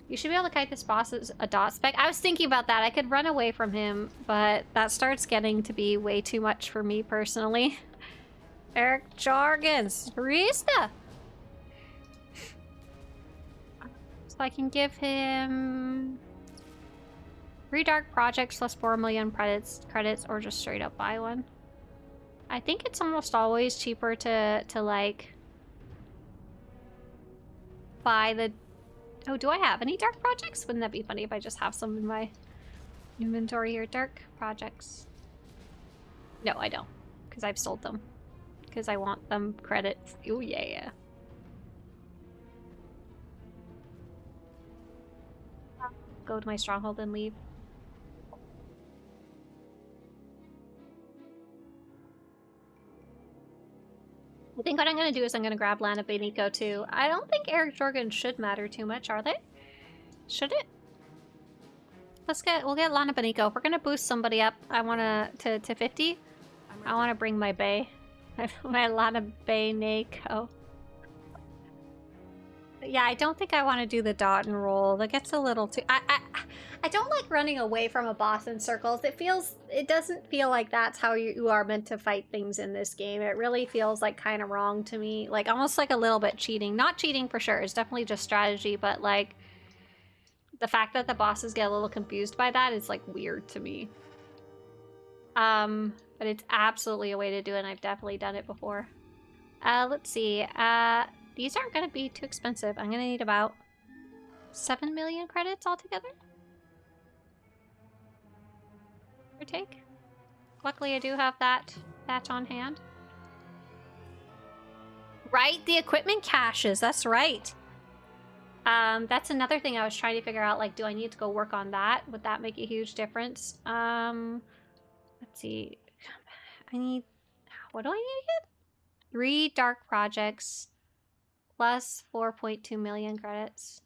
You should be able to kite this boss as a dot spec. I was thinking about that. I could run away from him, but that starts getting to be way too much for me personally. Eric Jorgen, Swtorista! So I can give him 3 dark projects plus 4 million credits, or just straight up buy one. I think it's almost always cheaper to like buy the... Oh, do I have any dark projects? Wouldn't that be funny if I just have some in my inventory here? Dark projects. No, I don't, because I've sold them. Because I want them credits. Oh yeah. go to my stronghold and leave. I think what I'm gonna do is I'm gonna grab Lana Beniko too. I don't think Eric Jorgen should matter too much, are they? Should it? We'll get Lana Beniko. If we're gonna boost somebody up, I wanna to 50. I wanna bring my Bay. My Lana Beniko. Yeah, I don't think I want to do the dot and roll. That gets a little too... I don't like running away from a boss in circles. It doesn't feel like that's how you are meant to fight things in this game. It really feels like kind of wrong to me. Like almost like a little bit cheating. Not cheating for sure. It's definitely just strategy, but like the fact that the bosses get a little confused by that is like weird to me. But it's absolutely a way to do it, and I've definitely done it before. Let's see. These aren't going to be too expensive. I'm going to need about 7 million credits altogether. Or take. Luckily, I do have that on hand. Right, the equipment caches. That's right. That's another thing I was trying to figure out. Like, do I need to go work on that? Would that make a huge difference? Let's see. I need... What do I need to get? 3 dark projects. Plus 4.2 million credits.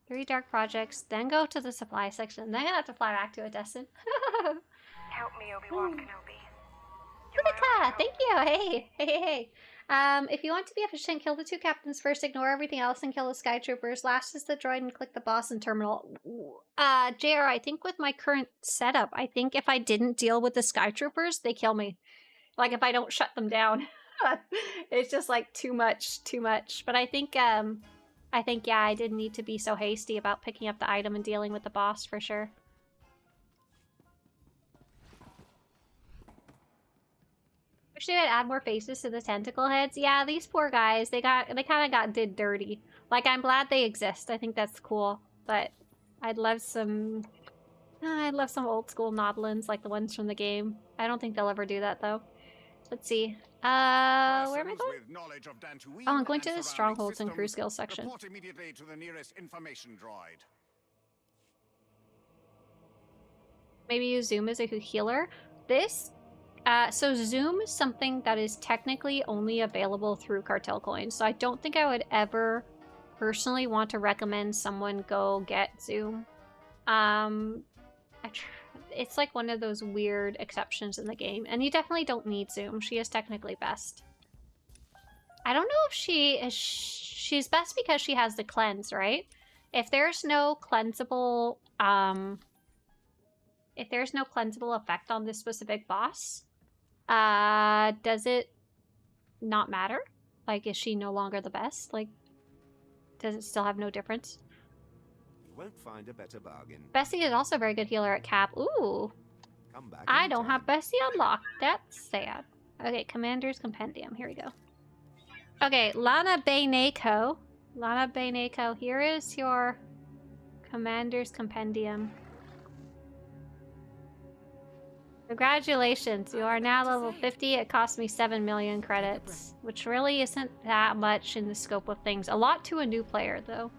3 dark projects, then go to the supply section. Then I have to fly back to Odessa. Help me, Obi-Wan Kenobi. Unica, thank you. Hey. If you want to be efficient, kill the 2 captains first, ignore everything else, and kill the sky troopers. Last is the droid and click the boss in terminal. JR, I think with my current setup, I think if I didn't deal with the sky troopers, they kill me. Like if I don't shut them down. It's just like too much. But I think yeah, I didn't need to be so hasty about picking up the item and dealing with the boss for sure. Wish they would add more faces to the tentacle heads. Yeah, these poor guys, they kind of did dirty. Like, I'm glad they exist. I think that's cool. But I'd love some old school Noblins like the ones from the game. I don't think they'll ever do that though. Let's see. Where am I going? Oh, I'm going to the strongholds and crew skills section. Report immediately to the nearest information droid. Maybe use Zoom as a healer. So Zoom is something that is technically only available through cartel coins. So I don't think I would ever personally want to recommend someone go get Zoom. It's like one of those weird exceptions in the game. And you definitely don't need Zoom. She is technically best. I don't know if she's best because she has the cleanse, right? If there's no cleansable, effect on this specific boss, does it not matter? Like, is she no longer the best? Like, does it still have no difference? You won't find a better bargain. Bessie is also a very good healer at Cap. Ooh. Come back. I don't have Bessie unlocked. That's sad. Okay, Commander's Compendium. Here we go. Okay, Lana Beniko. Lana Beniko, here is your Commander's Compendium. Congratulations, you are now level 50. It cost me 7 million credits, which really isn't that much in the scope of things. A lot to a new player, though.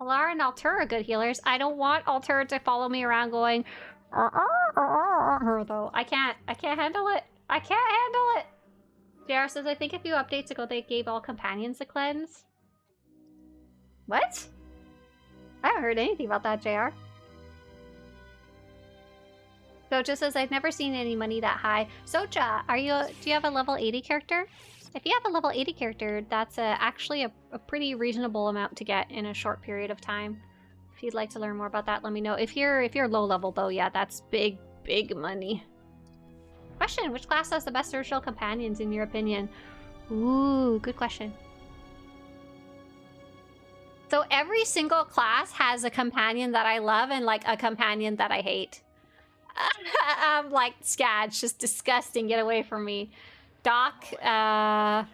Alara and Altura are good healers. I don't want Altura to follow me around going, though. I can't handle it. I can't handle it. JR says, I think a few updates ago they gave all companions a cleanse. What? I haven't heard anything about that, JR. So just says, I've never seen any money that high. Socha, do you have a level 80 character? If you have a level 80 character, that's actually a pretty reasonable amount to get in a short period of time. If you'd like to learn more about that, let me know. If you're low level though, yeah, that's big money. Question, which class has the best original companions in your opinion? Ooh, good question. So every single class has a companion that I love and like a companion that I hate. I'm like, Scad's just disgusting, get away from me. Doc and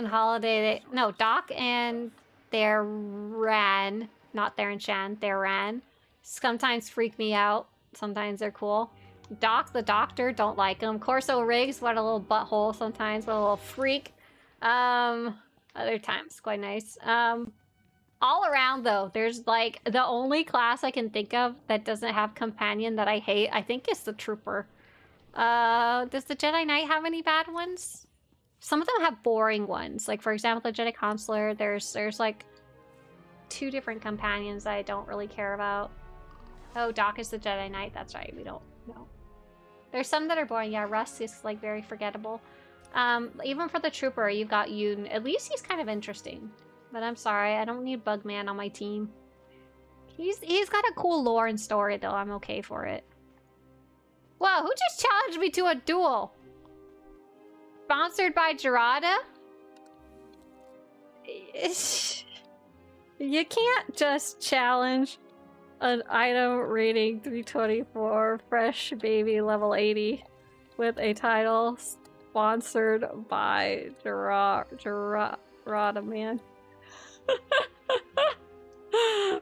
Holiday, Doc and Theran, not Theran Shan, Theran, sometimes freak me out, sometimes they're cool. Doc the Doctor, don't like him. Corso Riggs, what a little butthole sometimes, what a little freak. Other times, quite nice. All around, though, there's like the only class I can think of that doesn't have companion that I hate, I think, is the trooper. Does the Jedi Knight have any bad ones? Some of them have boring ones. Like, for example, the Jedi Consular, there's like 2 different companions that I don't really care about. Oh, Doc is the Jedi Knight. That's right. We don't know. There's some that are boring. Yeah, Russ is like very forgettable. Even for the trooper, you've got Yoon. At least he's kind of interesting. But I'm sorry, I don't need Bugman on my team. He's got a cool lore and story, though. I'm okay for it. Whoa, who just challenged me to a duel? Sponsored by Gerada? You can't just challenge an item rating 324 fresh baby level 80 with a title sponsored by Gerada, man.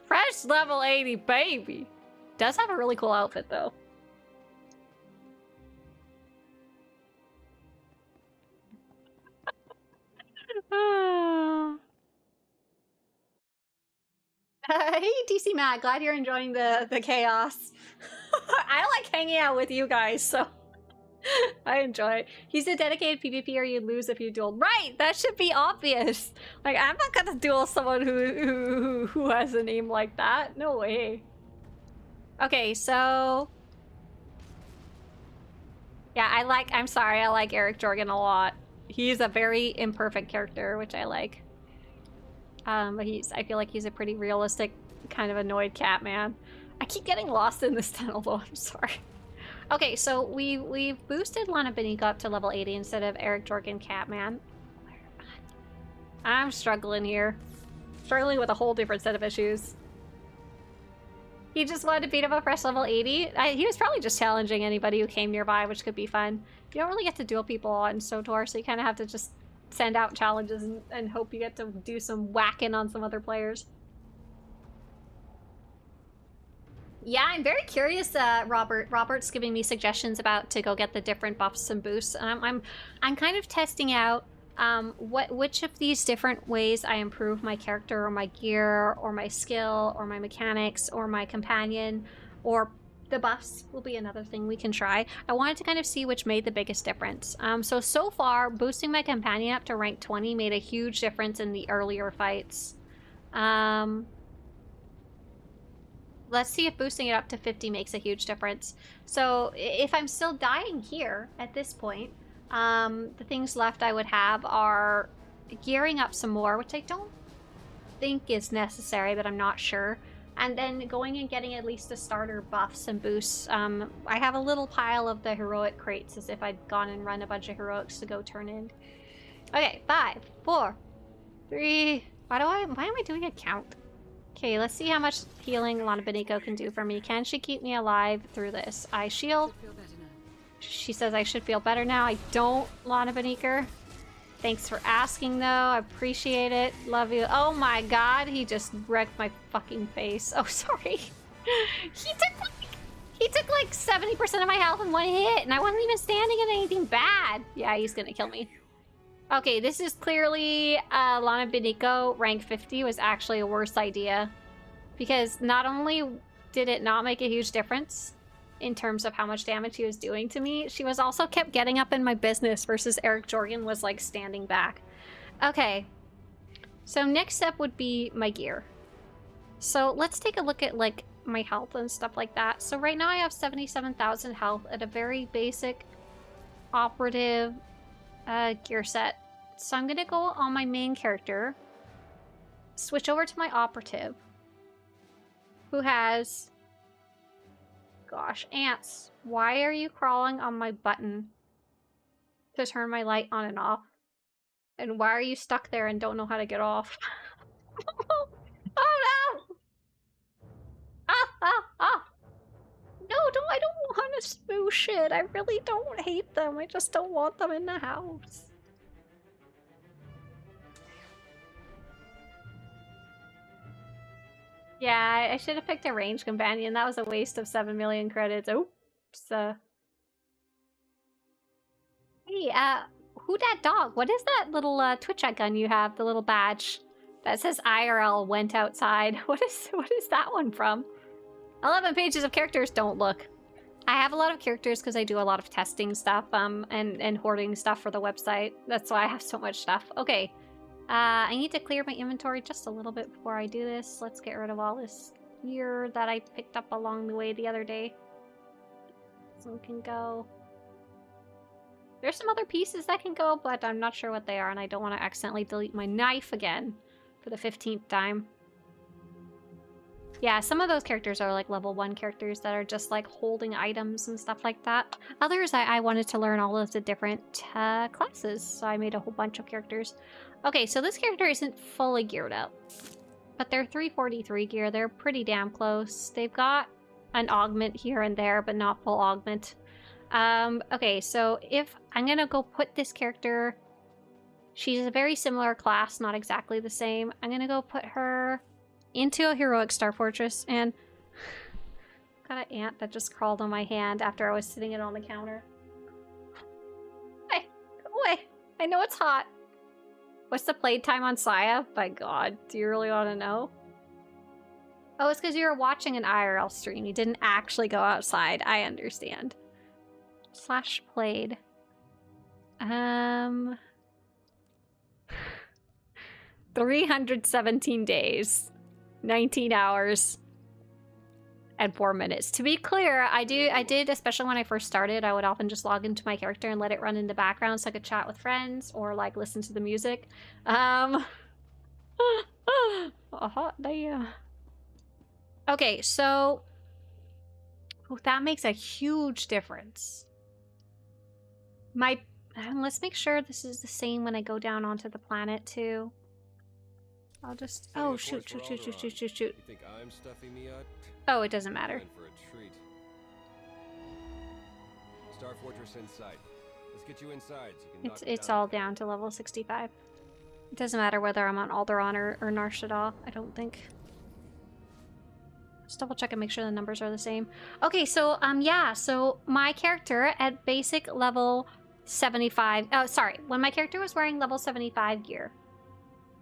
Fresh level 80 baby. Does have a really cool outfit though. Hey DC Matt, glad you're enjoying the chaos. I like hanging out with you guys, so I enjoy it. He's a dedicated PvPer, you'd lose if you dueled. Right, that should be obvious. Like, I'm not gonna duel someone who has a name like that. No way. Okay, so yeah, I'm sorry, I like Eric Jorgen a lot. He's a very imperfect character, which I like. But I feel like he's a pretty realistic, kind of annoyed cat man. I keep getting lost in this tunnel though, I'm sorry. Okay, so we've boosted Lana Beniko up to level 80 instead of Eric Jorgen Catman. I'm struggling here. Struggling with a whole different set of issues. He just wanted to beat up a fresh level 80. He was probably just challenging anybody who came nearby, which could be fun. You don't really get to duel people on SWTOR, so you kind of have to just send out challenges and hope you get to do some whacking on some other players. Yeah, I'm very curious, Robert. Robert's giving me suggestions about to go get the different buffs and boosts. I'm kind of testing out which of these different ways I improve my character or my gear or my skill or my mechanics or my companion, or the buffs will be another thing we can try. I wanted to kind of see which made the biggest difference. So far, boosting my companion up to rank 20 made a huge difference in the earlier fights. Let's see if boosting it up to 50 makes a huge difference. So if I'm still dying here at this point, the things left I would have are gearing up some more, which I don't think is necessary, but I'm not sure. And then going and getting at least the starter buffs and boosts. I have a little pile of the heroic crates as if I'd gone and run a bunch of heroics to go turn in. Okay, 5, 4, 3... Why am I doing a count? Okay, let's see how much healing Lana Beniko can do for me. Can she keep me alive through this? I shield. She says I should feel better now. I don't, Lana Beniko. Thanks for asking, though. I appreciate it. Love you. Oh my god, he just wrecked my fucking face. Oh, sorry. He took like 70% of my health in one hit, and I wasn't even standing in anything bad. Yeah, he's gonna kill me. Okay, this is clearly Lana Beniko rank 50 was actually a worse idea. Because not only did it not make a huge difference in terms of how much damage he was doing to me, she was also kept getting up in my business versus Eric Jorgen was like standing back. Okay, so next step would be my gear. So let's take a look at like my health and stuff like that. So right now I have 77,000 health at a very basic operative gear set. So I'm gonna go on my main character, switch over to my operative, who has, gosh, ants. Why are you crawling on my button to turn my light on and off? And why are you stuck there and don't know how to get off? Oh no! Ah! No, I don't want to smoosh it. I really don't hate them. I just don't want them in the house. Yeah, I should have picked a range companion. That was a waste of 7 million credits. Oops. Hey, who dat dog? What is that little Twitch gun you have? The little badge. That says IRL went outside. What is that one from? 11 pages of characters. Don't look. I have a lot of characters because I do a lot of testing stuff and hoarding stuff for the website. That's why I have so much stuff. Okay. I need to clear my inventory just a little bit before I do this. Let's get rid of all this gear that I picked up along the way the other day. So we can go. There's some other pieces that can go, but I'm not sure what they are, and I don't want to accidentally delete my knife again for the 15th time. Yeah, some of those characters are like level 1 characters that are just like holding items and stuff like that. Others, I wanted to learn all of the different classes, so I made a whole bunch of characters. Okay, so this character isn't fully geared up, but they're 343 gear. They're pretty damn close. They've got an augment here and there, but not full augment. Okay, so if I'm gonna go put this character, she's a very similar class, not exactly the same. I'm gonna go put her into a heroic Star Fortress, and got an ant that just crawled on my hand after I was sitting it on the counter. Hey, go away. I know it's hot. What's the playtime on Saya? By God, do you really want to know? Oh, it's because you were watching an IRL stream. You didn't actually go outside. I understand. / played. 317 days. 19 hours. And 4 minutes. To be clear, I did, especially when I first started, I would often just log into my character and let it run in the background so I could chat with friends or like listen to the music. A hot day. Okay, so that makes a huge difference. Let's make sure this is the same when I go down onto the planet too. I'll just shoot. You think I'm stuffing me out? Oh, it doesn't matter. In for a treat. Star Fortress in sight. Let's get you inside so you can It's all down to level 65. It doesn't matter whether I'm on Alderaan or Nar Shaddaa, I don't think. Just double check and make sure the numbers are the same. Okay, so yeah, so my character at basic level 75, when my character was wearing level 75 gear,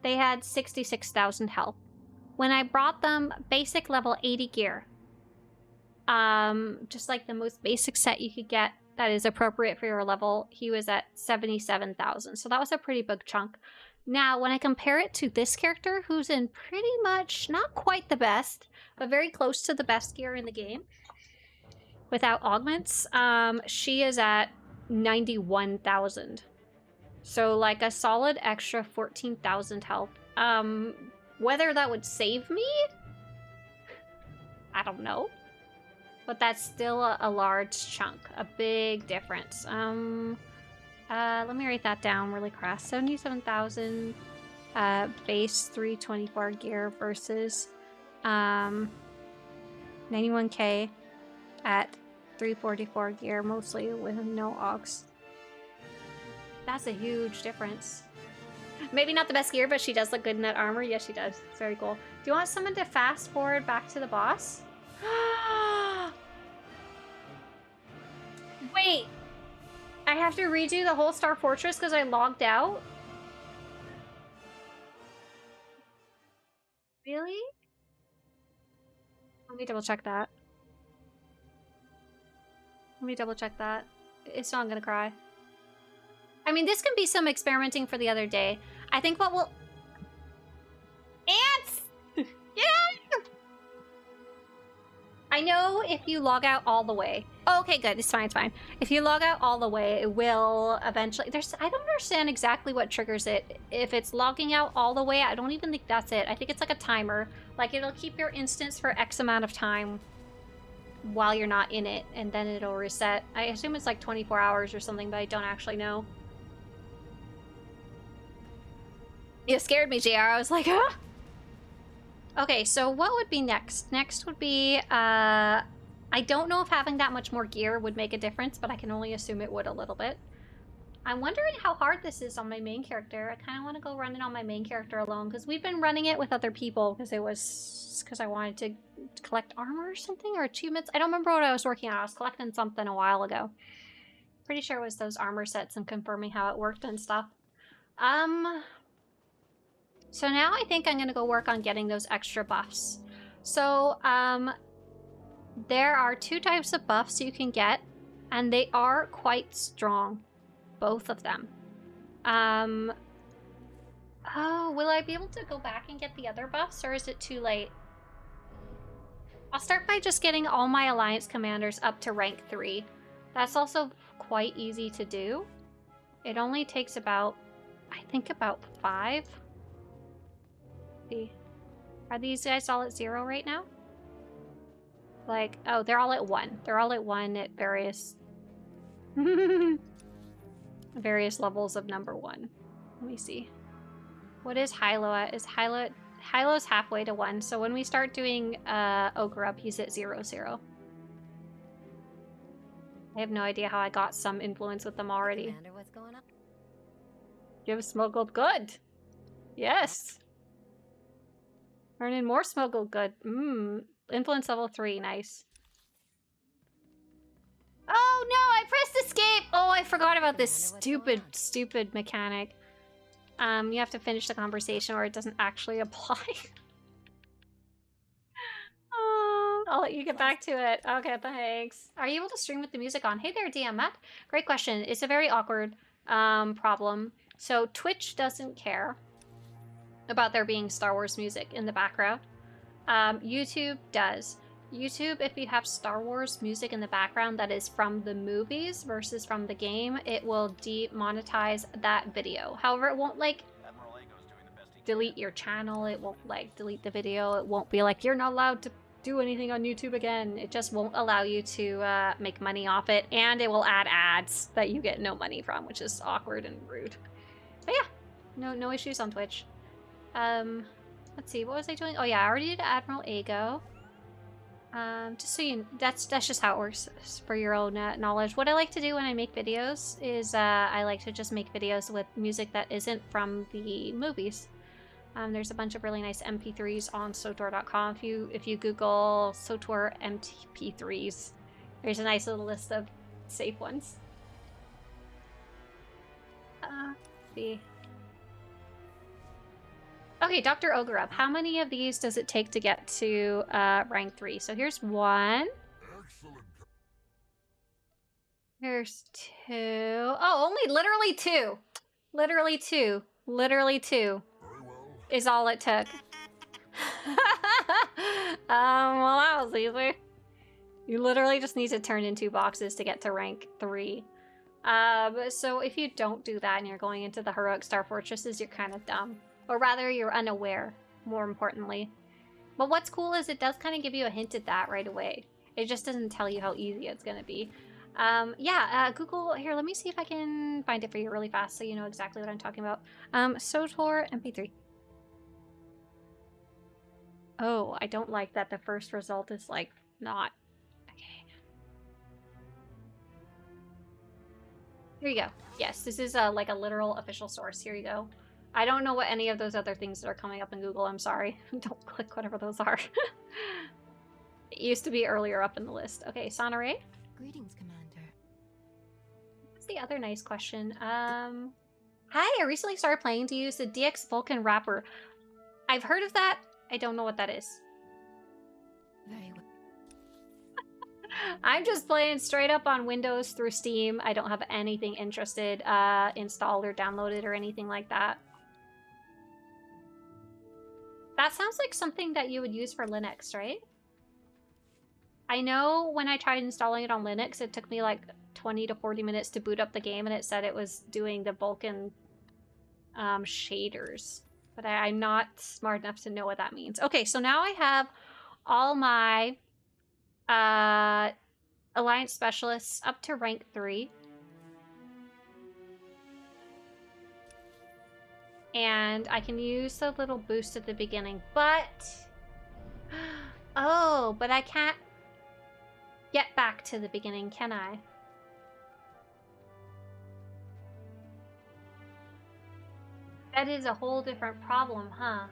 they had 66,000 health. When I brought them basic level 80 gear, just like the most basic set you could get that is appropriate for your level, he was at 77,000. So that was a pretty big chunk. Now, when I compare it to this character, who's in pretty much, not quite the best, but very close to the best gear in the game, without augments, she is at 91,000. So like a solid extra 14,000 health. Whether that would save me? I don't know. But that's still a large chunk. A big difference. Let me write that down really fast. 77,000 base 324 gear versus 91k at 344 gear, mostly with no augs. That's a huge difference. Maybe not the best gear, but she does look good in that armor. Yes, she does. It's very cool. Do you want someone to fast forward back to the boss? Wait! I have to redo the whole Star Fortress because I logged out? Really? Let me double check that. Let me double check that. It's not gonna cry. I mean, this can be some experimenting for the other day. I think what will... Ants! Get out of here! I know if you log out all the way... Oh, okay, good. It's fine, it's fine. If you log out all the way, it will eventually... I don't understand exactly what triggers it. If it's logging out all the way, I don't even think that's it. I think it's like a timer. Like, it'll keep your instance for X amount of time while you're not in it, and then it'll reset. I assume it's like 24 hours or something, but I don't actually know. You scared me, JR. I was like, huh? Okay, so what would be next? Next would be, I don't know if having that much more gear would make a difference, but I can only assume it would a little bit. I'm wondering how hard this is on my main character. I kind of want to go run it on my main character alone, because we've been running it with other people, because I wanted to collect armor or something, or achievements. I don't remember what I was working on. I was collecting something a while ago. Pretty sure it was those armor sets and confirming how it worked and stuff. So now I think I'm gonna go work on getting those extra buffs. So, there are 2 types of buffs you can get, and they are quite strong. Both of them. Oh, will I be able to go back and get the other buffs, or is it too late? I'll start by just getting all my Alliance commanders up to rank 3. That's also quite easy to do. It only takes about, I think about 5. See. Are these guys all at 0 right now? Like, oh, they're all at 1. They're all at 1 at various... various levels of number 1. Let me see. What is Hilo at? Is Hilo's halfway to 1, so when we start doing Ogre Up, he's at 0, 0. I have no idea how I got some influence with them already. Commander, what's going on? Give smuggled good. Yes. Earn in more smuggled good. Influence level 3, nice. Oh no, I pressed escape! Oh, I forgot about this stupid mechanic. You have to finish the conversation or it doesn't actually apply. Oh, I'll let you get back to it. Okay, thanks. Are you able to stream with the music on? Hey there, DM Matt. Great question. It's a very awkward problem. So Twitch doesn't care about there being Star Wars music in the background. YouTube does. YouTube, if you have Star Wars music in the background that is from the movies versus from the game, it will demonetize that video. However, it won't like delete your channel, it won't like delete the video, it won't be like you're not allowed to do anything on YouTube again. It just won't allow you to make money off it, and it will add ads that you get no money from, which is awkward and rude. But yeah, no issues on Twitch. Let's see, what was I doing? Oh yeah, I already did Admiral Ago. Just so you, that's just how it works for your own knowledge. What I like to do when I make videos is I like to just make videos with music that isn't from the movies. There's a bunch of really nice MP3s on SWTOR.com. If you Google SWTOR MP3s, there's a nice little list of safe ones. Let's see. Okay, Dr. Ogre Up. How many of these does it take to get to rank 3? So here's 1. Here's 2. Oh, only literally 2. Literally 2. Literally 2 is all it took. Well, that was easy. You literally just need to turn in 2 boxes to get to rank 3. So if you don't do that and you're going into the heroic star fortresses, you're kind of dumb. Or rather, you're unaware, more importantly. But what's cool is it does kind of give you a hint at that right away. It just doesn't tell you how easy it's going to be. Google, here, let me see if I can find it for you really fast so you know exactly what I'm talking about. SWTOR MP3. Oh, I don't like that the first result is, like, not. Okay. Here you go. Yes, this is like a literal official source. Here you go. I don't know what any of those other things that are coming up in Google. I'm sorry. Don't click whatever those are. It used to be earlier up in the list. Okay, Sonore. Greetings, Commander. What's the other nice question? Hi, I recently started playing to use the DX Vulcan wrapper. I've heard of that. I don't know what that is. Very well. I'm just playing straight up on Windows through Steam. I don't have anything interested installed or downloaded or anything like that. That sounds like something that you would use for Linux, right? I know when I tried installing it on Linux, it took me like 20 to 40 minutes to boot up the game, and it said it was doing the Vulkan shaders. But I'm not smart enough to know what that means. Okay, so now I have all my Alliance Specialists up to rank 3. And I can use the little boost at the beginning, but... Oh, but I can't get back to the beginning, can I? That is a whole different problem, huh?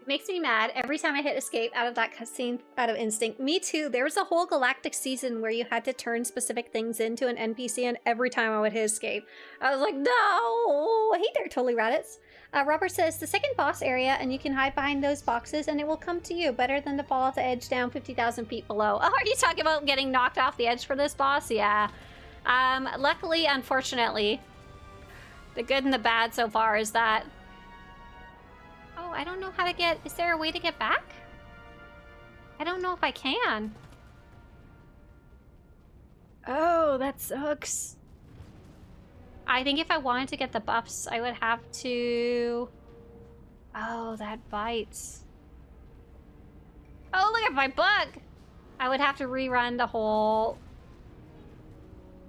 It makes me mad every time I hit escape out of that cutscene out of instinct. Me too. There was a whole galactic season where you had to turn specific things into an NPC, and every time I would hit escape, I was like, no! Hey there, Totally Raditz. Robert says, the second boss area, and you can hide behind those boxes, and it will come to you. Better than to fall off the edge down 50,000 feet below. Oh, are you talking about getting knocked off the edge for this boss? Yeah. Luckily, unfortunately, the good and the bad so far is that... Oh, I don't know how to get... Is there a way to get back? I don't know if I can. Oh, that sucks. I think if I wanted to get the buffs, I would have to... Oh, that bites. Oh, look at my bug! I would have to rerun the whole...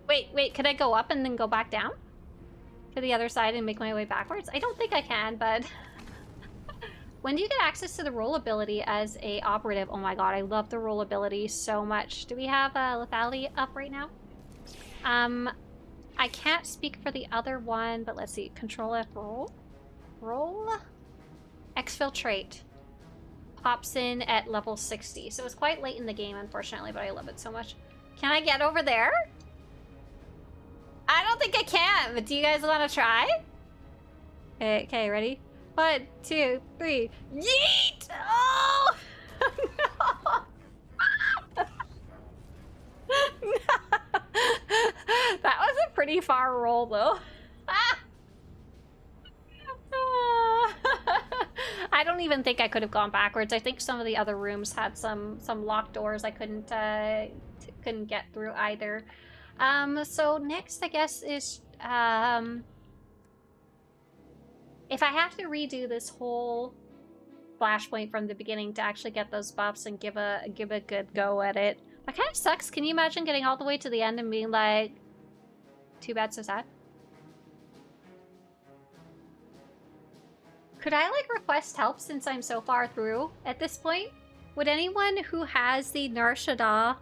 Wait, could I go up and then go back down? To the other side and make my way backwards? I don't think I can, but... When do you get access to the roll ability as a operative? Oh my god, I love the roll ability so much. Do we have lethality up right now? I can't speak for the other one, but let's see. Control F roll. Roll. Exfiltrate. Pops in at level 60. So it's quite late in the game, unfortunately, but I love it so much. Can I get over there? I don't think I can, but do you guys want to try? Okay, ready? 1, 2, 3. Yeet! Oh! No! No. That was a pretty far roll, though. I don't even think I could have gone backwards. I think some of the other rooms had some locked doors I couldn't get through either. So next, I guess, is if I have to redo this whole flashpoint from the beginning to actually get those buffs and give a good go at it, that kind of sucks. Can you imagine getting all the way to the end and being like, too bad, so sad? Could I, like, request help since I'm so far through at this point? Would anyone who has the Nar Shaddaa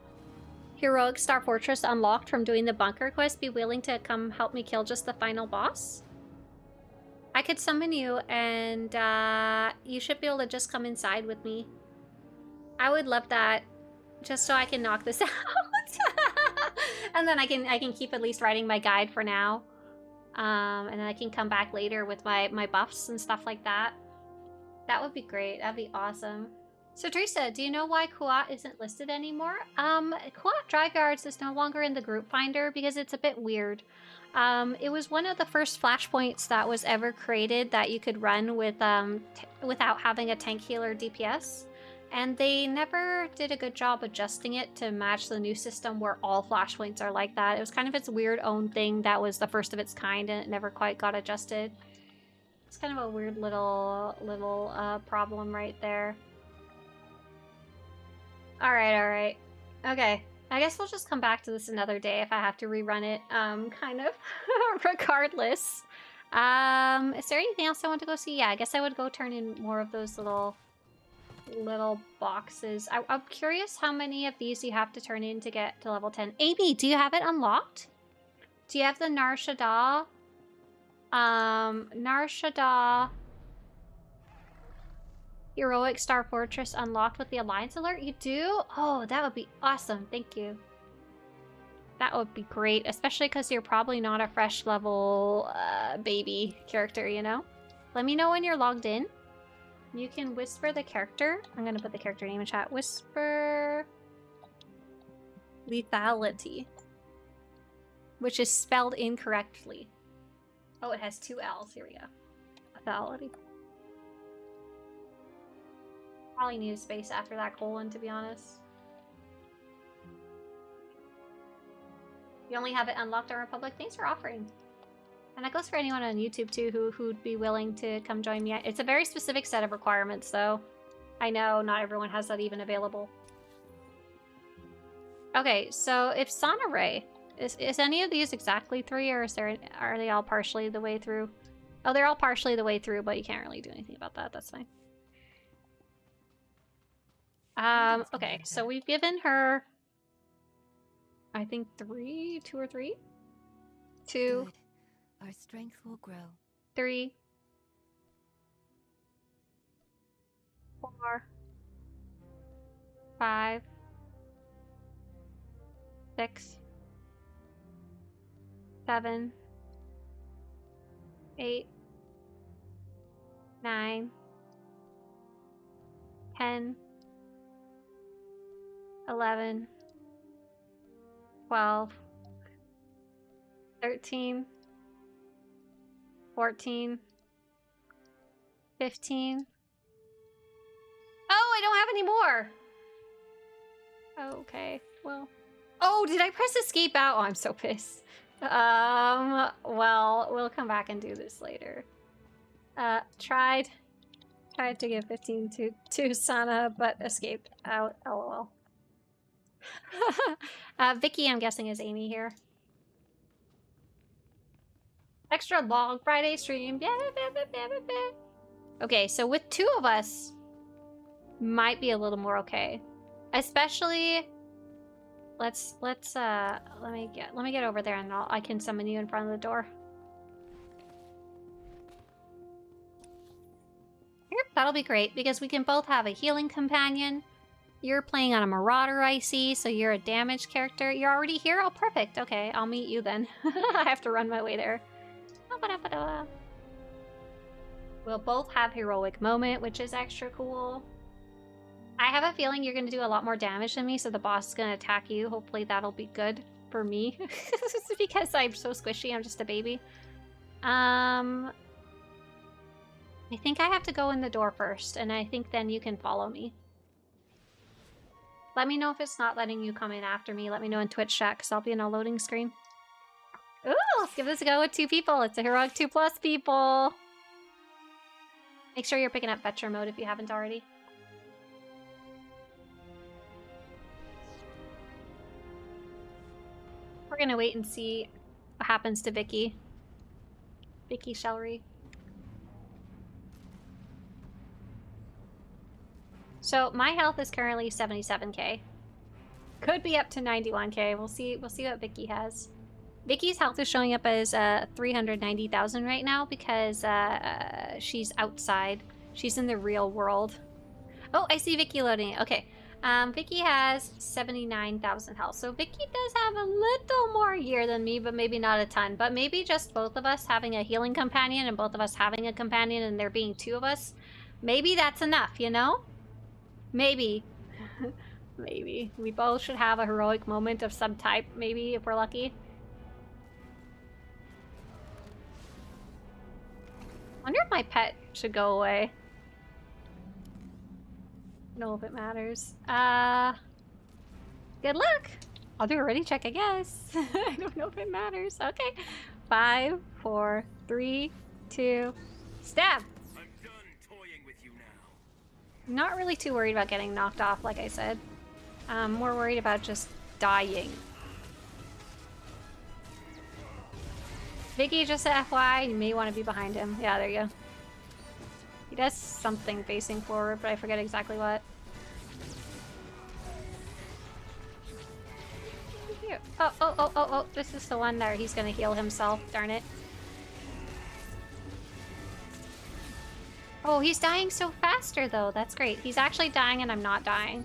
Heroic Star Fortress unlocked from doing the bunker quest be willing to come help me kill just the final boss? I could summon you, and you should be able to just come inside with me. I would love that, just so I can knock this out. And then I can keep at least writing my guide for now. And then I can come back later with my buffs and stuff like that. That would be great. That'd be awesome. So Teresa, do you know why Kuat isn't listed anymore? Kuat Dryguards is no longer in the group finder because it's a bit weird. It was one of the first flashpoints that was ever created that you could run with without having a tank healer DPS. And they never did a good job adjusting it to match the new system where all flashpoints are like that. It was kind of its weird own thing that was the first of its kind, and it never quite got adjusted. It's kind of a weird little problem right there. Alright. Okay. I guess we'll just come back to this another day if I have to rerun it, kind of, regardless. Is there anything else I want to go see? Yeah, I guess I would go turn in more of those little boxes. I'm curious how many of these you have to turn in to get to level 10. Amy, do you have it unlocked? Do you have the Nar Shaddaa? Nar Shaddaa Heroic Star Fortress unlocked with the Alliance alert? You do? Oh, that would be awesome. Thank you. That would be great, especially because you're probably not a fresh level baby character, you know? Let me know when you're logged in. You can whisper the character. I'm gonna put the character name in chat. Whisper lethality, which is spelled incorrectly. Oh, it has 2 L's. Here we go. Lethality. Probably need a space after that colon, to be honest. You only have it unlocked on Republic. Thanks for offering. And that goes for anyone on YouTube too who'd be willing to come join me. It's a very specific set of requirements though. I know not everyone has that even available. Okay, so if Sonoray, is any of these exactly 3 or are they all partially the way through? Oh, they're all partially the way through, but you can't really do anything about that. That's fine. Okay, so we've given her, I think 2 or 3? 2. Good. Our strength will grow. 3. 4, 5, 6, 7, 8, 9, 10, 11, 12, 13, 14, 15. Oh, I don't have any more. Okay, well. Oh, did I press escape out? Oh, I'm so pissed. Well, we'll come back and do this later. Tried to give 15 to Sana, but escaped out. LOL. Vicky, I'm guessing, is Amy here. Extra long Friday stream. Okay, so with 2 of us, might be a little more okay. Especially, let me get over there and I can summon you in front of the door. Here, that'll be great because we can both have a healing companion. You're playing on a Marauder, I see, so you're a damaged character. You're already here? Oh, perfect. Okay, I'll meet you then. I have to run my way there. We'll both have Heroic Moment, which is extra cool. I have a feeling you're going to do a lot more damage than me, so the boss is going to attack you. Hopefully that'll be good for me. Because I'm so squishy, I'm just a baby. I think I have to go in the door first, and I think then you can follow me. Let me know if it's not letting you come in after me. Let me know in Twitch chat, because I'll be in a loading screen. Ooh, let's give this a go with 2 people. It's a Heroic 2+ people. Make sure you're picking up Fetcher mode if you haven't already. We're gonna wait and see what happens to Vicky. Vicky Shellery. So my health is currently 77k. Could be up to 91k. We'll see what Vicky has. Vicky's health is showing up as 390,000 right now because she's outside. She's in the real world. Oh, I see Vicky loading it. Okay. Vicky has 79,000 health. So Vicky does have a little more gear than me, but maybe not a ton. But maybe just both of us having a healing companion and both of us having a companion and there being 2 of us. Maybe that's enough, you know? Maybe. Maybe. We both should have a heroic moment of some type, maybe, if we're lucky. Wonder if my pet should go away. I don't know if it matters. Good luck! I'll do a ready check, I guess. I don't know if it matters. Okay. 5, 4, 3, 2, stab! I'm done toying with you now. Not really too worried about getting knocked off, like I said. More worried about just dying. Vicky, just FYI, you may want to be behind him. Yeah, there you go. He does something facing forward, but I forget exactly what. Here. Oh, this is the one there. He's gonna heal himself, darn it. Oh, he's dying so faster, though. That's great. He's actually dying and I'm not dying.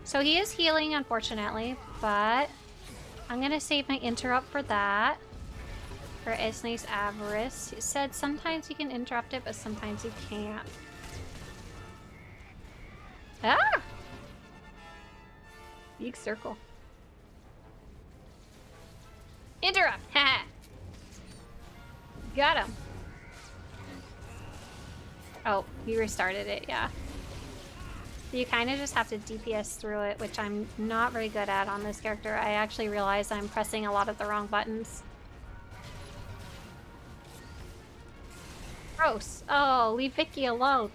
So he is healing, unfortunately, but I'm gonna save my interrupt for that. For Esne's Avarice. It said sometimes you can interrupt it, but sometimes you can't. Ah! Big circle. Interrupt! Haha! Got him! Oh, he restarted it, yeah. You kind of just have to DPS through it, which I'm not very good at on this character. I actually realize I'm pressing a lot of the wrong buttons. Gross. Oh, leave Vicky alone.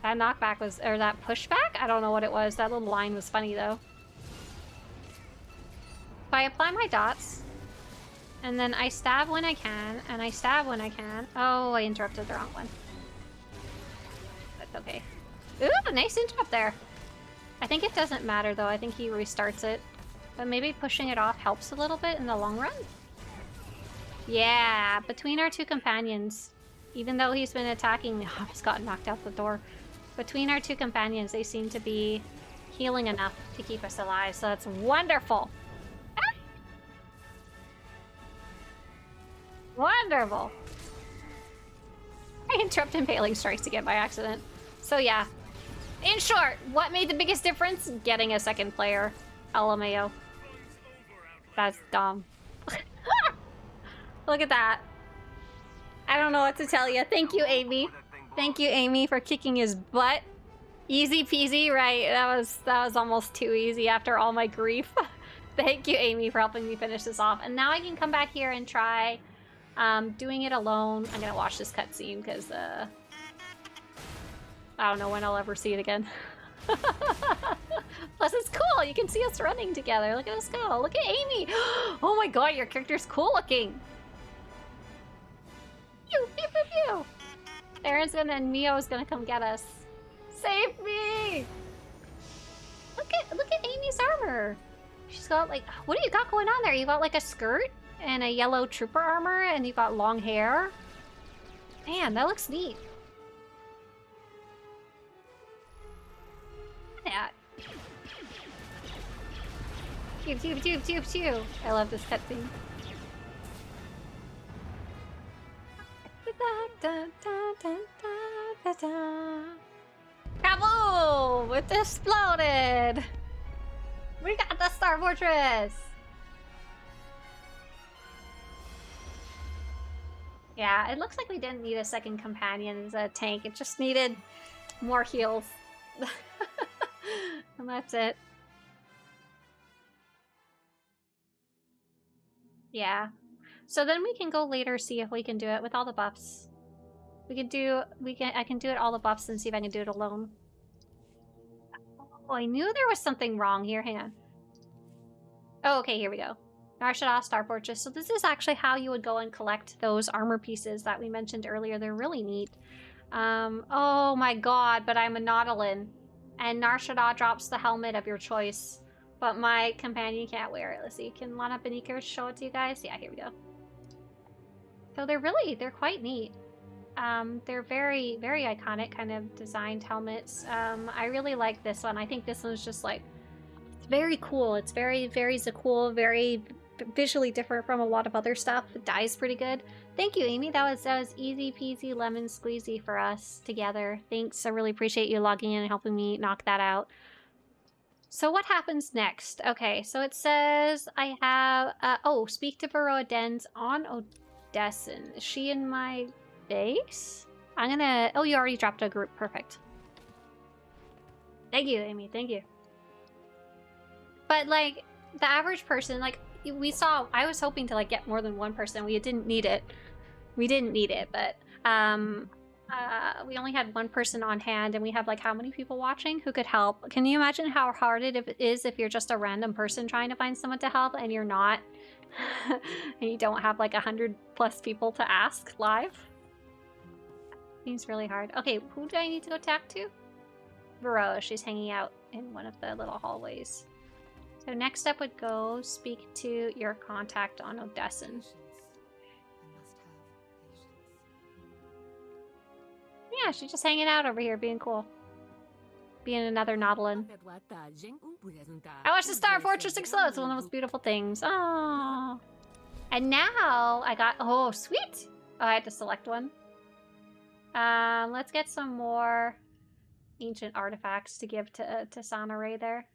That knockback was, or that pushback? I don't know what it was. That little line was funny though. So I apply my dots, and then I stab when I can, and I stab when I can. Oh, I interrupted the wrong one. That's okay. Ooh, nice interrupt there. I think it doesn't matter though. I think he restarts it. But maybe pushing it off helps a little bit in the long run. Yeah, between our 2 companions. Even though he's been attacking me, I almost got knocked out the door. Between our two companions, they seem to be healing enough to keep us alive, so that's wonderful. Ah! Wonderful. I interrupt impaling strikes again by accident. So yeah. In short, what made the biggest difference? Getting a second player. LMAO. That's dumb. Look at that. I don't know what to tell you. Thank you, Amy. Thank you, Amy, for kicking his butt. Easy peasy, right? That was almost too easy after all my grief. Thank you, Amy, for helping me finish this off. And now I can come back here and try doing it alone. I'm gonna watch this cutscene because I don't know when I'll ever see it again. Plus, it's cool. You can see us running together. Look at us go. Look at Amy. Oh my god, your character's cool looking. Pew, pew, pew, pew. Aaron's and Mio's gonna come get us. Save me! Look at Amy's armor. She's got like, what do you got going on there? You got like a skirt and a yellow trooper armor, and you got long hair. Man, that looks neat. Yeah. Pew, pew, pew, pew, pew. I love this cutscene. Kaboom! It exploded! We got the Star Fortress! Yeah, it looks like we didn't need a second companion as a tank. It just needed more heals. And that's it. Yeah. So then we can go later see if we can do it with all the buffs. I can do it all the buffs and see if I can do it alone. Oh, I knew there was something wrong here. Hang on. Oh, okay, here we go. Narshada Star Fortress. So this is actually how you would go and collect those armor pieces that we mentioned earlier. They're really neat. Oh my god, but I'm a Nautilin. And Narshada drops the helmet of your choice. But my companion can't wear it. Let's see, can Lana Benikers show it to you guys? Yeah, here we go. So they're quite neat. They're very, very iconic kind of designed helmets. I really like this one. I think this one's just like, it's very cool. It's very, very cool, very visually different from a lot of other stuff. It dies pretty good. Thank you, Amy. That was easy peasy lemon squeezy for us together. Thanks. I really appreciate you logging in and helping me knock that out. So what happens next? Okay, so it says I have, oh, speak to Baroa Dens on Odessen. Is she in my base? I'm gonna, oh, you already dropped a group. Perfect. Thank you, Amy. Thank you. But, like, the average person, like, we saw, I was hoping to, like, get more than one person. We didn't need it. We didn't need it, but, we only had one person on hand, and we have, like, how many people watching who could help? Can you imagine how hard it is if you're just a random person trying to find someone to help and you're not? And you don't have, like, 100+ people to ask live? Seems really hard. Okay, who do I need to go talk to? Baroa. She's hanging out in one of the little hallways. So next up would go speak to your contact on Odessen. Yeah, she's just hanging out over here, being cool. Being another Nautilin. I watched the Star Fortress explode. It's one of the most beautiful things. Oh. And now I got, oh, sweet. Oh, I had to select one. Let's get some more ancient artifacts to give to Sonore there.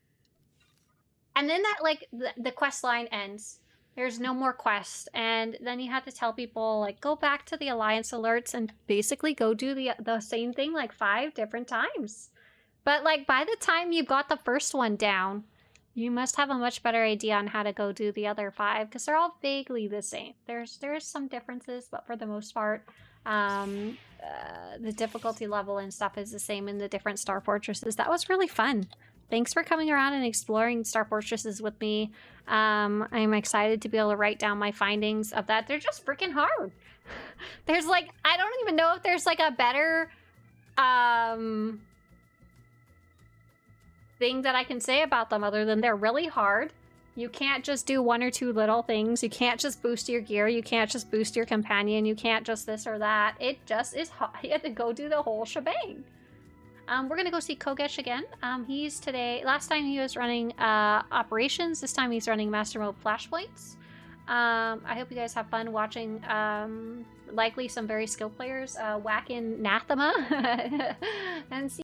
And then that, like, the quest line ends. There's no more quest, and then you have to tell people, like, go back to the Alliance alerts and basically go do the same thing, like, 5 different times. But, like, by the time you got the first one down, you must have a much better idea on how to go do the other 5, because they're all vaguely the same. There's some differences, but for the most part, the difficulty level and stuff is the same in the different Star Fortresses. That was really fun. Thanks for coming around and exploring Star Fortresses with me. I'm excited to be able to write down my findings of that. They're just freaking hard. There's like, I don't even know if there's like a better thing that I can say about them other than they're really hard. You can't just do 1 or 2 little things. You can't just boost your gear. You can't just boost your companion. You can't just this or that. It just is hard. You have to go do the whole shebang. We're gonna go see Kogesh again. He's today. Last time he was running operations. This time he's running Master Mode Flashpoints. I hope you guys have fun watching. Likely some very skilled players whack in Nathema and see.